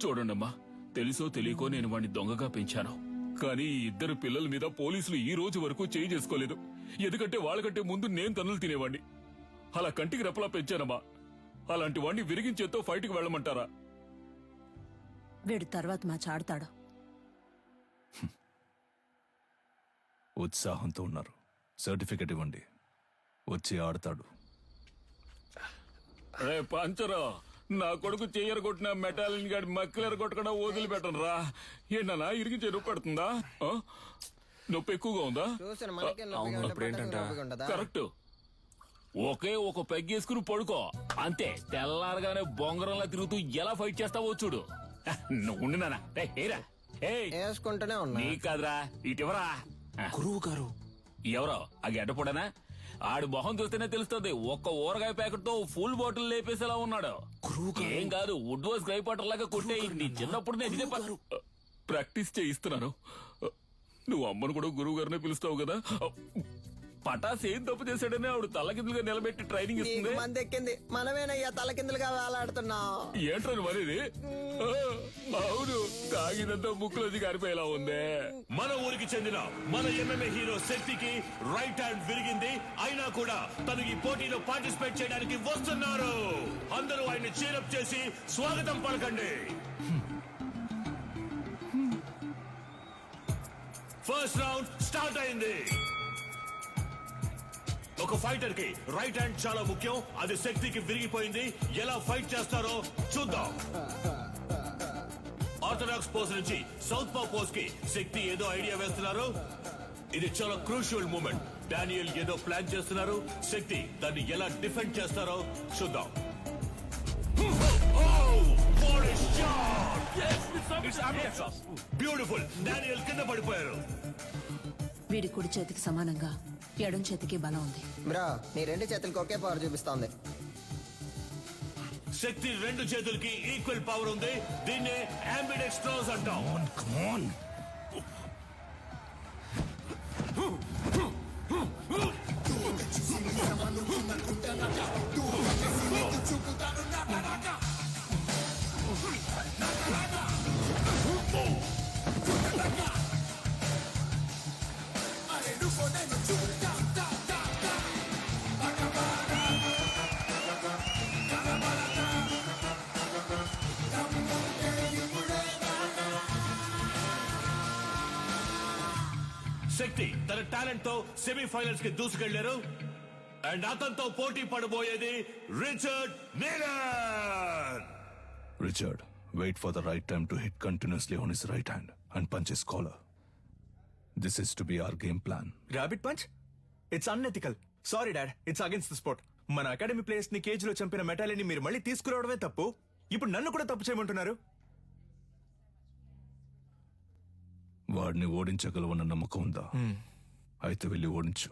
చూడండమ్మా, తెలుసో తెలియకో నేను వాడిని దొంగగా పెంచాను. కానీ ఈ ఇద్దరు పిల్లల మీద పోలీసులు ఈ రోజు వరకు చేయి చేసుకోలేదు. ఎందుకంటే వాళ్ళకంటే ముందు నేను తన్నులు తినేవాడిని. అలా కంటికి రెప్పలా పెంచానమ్మా. అలాంటి వాడిని విరిగించేతో ఫైట్కి వెళ్ళమంటారా? వీడు తర్వాత మ్యాచ్ ఆడతాడు. ఉత్సాహంతో ఉన్నారు. సర్టిఫికెట్ ఇవ్వండి, వచ్చి ఆడతాడు. రే పంచరా, నా కొడుకు చెయ్యరు కొట్టిన మెటాలియన్ గాడి మక్కలేరు కొట్టకుండా వదిలిపెట్టను రా. ఏంటన్నా ఇరిగించే నొప్పి పెడుతుందా? నొప్పి ఎక్కువగా ఉందా? కరెక్ట్. ఒకే ఒక పెగ్గేసుకుని పడుకో అంతే. తెల్లారగానే బొంగరంలా తిరుగుతూ ఎలా ఫైట్ చేస్తావో చూడు. నువ్వు వేసుకుంటూనే ఉన్నా. నీ కాదురా, ఇటువరా. గురువు గారు ఎవరో ఆ గడ్డపడనా? ఆడి మొహం చూస్తేనే తెలుస్తుంది. ఒక్క ఊరగాయ ప్యాకెట్ తో ఫుల్ బాటిల్ లేపేసేలా ఉన్నాడు. ఏం కాదు, వుడ్ వాస్ గ్రై పాటర్ లాగా కొట్టే. నీ చిన్నప్పుడు నేను ఇదే ప్రాక్టీస్ చేయిస్తున్నాను. నువ్వు అమ్మను కూడా గురువు గారినే పిలుస్తావు కదా. పటాస్ ఏం తప్పు చేశాడని ఆవిడ తలకిందులుగా నిలబెట్టి ట్రైనింగ్ ఇస్తుంది. మంది ఎక్కింది, మనమేనయ్యా తలకిందులుగా వేలాడుతున్నావు. ఏంట్రని మరేది? అవును, తాగినంత ముక్కులోది కారిపోయేలా ఉందే. మన ఊరికి చెందిన మన MMA హీరో శక్తికి రైట్ హ్యాండ్ విరిగింది. అయినా కూడా తను ఈ పోటీలో పార్టిసిపేట్ చేయడానికి వస్తున్నారు. అందరూ ఆయన్ని చీరప్ చేసి స్వాగతం పలకండి. ఫస్ట్ రౌండ్ స్టార్ట్ అయింది. ఒక ఫైటర్ కి రైట్ హ్యాండ్ చాలా ముఖ్యం. అది శక్తికి విరిగిపోయింది. ఎలా ఫైట్ చేస్తారో చూద్దాం. ఆర్థడాక్స్ పోజ్ నుంచి సౌత్ పా పోజ్ కి శక్తి ఏదో ఐడియా వేస్తున్నారు. ఇది చాలా క్రూషియల్ మూమెంట్. డానియల్ ఏదో ప్లాన్ చేస్తున్నారు. శక్తి దాన్ని ఎలా డిఫెండ్ చేస్తారో చూద్దాం. బ్యూటిఫుల్. డానియల్ కింద పడిపోయారు. వీడి కుడి చేతికి సమానంగా ఎడం చేతికి బలం ఉంది. బ్రో నీ రెండు చేతులకు ఒకే పవర్ చూపిస్తోంది. శక్తి రెండు చేతులకి ఈక్వల్ పవర్ ఉంది. దీన్నే అంబిడెక్స్ట్రోస్ అంటాం. శక్తి తన టాలెంట్ తో సెమీఫైనల్స్ కి దూసుకెళ్లారు. అండ్ అతనితో పోటీ పడబోయేది Richard నీలన్. Richard, wait for the right time to hit continuously on his right hand and punch his collar. This is to be our game plan. Rabbit punch? It's unethical. Sorry dad, it's against the sport. మన academy players ని cage లో చంపిన మెటాలిని మీరు మళ్ళీ తీసుకురావడమే తప్పు. ఇప్పుడు నన్ను కూడా తప్పు చేయమంటున్నారు. వాడిని ఓడించగలవన్న నమ్మకం ఉందా? అయితే వెళ్ళి ఓడించు.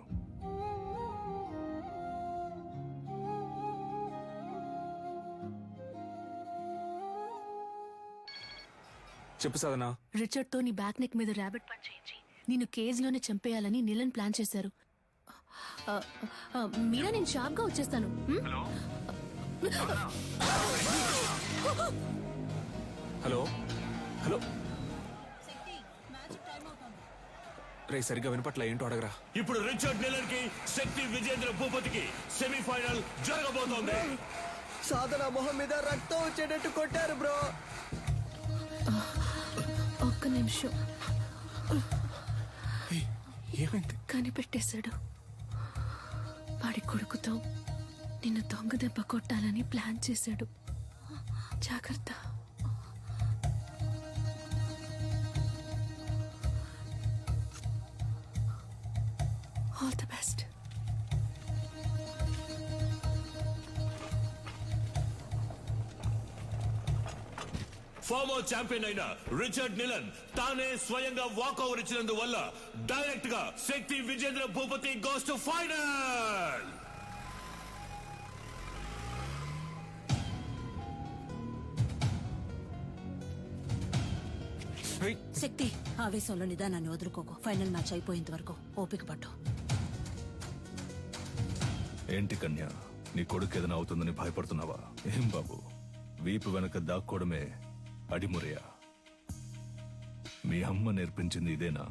చెప్పు సాధనా. రిచర్డ్ తో నీ బ్యాక్ నెక్ మీద ర్యాబిట్ పంచ్ చేయించి నిన్ను కేజ్ లోనే చంపేయాలని నీలన్ ప్లాన్ చేశారు. మీరా నేను షార్ప్ గా వచ్చేస్తాను. హలో హలో రే, సరిగ్గా వినపట్ల. ఏంటో అడగరా. ఇప్పుడు రిచర్డ్ నీలన్ కి శక్తి విజేంద్ర భూపతికి సెమీఫైనల్ జరగబోతోంది. సాధన మొహం మీద రక్తం వచ్చేటట్టు కొట్టారు బ్రో. ఒక్క నిమిషం. ఏమైంది? కనిపెట్టేశాడు. వాడి కొడుకుతో నిన్ను దొంగ దెబ్బ కొట్టాలని ప్లాన్ చేశాడు. జాగ్రత్త. All the best. Former champion అయిన రిచర్డ్ నీలన్ తానే స్వయంగా వాకౌవర్ ఇచ్చినందువల్ల డైరెక్ట్ గా Shakti Vijendra Bhupathi goes to final. Shakti, ఆవేశంలో నిదానాన్ని వదులుకోకు. ఫైనల్ మ్యాచ్ అయిపోయేంత వరకు ఓపిక పట్టు. ఏంటి కన్య, నీ కొడుకు ఏదైనా అవుతుందని భయపడుతున్నావా? ఏం బాబు, వీపు వెనక దాక్కోవడమే అడిమురయా? మీ అమ్మ నేర్పించింది ఇదేనా?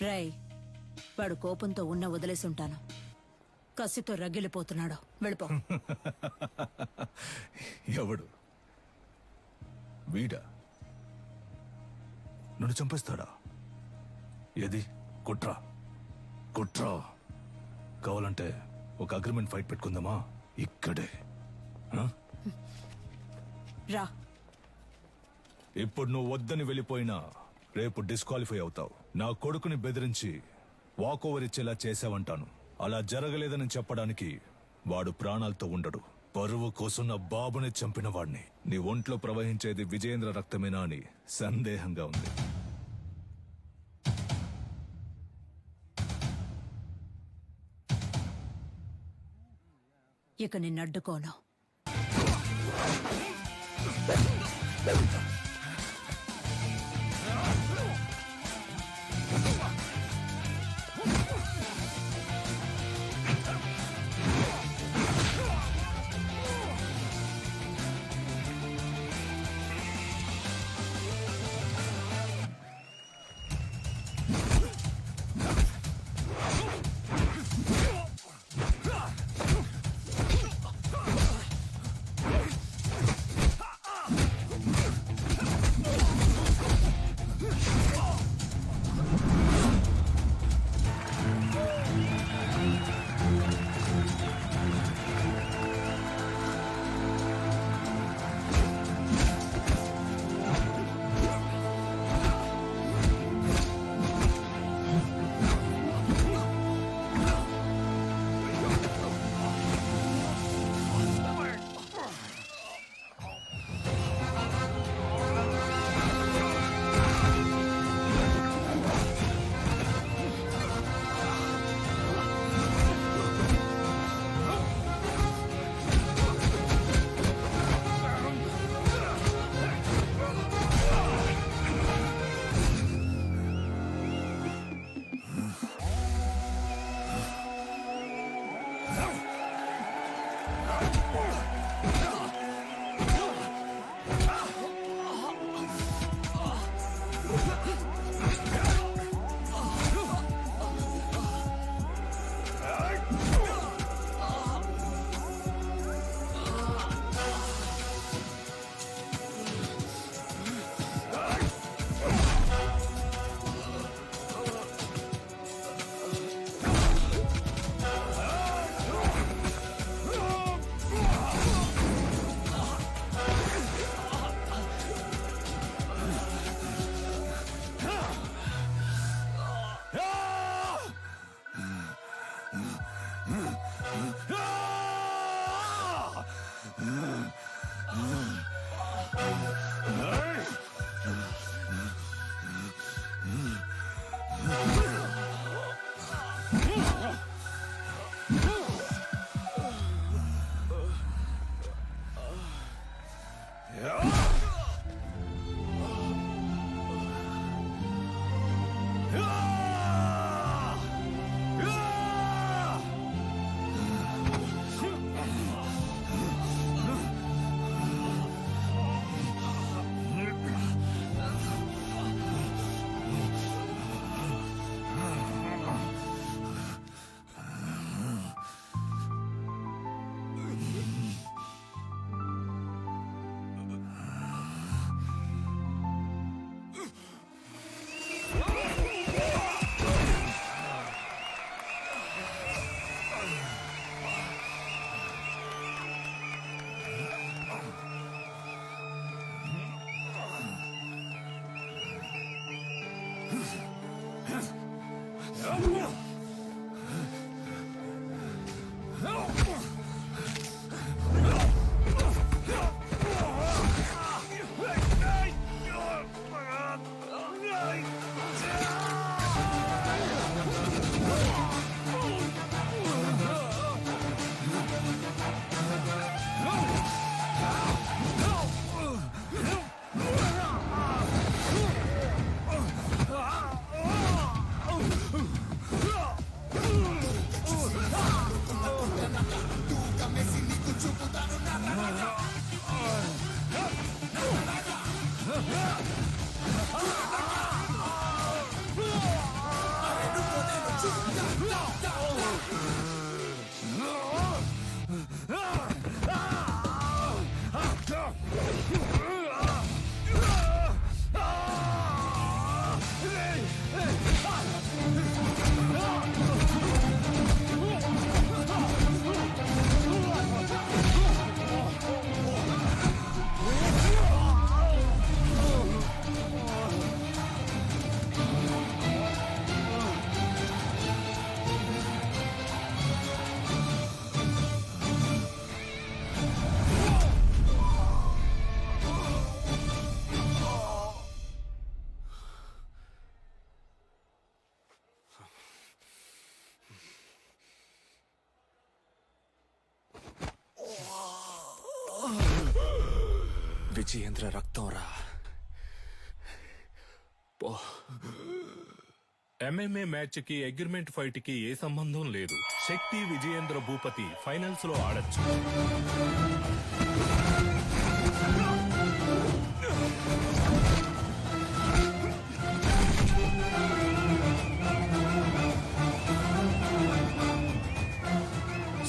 రేయ్, వాడు కోపంతో ఉన్న వదిలేసి ఉంటాను. కసితో రగిలిపోతున్నాడు. వెళ్ళిపో. ఎవడు? వీడా? నన్ను చంపేస్తాడా? ఏది? కుట్రా కుట్రా. కావాలంటే ఒక అగ్రిమెంట్ ఫైట్ పెట్టుకుందామా? ఇక్కడే. రా. ఇప్పుడు నువ్వు వద్దని వెళ్ళిపోయినా రేపు డిస్క్వాలిఫై అవుతావు. నా కొడుకుని బెదిరించి వాకోవర్ ఇచ్చేలా చేసావంటాను. అలా జరగలేదని చెప్పడానికి వాడు ప్రాణాలతో ఉండడు. పరువు కోసం నా బాబుని చంపిన వాడిని. నీ ఒంట్లో ప్రవహించేది విజయేంద్ర రక్తమేనా అని సందేహంగా ఉంది. ఇక నిన్నడ్డుకోను. విజయేంద్ర రక్తం రా. ఎంఎంఏ మ్యాచ్ కి అగ్రిమెంట్ ఫైట్ కి ఏ సంబంధం లేదు. శక్తి విజయేంద్ర భూపతి ఫైనల్స్ లో ఆడచ్చు.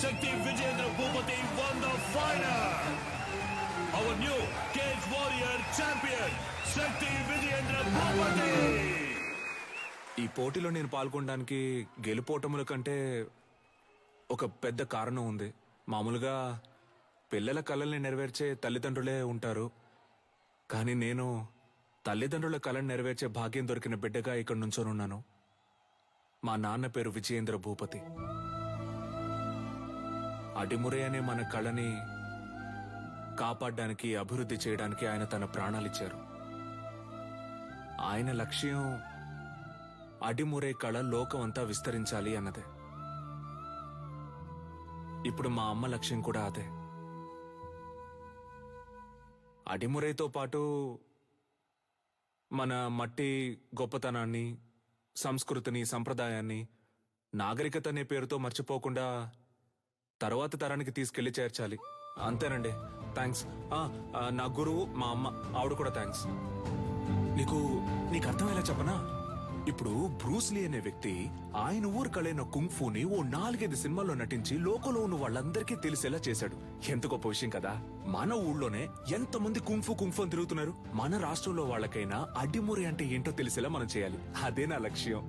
Shakti Vijayendra Bhupati won the final. Our new Cage Warrior champion, Shakti Vijayendra Bhupati. ఈ పోటీలో నేను పాల్గొనడానికి గెలుపోటముల కంటే ఒక పెద్ద కారణం ఉంది. మామూలుగా పిల్లల కలల్ని నెరవేర్చే తల్లిదండ్రులే ఉంటారు, కానీ నేను తల్లిదండ్రుల కళను నెరవేర్చే భాగ్యం దొరికిన బిడ్డగా ఇక్కడ నుంచోనున్నాను. మా నాన్న పేరు విజయేంద్ర భూపతి. అడిమురే అనే మన కళని కాపాడడానికి, అభివృద్ధి చేయడానికి ఆయన తన ప్రాణాలిచ్చారు. ఆయన లక్ష్యం అడిమురే కళ లోకం అంతా విస్తరించాలి అన్నదే. ఇప్పుడు మా అమ్మ లక్ష్యం కూడా అదే. అడిమురేతో పాటు మన మట్టి గొప్పతనాన్ని, సంస్కృతిని, సంప్రదాయాన్ని, నాగరికత అనే పేరుతో మర్చిపోకుండా తర్వాత తరానికి తీసుకెళ్లి చేర్చాలి. అంతేనండి, థ్యాంక్స్. నా గురువు మా అమ్మ, ఆవిడ కూడా థ్యాంక్స్. నీకు అర్థమయ్యేలా చెప్పనా? ఇప్పుడు బ్రూస్లీ అనే వ్యక్తి ఆయన ఊరు కళైన కుంగ్ఫూని ఓ 4-5 సినిమాల్లో నటించి లోకంలో ఉన్న వాళ్ళందరికీ తెలిసేలా చేశాడు. ఎంత గొప్ప విషయం కదా. మన ఊళ్ళోనే ఎంతమంది కుంగ్ఫూ అని తిరుగుతున్నారు. మన రాష్ట్రంలో వాళ్ళకైనా అడ్డిమురి అంటే ఏంటో తెలిసేలా మనం చేయాలి. అదే నా లక్ష్యం.